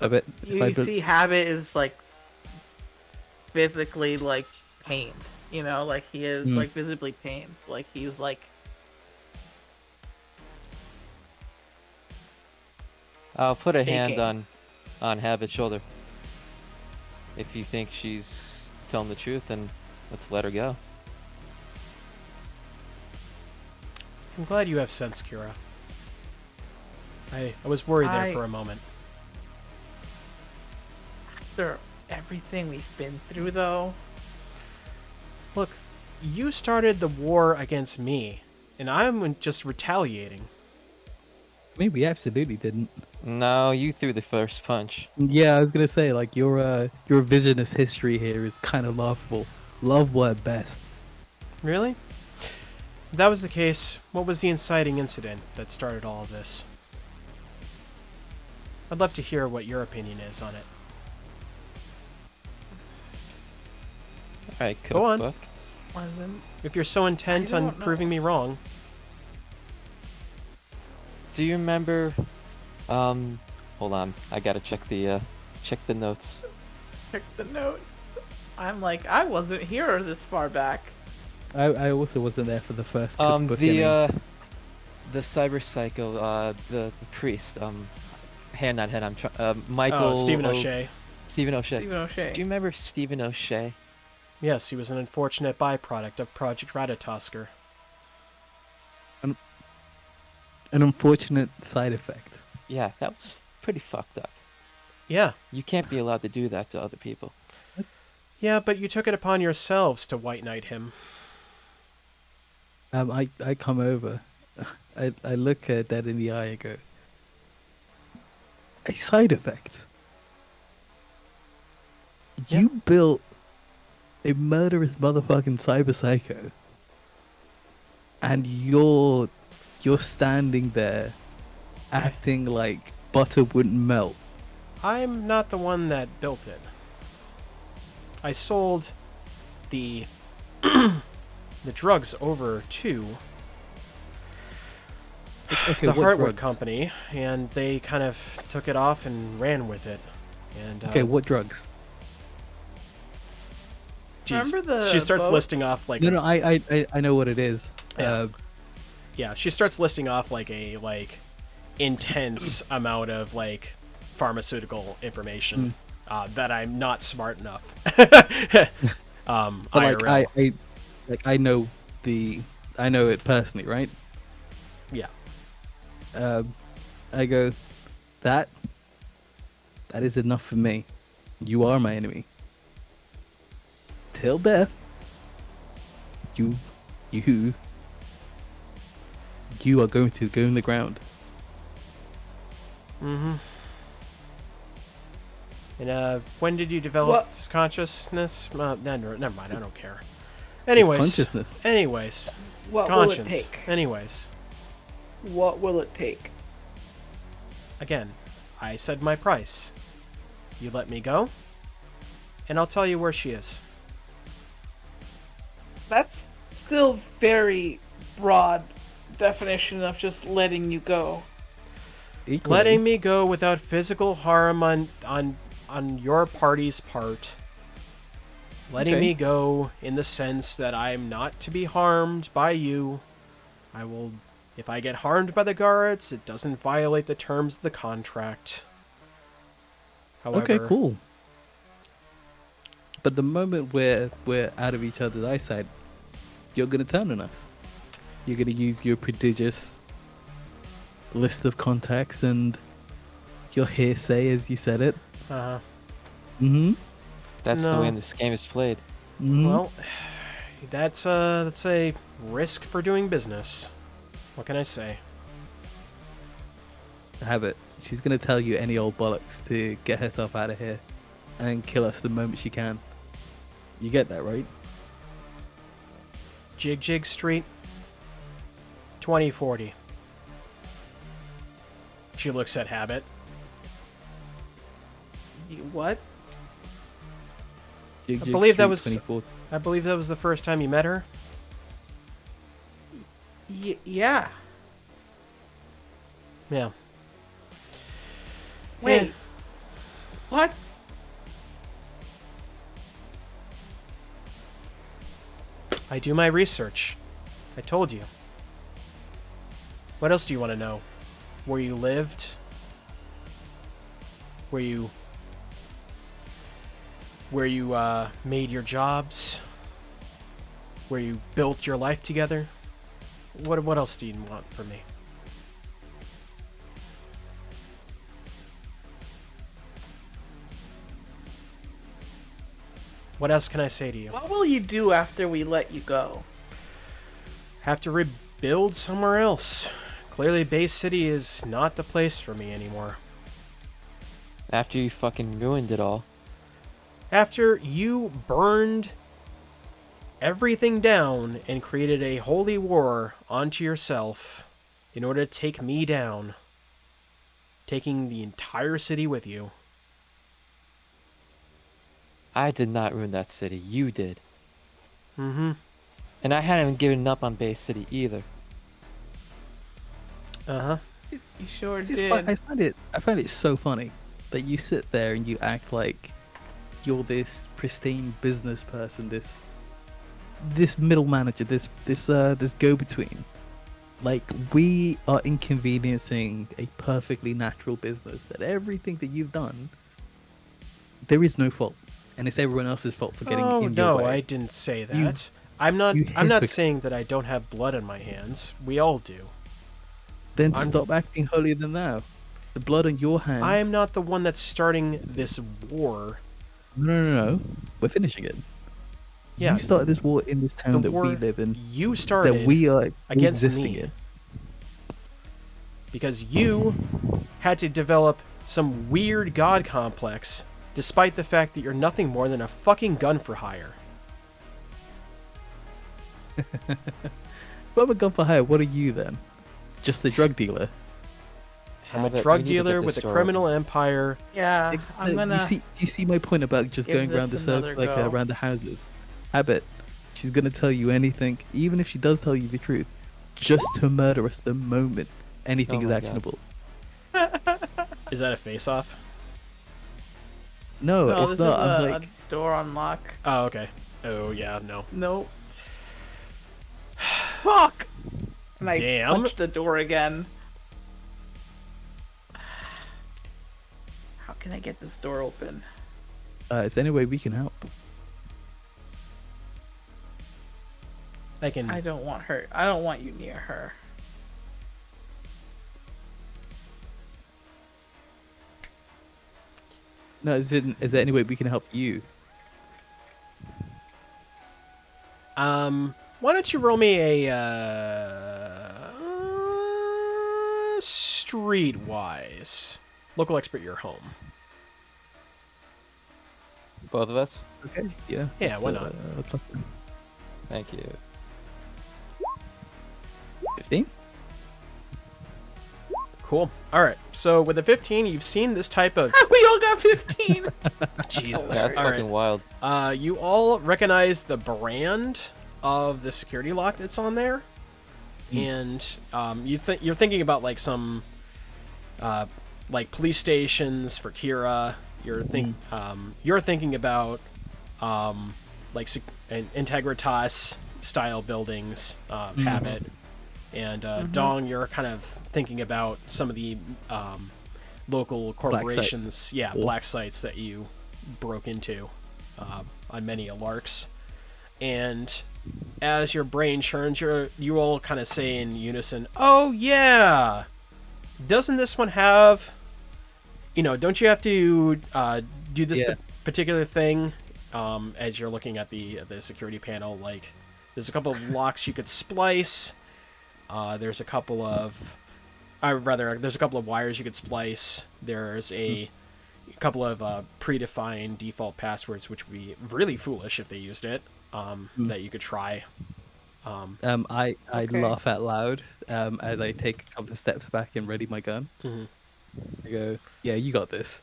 I bet. You see, Habit is like physically like pained. You know, like he is like visibly pained. Like he's like. I'll put a hand Shaking. on Habit's shoulder. If you think she's telling the truth, then let's let her go. I'm glad you have sense, Kira. I was worried there I- for a moment. After everything we've been through, though. Look, you started the war against me, and I'm just retaliating. Maybe absolutely didn't. No, you threw the first punch. Yeah, I was gonna say like your revisionist history here is kind of laughable. Lovable at best. Really? If that was the case, what was the inciting incident that started all of this? I'd love to hear what your opinion is on it. All right, Go on. cookbook. Wasn't. If you're so intent I on don't know. proving me wrong. Do you remember? Hold on. I gotta check the notes. Check the note. I'm like, I wasn't here this far back. I also wasn't there for the first cookbook inning. The cyber psycho, the priest, hand on head. Michael. Oh, Stephen O'Shea. Stephen O'Shea. Stephen O'Shea. Do you remember Stephen O'Shea? Yes, he was an unfortunate byproduct of Project Ratatosker. An unfortunate side effect. Yeah, that was pretty fucked up. Yeah. You can't be allowed to do that to other people. Yeah, but you took it upon yourselves to white knight him. I come over. I look her dead in the eye and go, a side effect? Yeah. You built a murderous motherfucking cyber psycho, and you're standing there acting like butter wouldn't melt. I'm not the one that built it. I sold the the drugs over to Okay, the what Heartwood drugs? Company, and they kind of took it off and ran with it. And Okay, what drugs? Remember the she starts boat? listing off like No, I know what it is. Yeah. Yeah, she starts listing off like a intense amount of like pharmaceutical information that I'm not smart enough. But IRL. I know I know it personally, right? Yeah. I go, that is enough for me. You are my enemy. Till death. You are going to go in the ground. Mm-hmm. And when did you develop What? this consciousness? Never mind, I don't care. Anyways. consciousness. Anyways. What Conscience. will it take? Anyways. What will it take? Again, I said my price. You let me go, and I'll tell you where she is. That's still very broad definition of just letting you go. Equally, Letting me go without physical harm on your party's part. Letting Okay. me go in the sense that I'm not to be harmed by you. I will, if I get harmed by the guards, it doesn't violate the terms of the contract. However, Okay, cool. But the moment we're out of each other's eyesight, you're gonna turn on us. You're gonna use your prodigious list of contacts and your hearsay, as you said it. Uh-huh. Mm-hmm. That's the No. way this game is played. Mm-hmm. Well, that's a risk for doing business. What can I say? Have it. She's gonna tell you any old bollocks to get herself out of here, and then kill us the moment she can. You get that, right? Jig Jig Street, 2040. She looks at Habit. What? Jig I Jig believe that Street was 2014. I believe that was the first time you met her. Yeah. Yeah. Wait. Yeah. What? I do my research. I told you. What else do you want to know? Where you lived? Where you made your jobs? Where you built your life together? What else do you want from me? What else can I say to you? What will you do after we let you go? Have to rebuild somewhere else. Clearly, Bay City is not the place for me anymore. After you fucking ruined it all. After you burned everything down and created a holy war onto yourself in order to take me down, taking the entire city with you. I did not ruin that city. You did. Mm-hmm. And I hadn't given up on Bay City either. Uh-huh. You sure It's just did. I find it so funny that you sit there and you act like you're this pristine business person, this middle manager, this go-between. Like, we are inconveniencing a perfectly natural business that everything that you've done, there is no fault, and it's everyone else's fault for getting in your way. No, I didn't say that. I'm not hypocrite. saying that I don't have blood on my hands. We all do. Then I'm- stop acting holier than thou. The blood on your hands. I am not the one that's starting this war. No. We're finishing it. Yeah. You started this war in this town The that war we live in. you started That we are against resisting me. it. Because you had to develop some weird god complex, despite the fact that you're nothing more than a fucking gun for hire. If I'm a gun for hire, what are you then? Just a drug dealer? I'm a Habit, drug we need to get dealer this with a store criminal open. empire. Yeah, I'm gonna. You see my point about just give going around the this another circle, like go. around the houses. Habit. She's gonna tell you anything, even if she does tell you the truth, just to murder us the moment anything Oh is my God. actionable. Is that a face-off? No, No, it's this not. is I'm a like, door unlock. Oh, okay. Oh, yeah, no. Nope. Fuck! And I Damn. punched the door again. How can I get this door open? is there any way we can help? I can... I don't want her. I don't want you near her. No, is there any way we can help you? Why don't you roll me a, streetwise. Local expert, your home. Both of us? Okay. Yeah. Yeah, why not? Thank you. 15? Cool. Alright, so with a 15, you've seen this type of... We all got 15. Jesus. That's All fucking wild. You all recognize the brand of the security lock that's on there, and you're thinking about like some like police stations for Kira. You're thinking about like Integritas style buildings, Habit, and Dong. You're kind of thinking about some of the local corporations, black sites that you broke into on many a larks. And as your brain churns, you all kind of say in unison, "Oh yeah, doesn't this one have? Don't you have to do this particular thing?" As you're looking at the security panel, like there's a couple of locks you could splice. There's a couple of wires you could splice. There's a couple of predefined default passwords, which would be really foolish if they used it. That you could try. I Okay. laugh out loud as I take a couple of steps back and ready my gun. I go, yeah, you got this.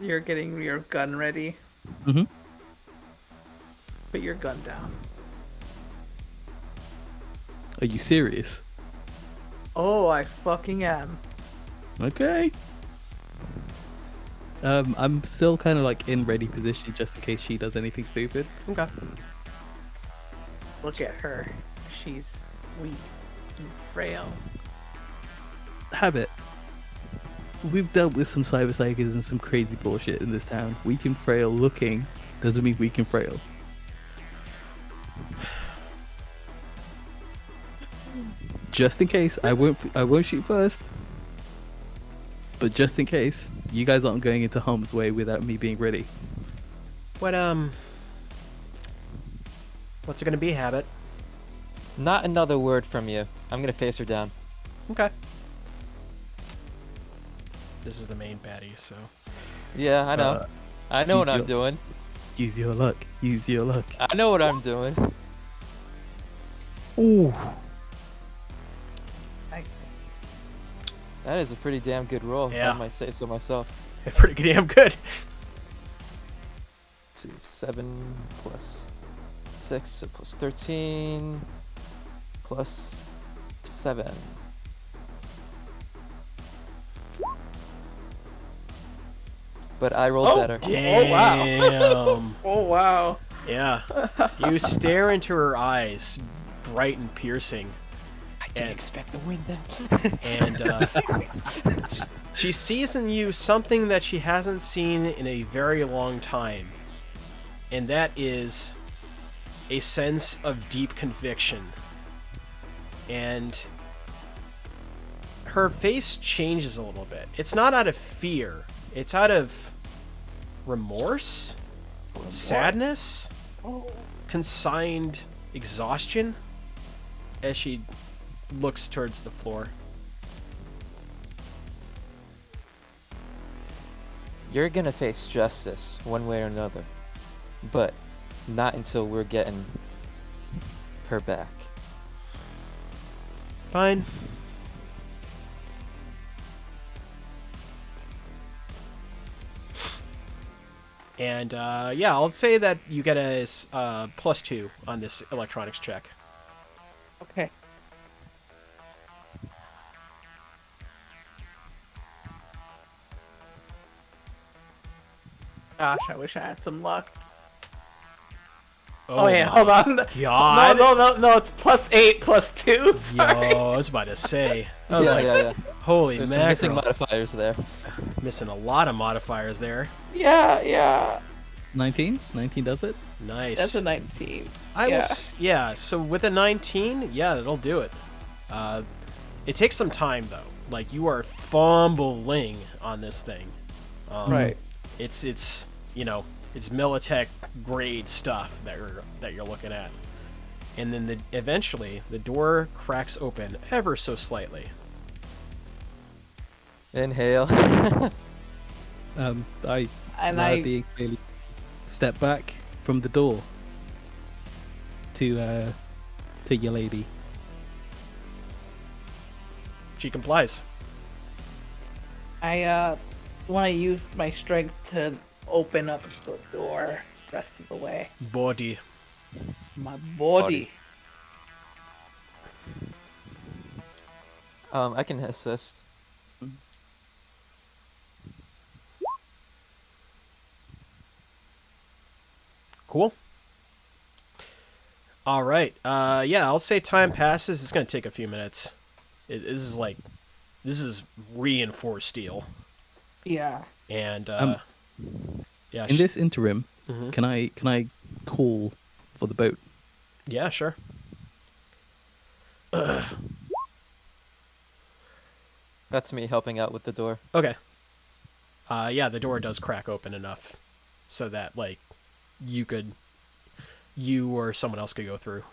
You're getting your gun ready. hmm Put your gun down. Are you serious? Oh, I fucking am. Okay. I'm still kind of like in ready position just in case she does anything stupid. Okay. Look at her. She's weak and frail. Habit. We've dealt with some cyber psychers and some crazy bullshit in this town. Weak and frail looking doesn't mean weak and frail. Just in case, I won't shoot first. But just in case, you guys aren't going into harm's way without me being ready. What's it gonna be, Habit? Not another word from you. I'm gonna face her down. Okay. This is the main baddie, so. Yeah, I know. I know what I'm doing. Use your luck. Use your luck. I know what I'm doing. Ooh. Nice. That is a pretty damn good roll, if Yeah. I might say so myself. Pretty damn good. Let's see, 7 plus 6, so plus 13 plus 7. But I rolled better. Oh, wow. Damn. Oh, wow. Yeah. You stare into her eyes, bright and piercing, I didn't and- expect the wind then. and she sees in you something that she hasn't seen in a very long time, and that is a sense of deep conviction. And her face changes a little bit. It's not out of fear, it's out of remorse, sadness, consigned exhaustion as she looks towards the floor. You're gonna face justice one way or another, but not until we're getting her back. Fine. And yeah, I'll say that you get a +2 on this electronics check. Okay. Gosh, I wish I had some luck. Oh, yeah, my hold on. God. No, it's +8 +2. Sorry. Yo, I was about to say. I was like, yeah. holy There's some missing mackerel. modifiers there. Missing a lot of modifiers there. Yeah. 19? 19 does it? Nice. That's a 19. I yeah. was, yeah, so with a 19, yeah, that'll do it. It takes some time, though. Like, you are fumbling on this thing. Right. It's you know, it's Militech grade stuff that you're looking at. And then eventually, the door cracks open ever so slightly. Inhale. I And loudly step back from the door to your lady. She complies. I want to use my strength to open up the door the rest of the way. Body. My body. I can assist. Cool. All right. Yeah, I'll say time passes. It's gonna take a few minutes. This is reinforced steel, Yeah. and yeah. In this interim, Mhm. can I call for the boat? Yeah, sure. That's me helping out with the door. Okay. Yeah, the door does crack open enough so that like you or someone else could go through.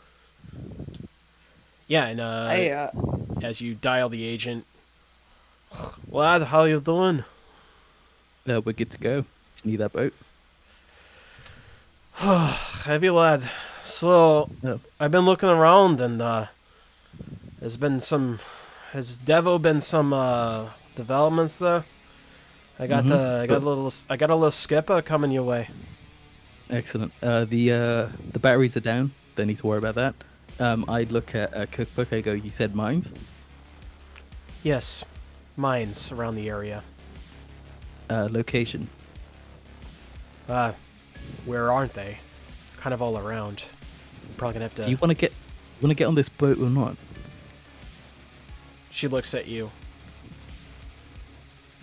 Yeah, and as you dial the agent, lad, how you doing? We're good to go. Just need that boat. Heavy lad. So Oh. I've been looking around and Has Devo been some developments though? I got a little skipper coming your way. Excellent. The batteries are down. Don't need to worry about that. I'd look at a cookbook. I go, you said mines? Yes, mines around the area. Location. Where aren't they? Kind of all around. Probably gonna have to. Do you want to get on this boat or not? She looks at you.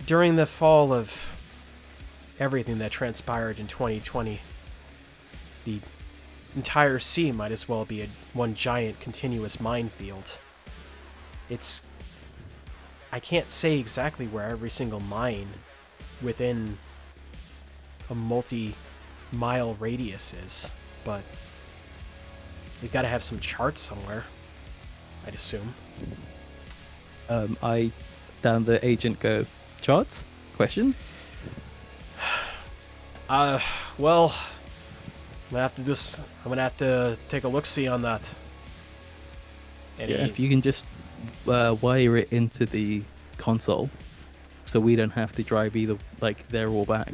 During the fall of everything that transpired in 2020, the entire sea might as well be one giant continuous minefield. I can't say exactly where every single mine within a multi-mile radius is, but we've got to have some charts somewhere, I'd assume. I, down the agent, go, charts? Question? Well, I'm gonna have to take a look-see on that. If you can just wire it into the console, so we don't have to drive either, like, there or back.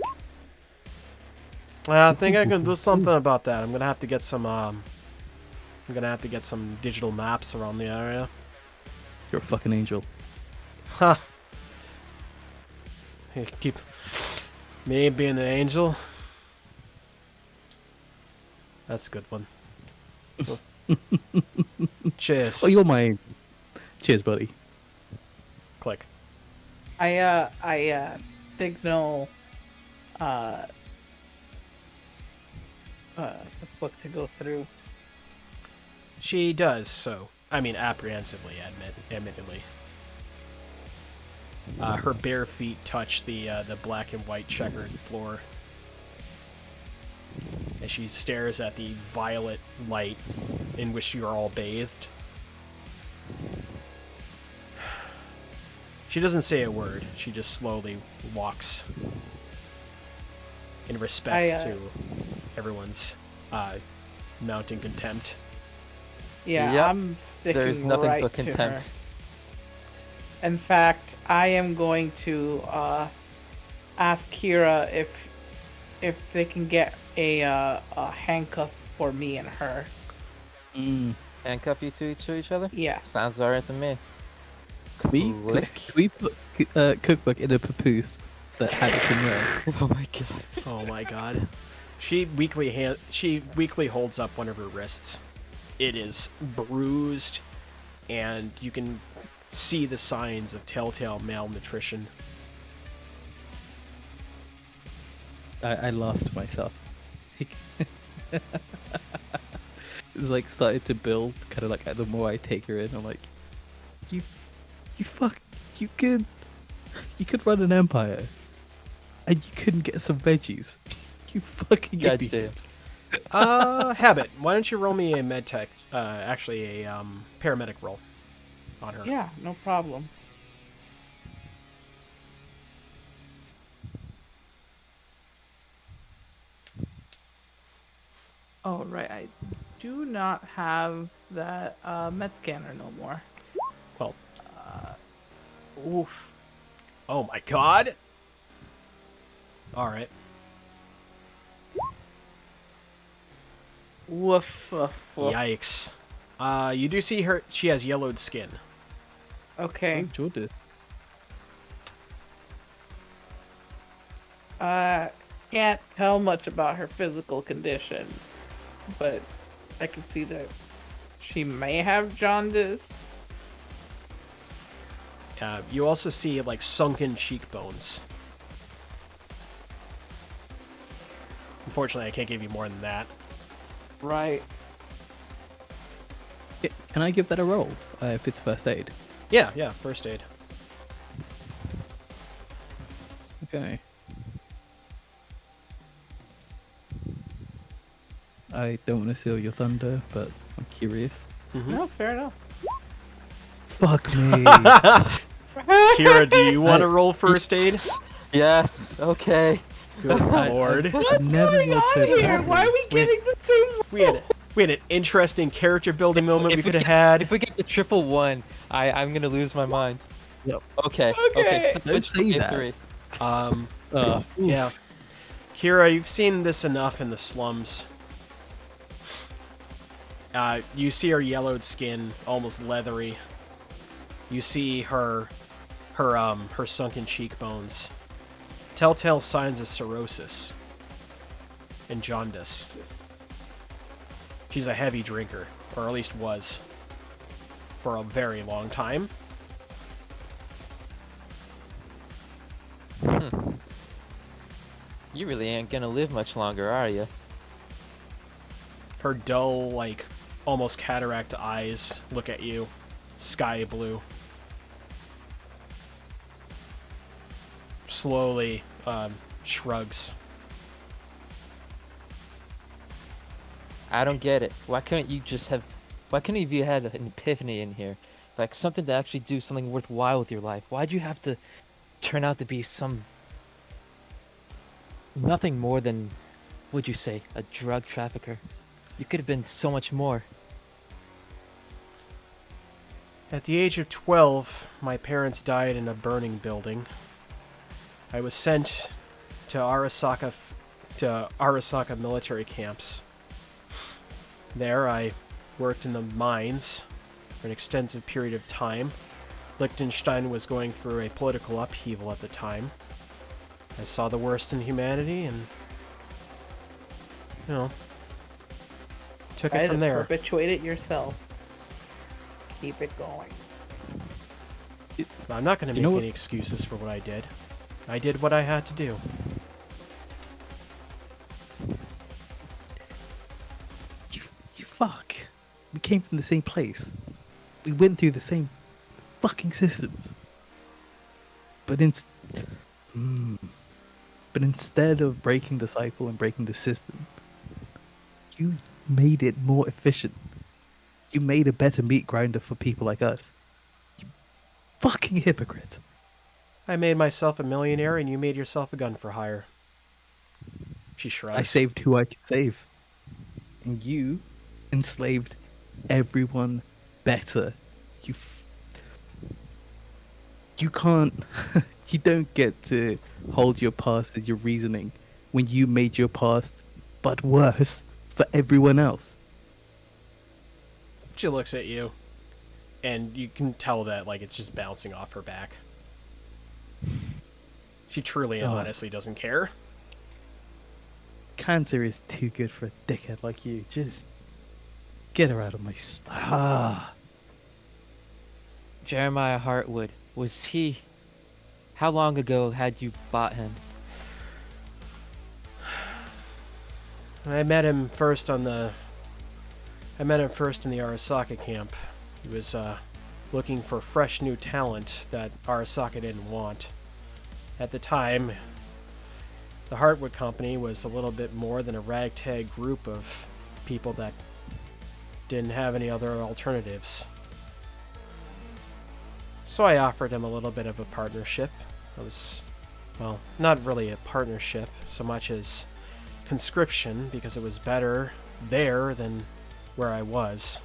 I think I can do something about that. I'm gonna have to get some digital maps around the area. You're a fucking angel. Huh. Hey, keep me being an angel. That's a good one. Cheers. Oh, you're my angel. Cheers, buddy. Click. I signal the book to go through. She does so. I mean, apprehensively, admittedly. Her bare feet touch the black and white checkered floor as she stares at the violet light in which you are all bathed. She doesn't say a word. She just slowly walks in respect to everyone's mounting contempt. Yeah, Yep. I'm sticking There's nothing right but to contempt. her. In fact, I am going to ask Kira if they can get a handcuff for me and her. Handcuff you to each other? Yes. Sounds alright to me. Can Click. we put cookbook in a papoose that had it in there? Oh my god. Oh my god. She weakly holds up one of her wrists. It is bruised, and you can see the signs of telltale malnutrition. I laughed to myself. It's like started to build, kind of like the more I take her in, I'm like, you could run an empire, and you couldn't get some veggies. You fucking God idiot. Habit, why don't you roll me a med tech, actually a paramedic roll on her. Yeah, no problem. Oh, right. I do not have that med scanner no more. Well, Oof. oh my god. Alright. Woof, woof, woof. Yikes. You do see she has yellowed skin. Okay. Oh, Jordan. Can't tell much about her physical condition, but I can see that she may have jaundice. You also see, like, sunken cheekbones. Unfortunately, I can't give you more than that. Right. Can I give that a roll if it's first aid? Yeah, first aid. Okay. I don't want to steal your thunder, but I'm curious. No, fair enough. Fuck me. Kira, do you want to roll first aid? Yes, okay. Good lord. What's never going will on take here? that. Why are we getting the two? We had an interesting character building moment we could have If had. we get the triple one, I'm gonna lose my mind. Yep. Okay. Okay. So Don't it's say that. 3. Yeah. Oof. Kira, you've seen this enough in the slums. You see her yellowed skin, almost leathery. You see her sunken cheekbones. Telltale signs of cirrhosis and jaundice. She's a heavy drinker, or at least was, for a very long time. You really ain't gonna live much longer, are you? Her dull, like, almost cataract eyes look at you, sky blue. Slowly shrugs. I don't get it. Why couldn't you had an epiphany in here? Like something to actually do something worthwhile with your life. Why'd you have to turn out to be nothing more than, what'd you say, a drug trafficker? You could have been so much more. At the age of 12, my parents died in a burning building. I was sent to Arasaka military camps. There, I worked in the mines for an extensive period of time. Liechtenstein was going through a political upheaval at the time. I saw the worst in humanity and, took it from there. Perpetuate it yourself. Keep it going. I'm not going to You know make what- any excuses for what I did. I did what I had to do. You fuck. We came from the same place. We went through the same fucking systems. But instead of breaking the cycle and breaking the system, you made it more efficient. You made a better meat grinder for people like us. You fucking hypocrite. I made myself a millionaire and you made yourself a gun for hire. She shrugs. I saved who I could save. And you enslaved everyone better. You can't... you don't get to hold your past as your reasoning when you made your past, but worse, for everyone else. She looks at you, and you can tell that like it's just bouncing off her back. She truly and Oh. honestly doesn't care. Cancer is too good for a dickhead like you. Just get her out of my... Jeremiah Hartwood, was he... How long ago had you bought him? I met him first in the Arasaka camp. He was looking for fresh new talent that Arasaka didn't want. At the time, the Hartwood Company was a little bit more than a ragtag group of people that didn't have any other alternatives. So I offered him a little bit of a partnership. It was, well, not really a partnership so much as conscription, because it was better there than where I was.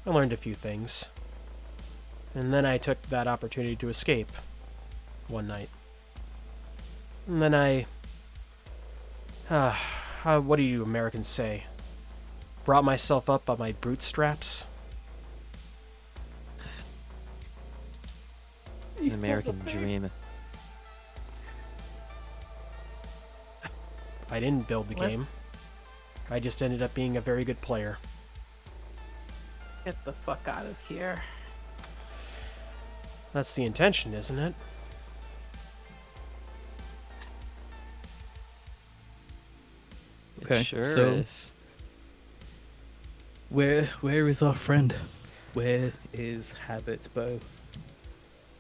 I learned a few things. And then I took that opportunity to escape one night. And then what do you Americans say? Brought myself up by my bootstraps? An American dream. I didn't build the game. I just ended up being a very good player. Get the fuck out of here. That's the intention, isn't it? Okay, It sure so- is. Where is our friend? Where is Habit Bow?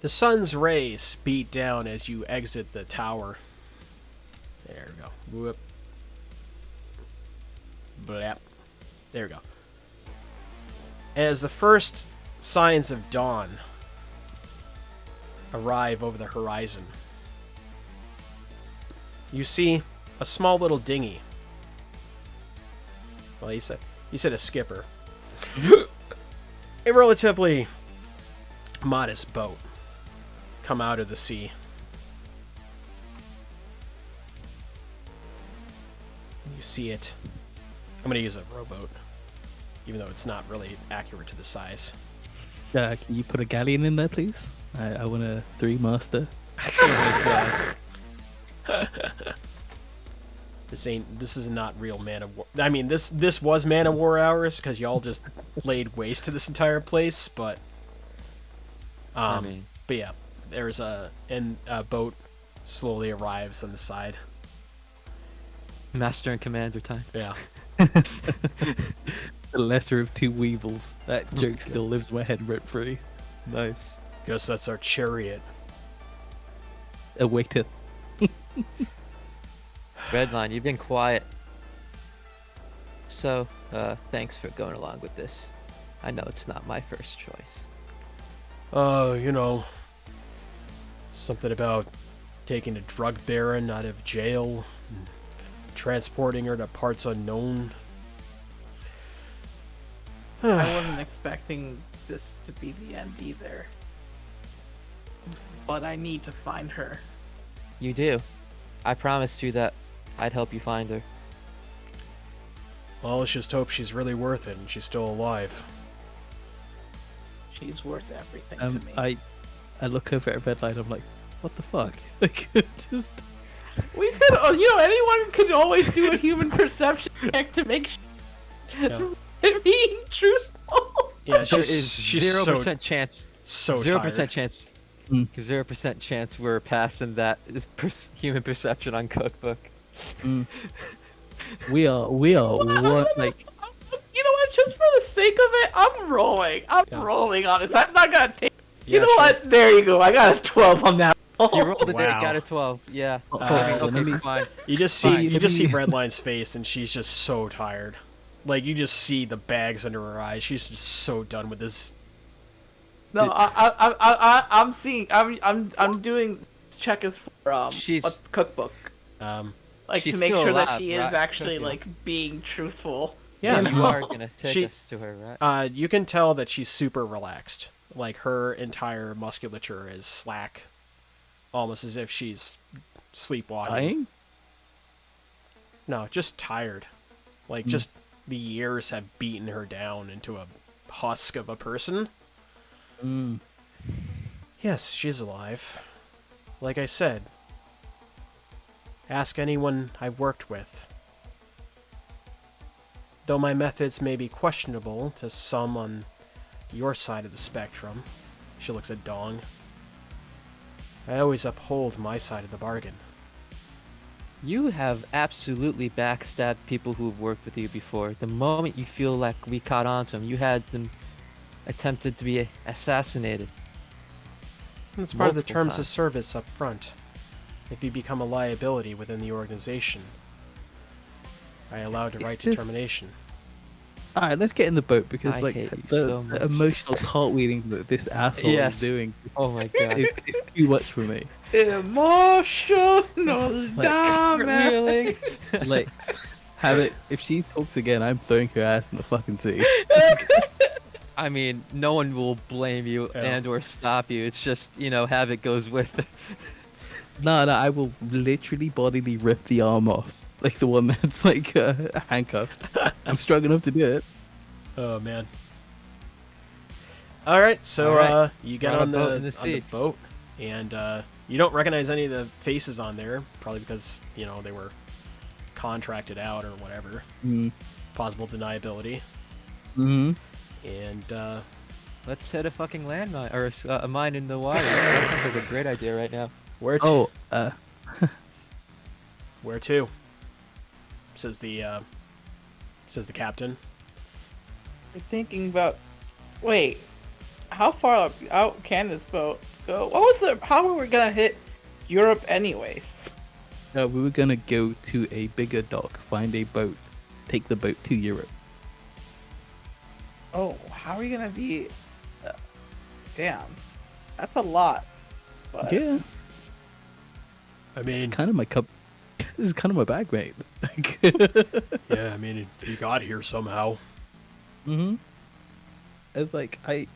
The sun's rays beat down as you exit the tower. There we go. Whoop. Blap. There we go. As the first signs of dawn arrive over the horizon, you see a small little dinghy Well, he said a skipper. A relatively modest boat come out of the sea. You see it. I'm going to use a rowboat, even though it's not really accurate to the size. Can you put a galleon in there, please? I want a 3-master. This is not real Man of War. I mean, this was Man of War hours because y'all just laid waste to this entire place, but but yeah, there's a boat slowly arrives on the side. Master and Commander time. Yeah. The lesser of two weevils. That joke still lives in my head rent free. Nice. Guess that's our chariot. A waiter. Redline, you've been quiet. So, thanks for going along with this. I know it's not my first choice. Something about taking a drug baron out of jail, and transporting her to parts unknown. I wasn't expecting this to be the end either. But I need to find her. You do. I promised you that I'd help you find her. Well, let's just hope she's really worth it and she's still alive. She's worth everything to me. I look over at Redline, I'm like, what the fuck? Like, it's just... We could, anyone could always do a human perception check to make sure to being truthful. Yeah, There is she's 0% chance. so 0% tired. chance. Mm. 0% chance we're passing that human perception on Cookbook. Mm. We are what, like... You know what? Just for the sake of it, I'm rolling. I'm rolling on it. I'm not gonna take. Yeah, You know what? There you go. I got a 12 on that. You rolled it, Wow. got a 12. Yeah. let me- Fine. You just see Fine, you let just see me- Redline's face, and she's just so tired. Like you just see the bags under her eyes. She's just so done with this. No, I'm seeing. I'm doing check is for She's- what's the cookbook, like She's to make still sure that alive, she is right? actually Yeah. like being truthful. Yeah, You are gonna take She- us to her, right? you can tell that she's super relaxed. Like her entire musculature is slack, almost as if she's sleepwalking. Dying? No, just tired. Like just the years have beaten her down into a husk of a person. Mm. Yes, she's alive. Like I said, ask anyone I've worked with. Though my methods may be questionable to some on your side of the spectrum, she looks at Dong, I always uphold my side of the bargain. You have absolutely backstabbed people who've worked with you before. The moment you feel like we caught on to them, you had them attempted to be assassinated. It's part of the Multiple terms of times. service up front. If you become a liability within the organization, I allowed the It's right to just- termination. Alright, let's get in the boat because I like hate you the, so the much. emotional cartwheeling that this asshole Yes. is doing Oh my god. is too much for me. Emotional damage. Wheeling. Like, have it. If she talks again, I'm throwing her ass in the fucking sea. I mean, no one will blame you Yeah. and or stop you. It's just, have it goes with it. No, I will literally bodily rip the arm off, like the one that's like handcuffed. I'm strong enough to do it. Oh man. All right, so All right. you get We're on on the in the sea. boat, and you don't recognize any of the faces on there, probably because they were contracted out or whatever. Mm. Possible deniability, Hmm. and Let's set a fucking landmine or a mine in the water. That sounds like a great idea right now. where to? Oh, Where to? Says the captain. We're thinking about. Wait, how far out can this boat go? What was the? How were we gonna hit Europe anyways? no, we were gonna go to a bigger dock, find a boat, take the boat to Europe. Oh, how are we gonna be? Damn, that's a lot. But Yeah, I it's mean, kind of my cup. This is kind of my bag, mate. Yeah, I mean, you got here somehow. Mm-hmm. It's like this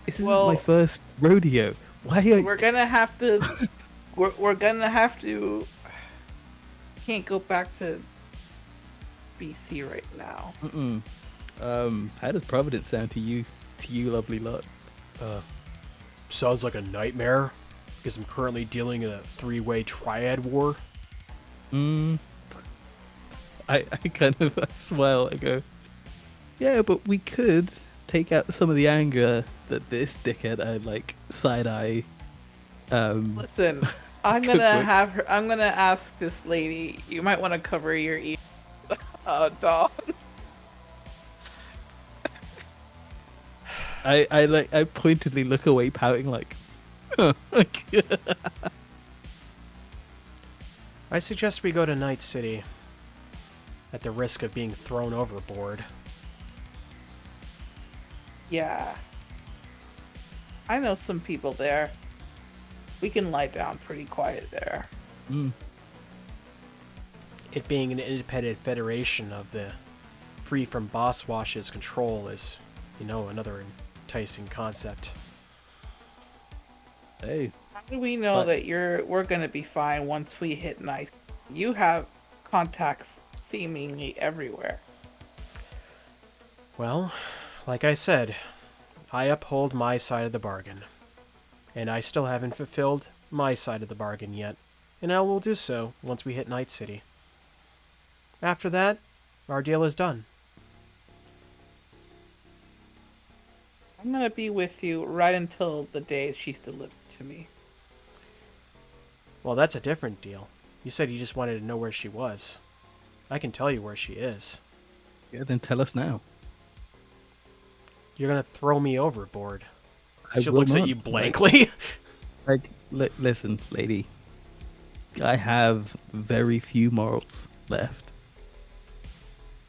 isn't my Well, first rodeo. Why are we're gonna have to. We're gonna have to. Can't go back to BC right now. Mm-mm. How does Providence sound to you? To you, lovely lot. Sounds like a nightmare, because I'm currently dealing in a three-way triad war. I kind of smile. I go, yeah, but we could take out some of the anger that this dickhead had like side eye. Listen, I'm Good gonna work. have her. I'm gonna ask this lady. You might want to cover your ears, dog. I pointedly look away, pouting like. I suggest we go to Night City, at the risk of being thrown overboard. Yeah. I know some people there. We can lie down pretty quiet there. It being an independent federation of the free from Boss Wash's control is, another enticing concept. Hey, How do we know But- that we're gonna be fine once we hit night? You have contacts seemingly everywhere. Well, like I said, I uphold my side of the bargain. And I still haven't fulfilled my side of the bargain yet. And I will do so once we hit Night City. After that, our deal is done. I'm gonna be with you right until the day she's delivered to me. Well, that's a different deal. You said you just wanted to know where she was. I can tell you where she is. yeah, then tell us now. You're gonna throw me overboard. I She will looks at not. you blankly. Listen, lady. I have very few morals left.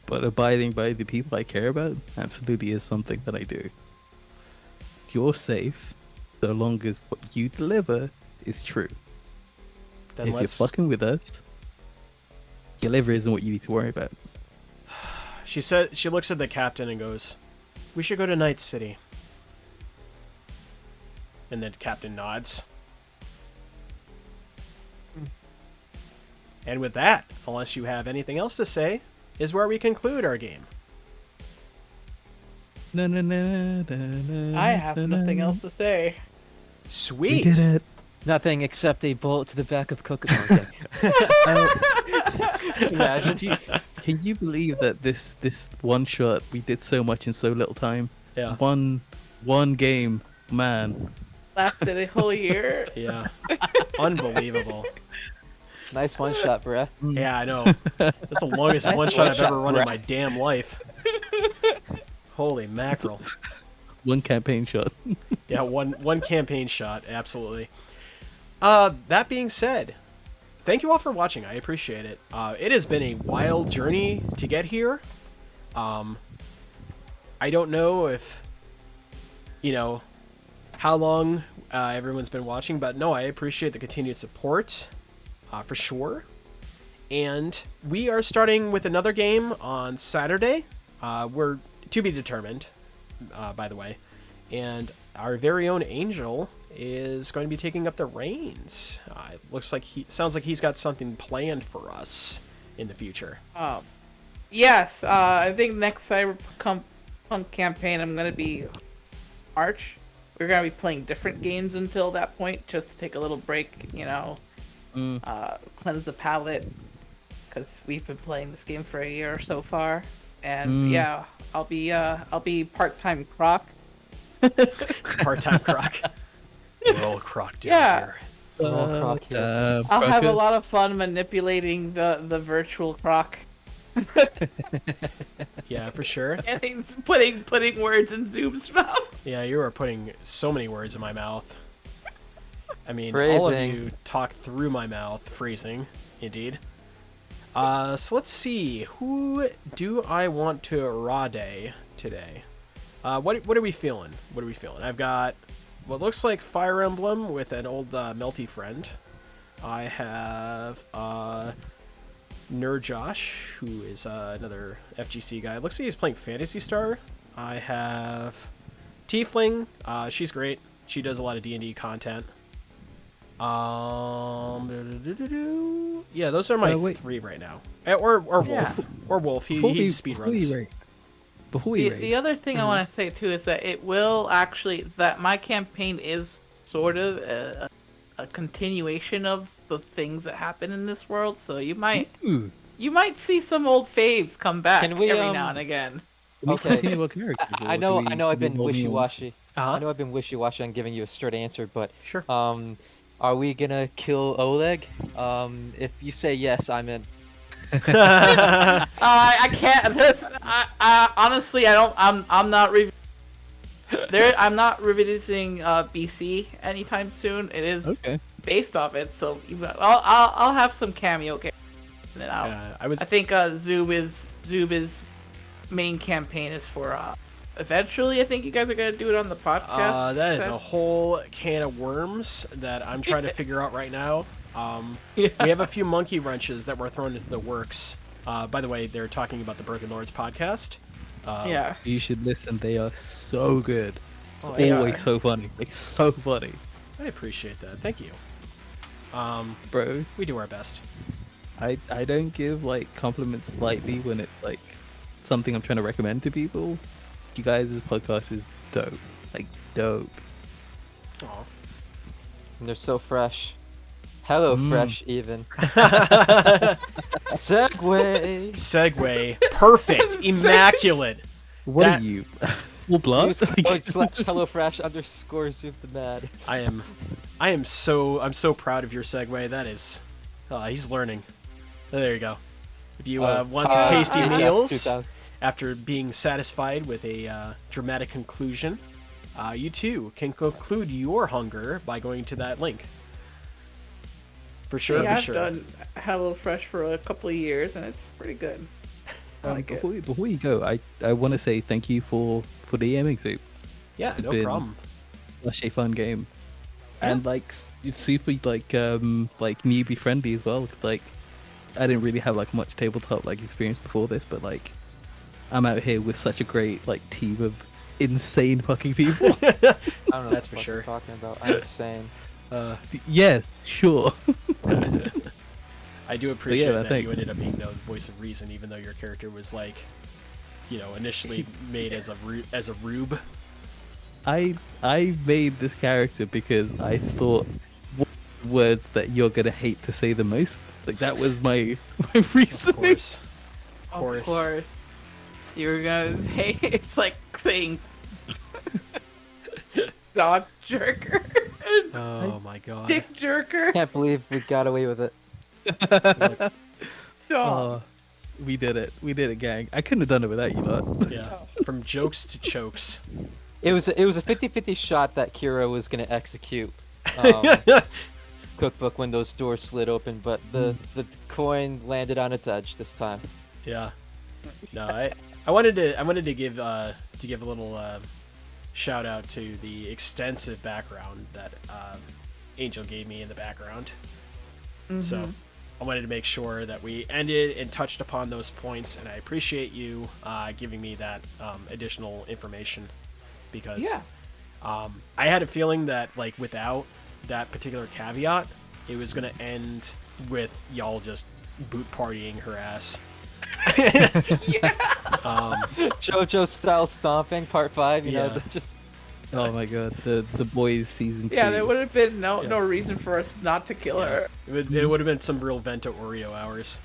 But abiding by the people I care about absolutely is something that I do. You're safe so long as what you deliver is true. Then If let's. you're fucking with us, your liver isn't what you need to worry about. She looks at the captain and goes, "We should go to Night City." And then captain nods. And with that, unless you have anything else to say, is where we conclude our game. Na, na, na, na, na, I have na, nothing na. else to say. We Sweet. did it. Nothing except a bullet to the back of Coca-Cola. Imagine. Can you believe that this one shot we did so much in so little time? Yeah. One game, man. Lasted a whole year. Yeah. Unbelievable. Nice one shot, bruh. Yeah, I know. That's the longest Nice one shot I've one-shot, ever run in bruh. my damn life. Holy mackerel. One campaign shot. Yeah, one campaign shot, absolutely. That being said, thank you all for watching. I appreciate it. It has been a wild journey to get here. I don't know if, how long everyone's been watching, but no, I appreciate the continued support, for sure. And we are starting with another game on Saturday. We're to be determined, by the way. And our very own Angel is going to be taking up the reins. It sounds like he's got something planned for us in the future. Yes, I think next Cyberpunk campaign I'm gonna be March. We're gonna be playing different games until that point, just to take a little break, cleanse the palate, because we've been playing this game for a year so far. And yeah, I'll be part-time Croc. Part-time Croc. We're all Croc down Yeah. here. Little crock here. I'll have a Crocker. lot of fun manipulating the virtual Croc. Yeah, for sure. And he's putting words in Zoom's mouth. Yeah, you are putting so many words in my mouth. I mean, all of Phrasing. you talk through my mouth. Phrasing, indeed. So let's see. Who do I want to Rade today? What are we feeling? I've got what looks like Fire Emblem with an old melty friend. I have Nerd Josh, who is another FGC guy. Looks like he's playing Phantasy Star. I have Tiefling. She's great. She does a lot of D&D content. Yeah, those are my three right now. Or Wolf. Yeah. Or Wolf. He speedruns. Before we The other thing I want to say too is that it will actually that my campaign is sort of a continuation of the things that happen in this world. So you might see some old faves come back every now and again. Okay. I know I've been roll wishy-washy. Uh-huh. I know I've been wishy-washy on giving you a straight answer, but Sure. are we gonna kill Oleg? If you say yes, I'm in. I can't. Honestly, I don't. I'm not. I'm not revisiting BC anytime soon. It is based off it, so I'll have some cameo. I think Zub's main campaign is for eventually. I think you guys are gonna do it on the podcast. That is a whole can of worms that I'm trying to figure out right now. We have a few monkey wrenches that were thrown into the works. By the way, they're talking about the Broken Lords podcast. Yeah. You should listen. They are so good. It's they always are. so funny. It's so funny. I appreciate that. Thank you. Bro, We do our best. I don't give like compliments lightly when it's like something I'm trying to recommend to people. You guys' podcast is dope. Like dope. Aw. And they're so fresh. Hello, fresh even. Segue. Perfect. Immaculate. What are you? Full blood? / HelloFresh _ Zoop the Mad. I'm so proud of your segue. That is, he's learning. There you go. If you want some tasty meals after being satisfied with a dramatic conclusion, you too can conclude your hunger by going to that link. For sure, Yeah, for I've sure. done HelloFresh for a couple of years, and it's pretty good. I like it. Before you go, I want to say thank you for DMing Soup. Yeah, It's no been problem. Such a fun game, and like it's super like newbie friendly as well. 'Cause, like I didn't really have like much tabletop like experience before this, but like I'm out here with such a great like team of insane fucking people. I don't know That's what for sure. you're talking about. I'm insane. Yeah, sure. I do appreciate that thanks. you ended up being the voice of reason, even though your character was like, initially made as a rube. I made this character because I thought what words that you're gonna hate to say the most. Like that was my reasoning. Of course. Of course. You're gonna hey, it's like saying dog jerker. Oh my god. Dick jerker. Can't believe we got away with it. Dog. We did it. We did it, gang. I couldn't have done it without you, lot. Yeah. From jokes to chokes. It was a 50-50 shot that Kira was gonna execute cookbook when those doors slid open, but the coin landed on its edge this time. Yeah. No, I wanted to give a little shout out to the extensive background that Angel gave me in the background. So I wanted to make sure that we ended and touched upon those points, and I appreciate you giving me that additional information because I had a feeling that like without that particular caveat, it was gonna end with y'all just boot partying her ass. JoJo style stomping, part 5. You know, just. Oh my god, the boys season 2. Yeah, there would have been no reason for us not to kill her. It would have been some real Vento Oreo hours.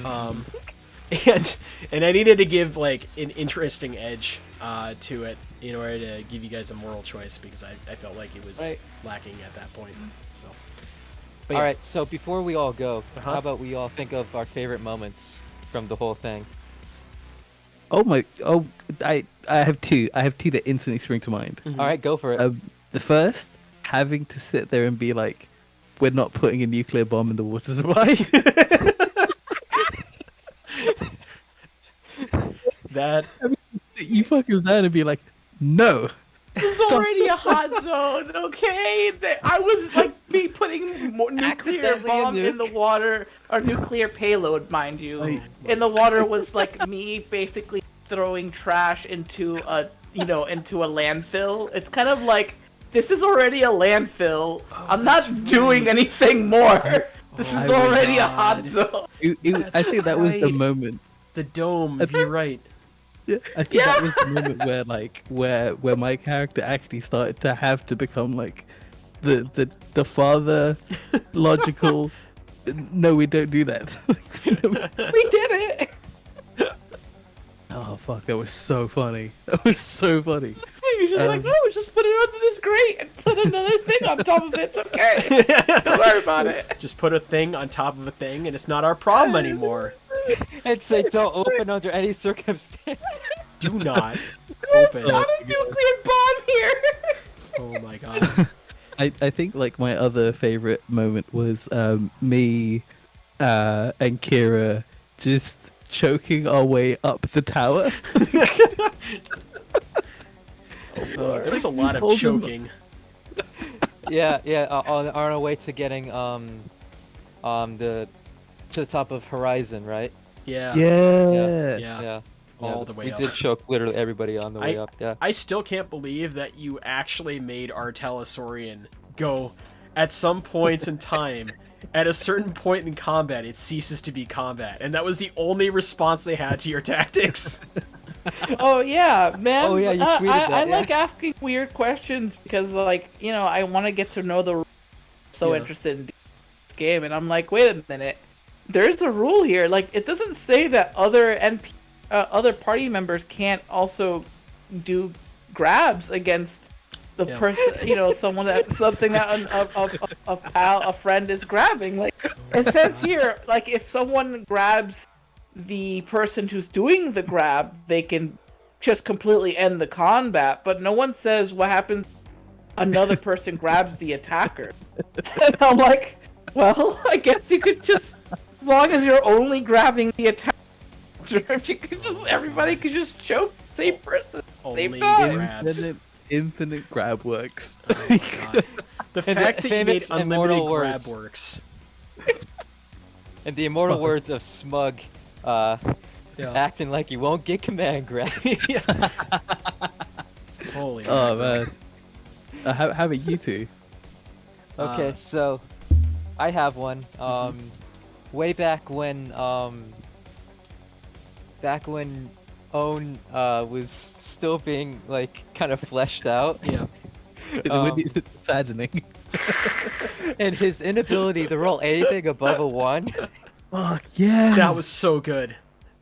And I needed to give like an interesting edge to it in order to give you guys a moral choice because I felt like it was lacking at that point. So. But All yeah. right, so before we all go, how about we all think of our favorite moments from the whole thing? I have two. I have two that instantly spring to mind. All right, go for it. The first, having to sit there and be like, we're not putting a nuclear bomb in the water supply. That you fucking stand and be like, no. This is already a hot zone, okay? I was like me putting nuclear Accidentally a bomb in the nuke. water, or nuclear payload, mind you. Like- In the water was like me basically throwing trash into a landfill. It's kind of like this is already a landfill. I'm that's not doing right. anything more. This Oh is my already a hot God. zone. I think that was the right. moment. The dome. You're right. Yeah, I think that was the moment where like where my character actually started to have to become like the father logical. No, we don't do that. We did it. Oh fuck, that was so funny. That was so funny. You're just like, no, just put it under this grate and put another thing on top of it. It's okay. Don't worry about it. Just put a thing on top of a thing, and it's not our problem anymore. And say don't open under any circumstance. Do not open. Not a nuclear bomb here. Oh my god. I think like my other favorite moment was me and Kira just choking our way up the tower. There was a lot of Hold him. choking. Yeah, on our way to getting to the top of Horizon, right? Yeah. Yeah. Yeah. All Yeah, the way we up. did choke literally everybody on the way up. Yeah. I still can't believe that you actually made Artelasaurian go at some point in time. At a certain point in combat, it ceases to be combat, and that was the only response they had to your tactics. Oh yeah, man. Oh, yeah, you tweeted that, I yeah. like asking weird questions because, like, I want to get to know the. So Yeah. interested in this game, and I'm like, wait a minute. There's a rule here. Like, it doesn't say that other party members can't also do grabs against the Yeah. person. Something that a friend is grabbing. Like, it says here, like, if someone grabs the person who's doing the grab, they can just completely end the combat, but no one says what happens another person grabs the attacker. And I'm like, well, I guess you could just, as long as you're only grabbing the attacker, if you could just, everybody could just choke the same person at the same Only time. grabs. Infinite grab works. Oh my god. The And fact the that you made famous unlimited immortal grab words. works. In the immortal words of Smug, acting like you won't get command grab. Yeah. Holy Oh mackerel. man. How about you two? Okay, so I have one. Way back when Own was still being like kind of fleshed out, Yeah. Saddening. and his inability to roll anything above a 1. Fuck yeah. That was so good.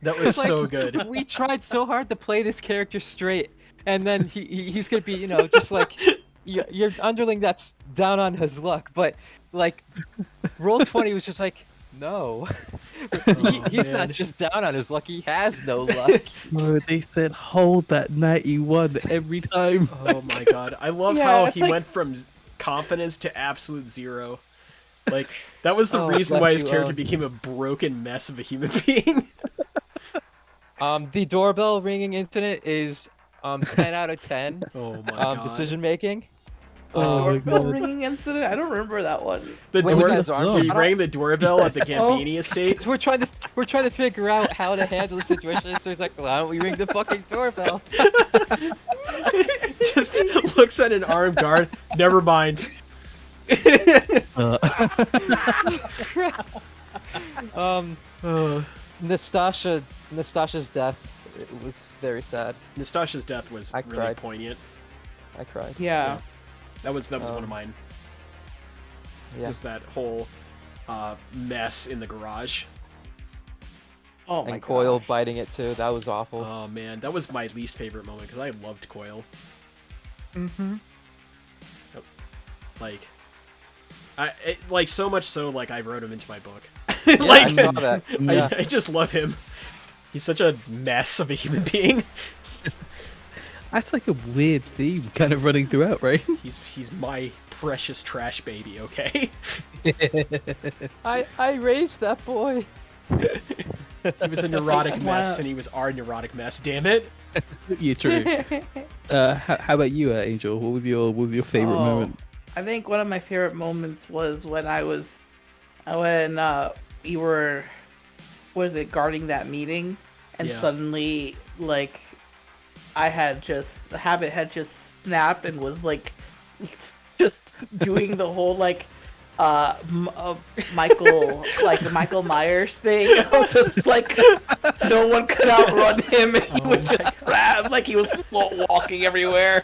That was Like, so good. We tried so hard to play this character straight, and then he's gonna be, just like your underling that's down on his luck. But like, Roll20 was just like, no, he's man. not just down on his luck; he has no luck. No, they said hold that 91 every time. Oh my god. I love Yeah, how it's he like- went from confidence to absolute zero. Like, that was the Oh, reason bless why his you, character Owen. became a broken mess of a human being. The doorbell ringing incident is 10 out of 10. Oh my god. Decision making. Oh my Doorbell god. ringing incident? I don't remember that one. The When door you guys aren't- he rang the doorbell at the Gambini estate. Because we're trying to figure out how to handle the situation. So he's like, why don't we ring the fucking doorbell? Just looks at an armed guard. Never mind. Nastasha's death, it was very sad. Nastasha's death was I really cried. poignant. I cried. Yeah. That was one of mine. Yeah. Just that whole mess in the garage. Oh my And Coil gosh. biting it too. That was awful. Oh man, that was my least favorite moment because I loved Coil. Mm-hmm. Like so much so, like I wrote him into my book. Yeah, like I saw that. Yeah. I just love him. He's such a mess of a human being. That's like a weird theme kind of running throughout, right? He's my precious trash baby. Okay. I raised that boy. He was a neurotic Wow. mess, and he was our neurotic mess. Damn it! Yeah, true. How about you, Angel? What was your favorite Oh, moment? I think one of my favorite moments was when we were, what is it, guarding that meeting, and Yeah. suddenly, like, the habit had just snapped and was like, just doing the whole like, Michael, like the Michael Myers thing. Just like no one could outrun him, and he Oh would my just grab, like he was slow walking everywhere,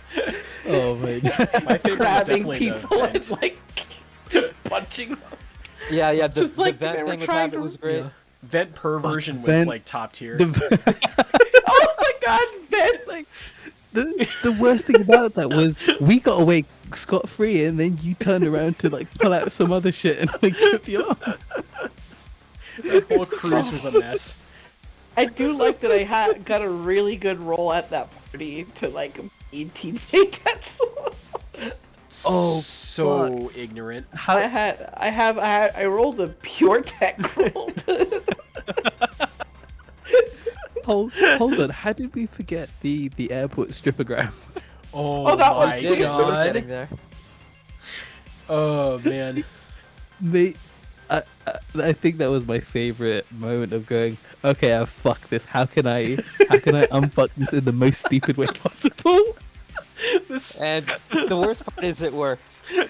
Oh man. My favorite was grabbing definitely people the and vent. like just punching them. Yeah, yeah. The, Just like the they vent were thing with trying Habit to- was great. Yeah. Vent perversion was Vent- like top tier. Oh my god, Ben! Like, the worst thing about that was we got away scot-free, and then you turned around to like pull out some other shit and like rip you off. The whole cruise was a mess. I do like that I got a really good role at that party to like be TJ Tetsuo. Oh, so ignorant. I rolled a pure tech roll. Hold on. How did we forget the airport strippogram? Oh, that was my big. We were getting god. there. Oh man. Mate, I think that was my favorite moment of going, okay, I've fucked this. How can I unfuck this in the most stupid way possible? This And the worst part is it worked.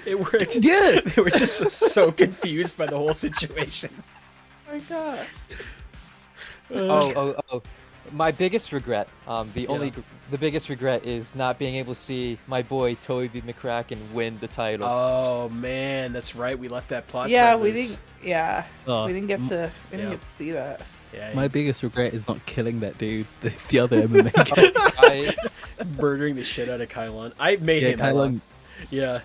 it worked. Yeah. They were just so confused by the whole situation. Oh my god. Oh. My biggest regret, the biggest regret is not being able to see my boy Toby McCracken win the title. Oh man, that's right. We left that plot. Yeah, thread we loose. didn't. Yeah, Oh, we didn't get to. We yeah. didn't get to see that. Yeah, My biggest regret is not killing that dude, the other MMA guy. I, murdering the shit out of Kylon. I made Yeah, him. Kylon. Yeah,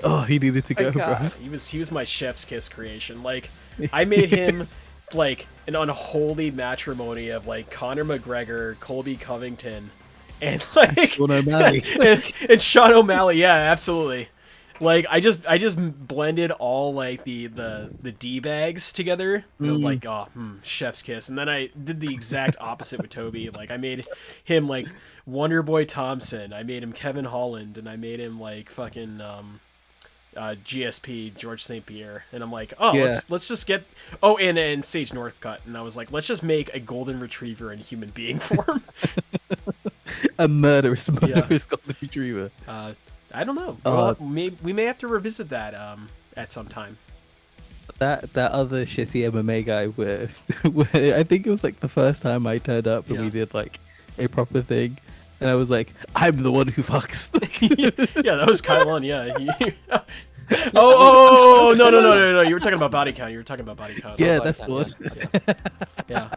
Oh, he needed to go, God. bro. he was my chef's kiss creation. Like, I made him like an unholy matrimony of like Conor McGregor, Colby Covington, and like Sean O'Malley. and Sean O'Malley. Yeah, absolutely. Like I just blended all like the D bags together. And like chef's kiss, and then I did the exact opposite with Toby. Like I made him like Wonder Boy Thompson. I made him Kevin Holland, and I made him like fucking GSP George St. Pierre. And I'm like, oh, Yeah. let's just get and Sage Northcutt. And I was like, let's just make a golden retriever in human being form. A murderous golden retriever. I don't know. We may have to revisit that at some time. That other shitty MMA guy where I think it was like the first time I turned up and we Yeah. did like a proper thing, and I was like, I'm the one who fucks. Yeah, that was Kylon. Yeah. Oh, no! You were talking about body count. Yeah, that's the one. Yeah.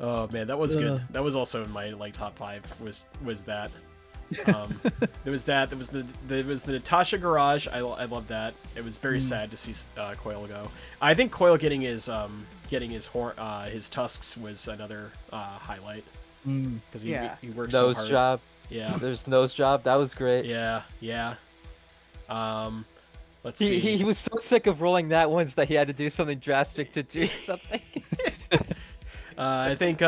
Oh man, that was good. That was also in my like top 5. Was that? There was that. There was the Natasha Garage. I love that. It was very sad to see Coil go. I think Coil getting his tusks was another highlight because he worked so nose hard. job. Yeah. There's nose job. That was great. Yeah. Let's see. He was so sick of rolling that once that he had to do something drastic to do something. I think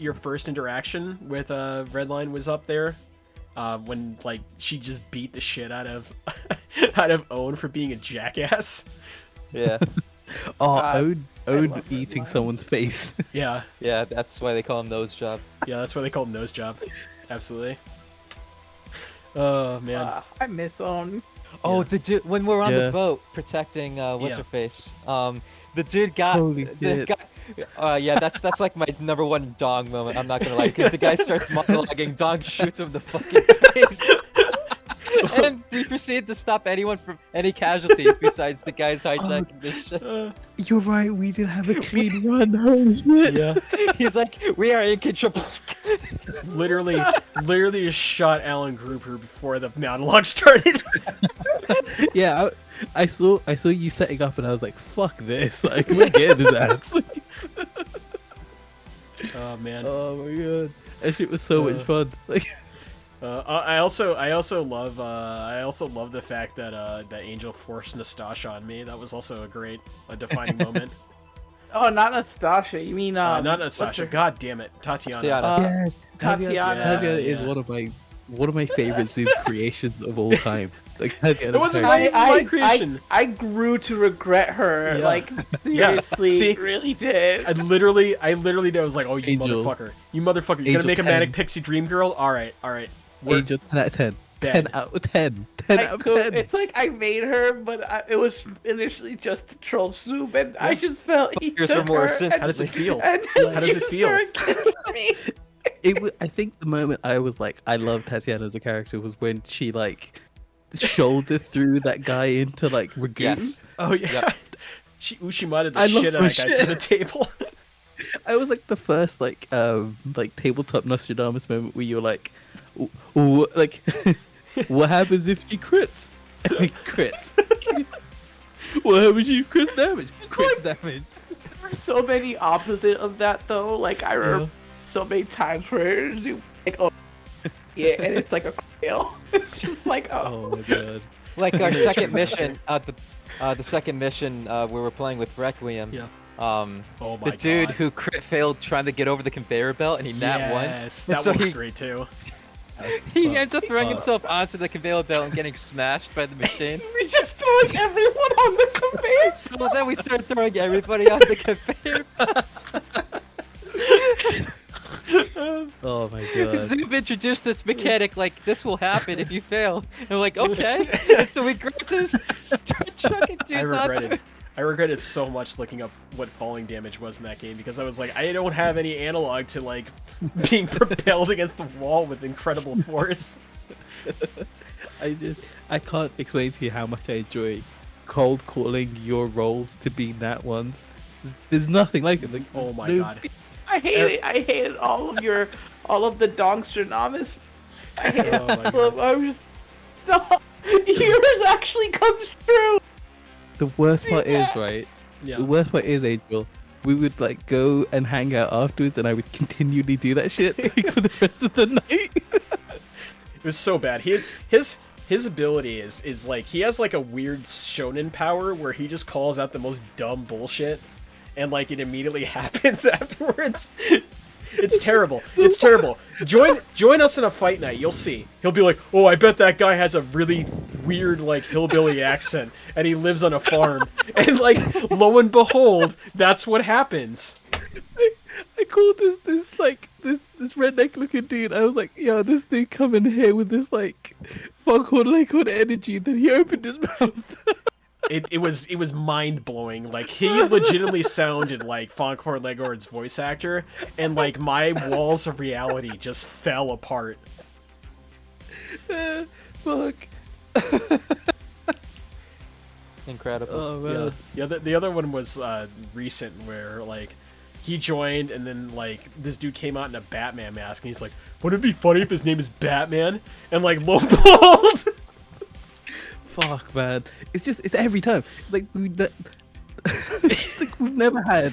your first interaction with Redline was up there. When like she just beat the shit out of Owen for being a jackass. Yeah. Oh, Ode love eating Redline. someone's face. Yeah, Yeah, that's why they call him nose job. yeah, that's why they call him nose job. Absolutely. Oh man. I miss Owen. Oh, Yeah. the dude when we're on Yeah. the boat protecting what's Yeah. her face. The dude got Holy the shit. guy. Yeah, that's like my number one dong moment. I'm not gonna lie, because the guy starts monologuing, dong shoots him in the fucking face, and we proceed to stop anyone from any casualties besides the guys hijacking this shit. You're right. We did have a clean run. Holy shit. Yeah. He's like, we are in control. literally just shot Alan Grouper before the monologue started. Yeah, I saw you setting up, and I was like, "Fuck this! Like, we're getting his ass." Oh man. Oh my god, that shit was so much fun. Like, I also love the fact that that Angel forced Nastasha on me. That was also a defining moment. Oh, not Nastasha. You mean Not what's Nastasha. her- God damn it, Tatiana. Tatiana. Yes, Tatiana. Tatiana is Yeah. one of my favorite Zoom creations of all time. Like Tatiana's It wasn't character- my creation. I grew to regret her. Yeah. Like Yeah. seriously, See? really did. I literally was like, oh, you Angel. motherfucker. You motherfucker. You're Angel gonna make a 10. Manic Pixie Dream Girl? Alright. We're Angel 10 out of 10. dead. 10 out of 10. 10 out of 10. It's like I made her, but it was initially just to troll Soup, and I just felt he Here's took remorse her. instantly. How does it feel? And How does it used feel? her against me. I think the moment I was like, I love Tatiana as a character was when she like shouldered through that guy into like Ragoon. Yes. Oh, yeah. Yep. She Ushima'd the I shit lost out my of that guy to the table. I was like the first like tabletop Nostradamus moment where you're like, like, what happens if she crits? Crits. What happens if she crits damage? Crits damage. There's so many opposite of that though. Like I remember so many times where it's like, oh yeah, and it's like a fail. It's just like Oh my god. Like our second mission, the second mission we were playing with Requiem. Yeah. Oh my the dude God. who crit failed trying to get over the conveyor belt and he nat once. Yes, And that so works he, great too. he ends up throwing himself onto the conveyor belt and getting smashed by the machine. we just throwing everyone on the conveyor. So then we start throwing everybody on the conveyor belt. Oh my god. Zoom introduced this mechanic like this will happen if you fail. And we're like, okay. And so we grabbed this, start chucking dudes onto I regretted so much looking up what falling damage was in that game because I was like, I don't have any analog to like being propelled against the wall with incredible force. I can't explain to you how much I enjoy cold calling your roles to be nat ones. There's nothing like it. Like, Oh my no- god. I hated all of the Dongstradamus. I hated Oh my all of them. I was just stop. Yours actually comes true. The worst part is, right? Yeah. The worst part is, Angel. We would like go and hang out afterwards, and I would continually do that shit like, for the rest of the night. It was so bad. His ability is like he has like a weird shonen power where he just calls out the most dumb bullshit and like it immediately happens afterwards. It's terrible. It's terrible. Join us in a fight night. You'll see. He'll be like, "Oh, I bet that guy has a really weird like hillbilly accent and he lives on a farm." And like lo and behold, that's what happens. I called this redneck looking dude. I was like, "Yo, this dude come in here with this like foghorn leghorn energy." Then he opened his mouth. It was mind blowing. Like he legitimately sounded like Foghorn Leghorn's voice actor, and like my walls of reality just fell apart. Fuck. Incredible. Oh man. Yeah. The other one was recent where like he joined and then like this dude came out in a Batman mask and he's like, "Wouldn't it be funny if his name is Batman?" And like lo and behold. Fuck, man. It's every time. Like it's like we've never had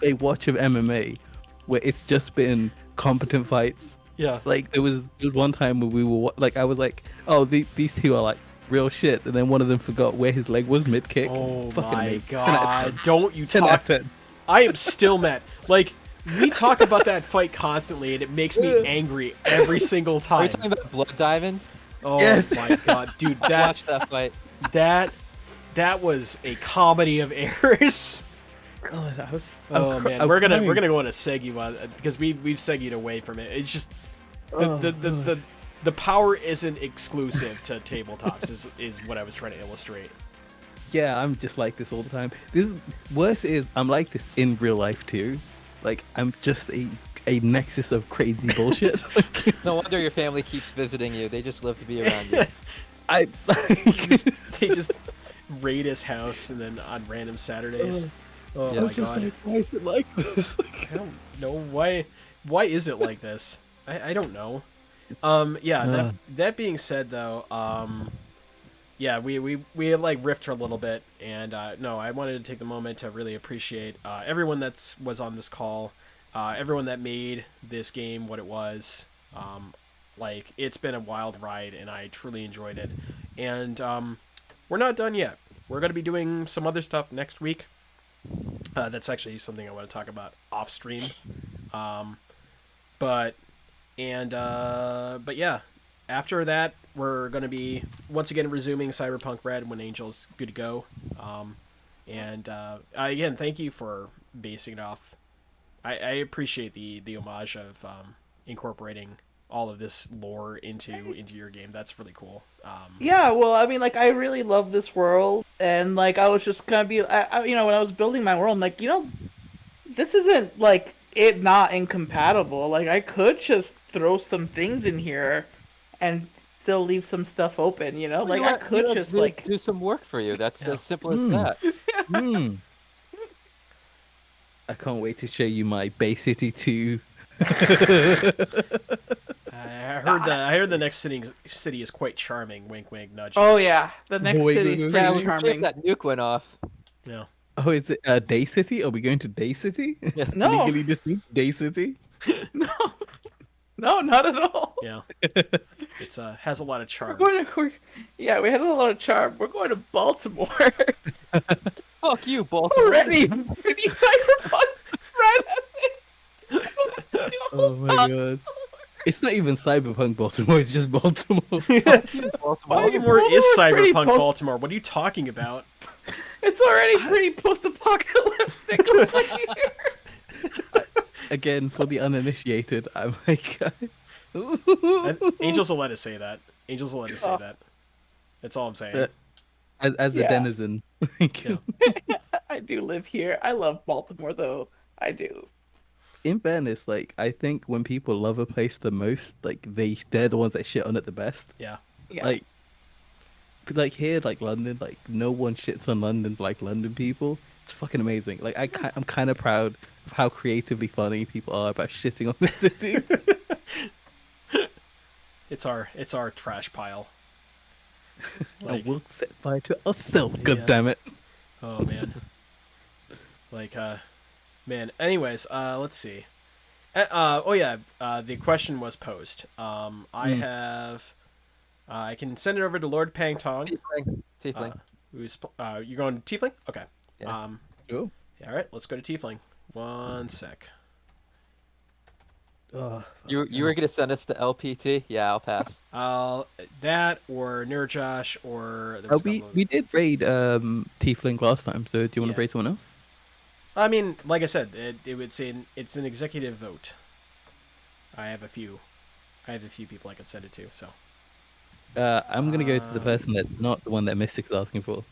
a watch of MMA where it's just been competent fights. Yeah. Like there was one time where we were like, I was like, "Oh, these two are like real shit," and then one of them forgot where his leg was mid kick. Oh Fucking my amazing. god! Don't you 10 out talk? of 10. I am still mad. Like we talk about that fight constantly, and it makes me angry every single Are you time. talking about Blood Diamond? Oh Yes. my god, dude! Watch that fight. That was a comedy of errors. God, I was. Oh man, we're gonna go on a segue because we've segued away from it. It's just the power isn't exclusive to tabletops is what I was trying to illustrate. Yeah, I'm just like this all the time. Worse is I'm like this in real life too. Like I'm just a nexus of crazy bullshit. Like, No wonder your family keeps visiting you. They just love to be around you. I They just raid his house and then on random Saturdays. Oh Yeah. my I'm just god. like, why is it like this? I don't know why. Why is it like this? I don't know. Yeah. That being said, though, yeah, we like riffed for a little bit, and no, I wanted to take the moment to really appreciate everyone was on this call, everyone that made this game what it was. Like it's been a wild ride, and I truly enjoyed it. And we're not done yet. We're gonna be doing some other stuff next week. That's actually something I want to talk about off stream. Um, but yeah, after that we're going to be once again resuming Cyberpunk Red when Angel's good to go. Again, thank you for basing it off. I appreciate the homage of incorporating all of this lore into your game. That's really cool. Yeah, well, I mean, like, I really love this world, and like, I was just gonna be, you know, when I was building my world, I'm like, you know, this isn't like it not incompatible. Like, I could just throw some things in here, and still leave some stuff open. You know, like I could just like do some work for you. That's as simple as Mm. that. Hmm. I can't wait to show you my Bay City 2. I heard the next city is quite charming. Wink, wink, nudge. Oh nudge. yeah, the next Wait, city's wait, wait, pretty Yeah, wait. we should see if charming. that nuke went off. Yeah. Oh, is it Day City? Are we going to Day City? Yeah. No, Legally distinct Day City? no, no, not at all. Yeah. It's has a lot of charm. Yeah, we had a lot of charm. We're going to Baltimore Fuck you, Baltimore. already. Pretty cyberpunk, right? Oh my god. It's not even Cyberpunk Baltimore, it's just Baltimore. Baltimore Baltimore's is pretty Cyberpunk post- Baltimore. What are you talking about? It's already pretty post-apocalyptic over here. Again, for the uninitiated, I'm like... Angels will let us say that. Angels will let us say Oh. that. That's all I'm saying. as a Yeah. denizen. Like, Yeah. I do live here. I love Baltimore, though. I do. in fairness, like, I think when people love a place the most, like, they're the ones that shit on it the best. Yeah. Yeah. Like here, like London, like no one shits on London like London people. It's fucking amazing. Like I'm kind of proud of how creatively funny people are about shitting on the city. It's our trash pile. Like, we'll set fire to it ourselves. God damn it! Oh man. Man. Anyways, let's see. The question was posed. I have. I can send it over to Lord Pang Tong. Tiefling. Who's you're going Tiefling? Okay. Yeah. Cool. All right. Let's go to Tiefling. One sec. Oh, You were gonna send us to LPT? Yeah, I'll pass. That or Nurjosh or there oh, was a we couple of- we did raid Tiefling last time. So do you want Yeah. to raid someone else? I mean, like I said, it would say it's an executive vote. I have a few people I could send it to. So I'm gonna go to the person that's not the one that Mystic's asking for.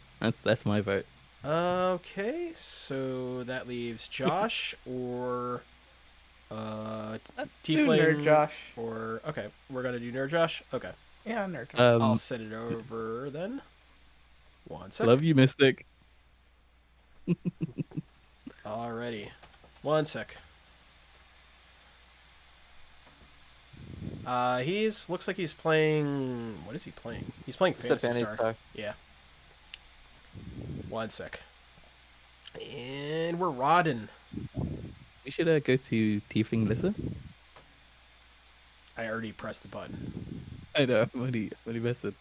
That's my vote. okay, so that leaves Josh or Let's do Tiefling Nerd Josh. or okay, we're gonna do Nurjosh. Okay, Yeah, Nerd Josh. I'll send it over then. One sec. Love you, Mystic. Alrighty, one sec. Looks like he's playing. What is he playing? He's playing It's a Phantasy Phantasy Star. Star. Yeah. One sec. And we're rodding. We should go to Tiefling Lissa. I already pressed the button. I know. I'm only messing.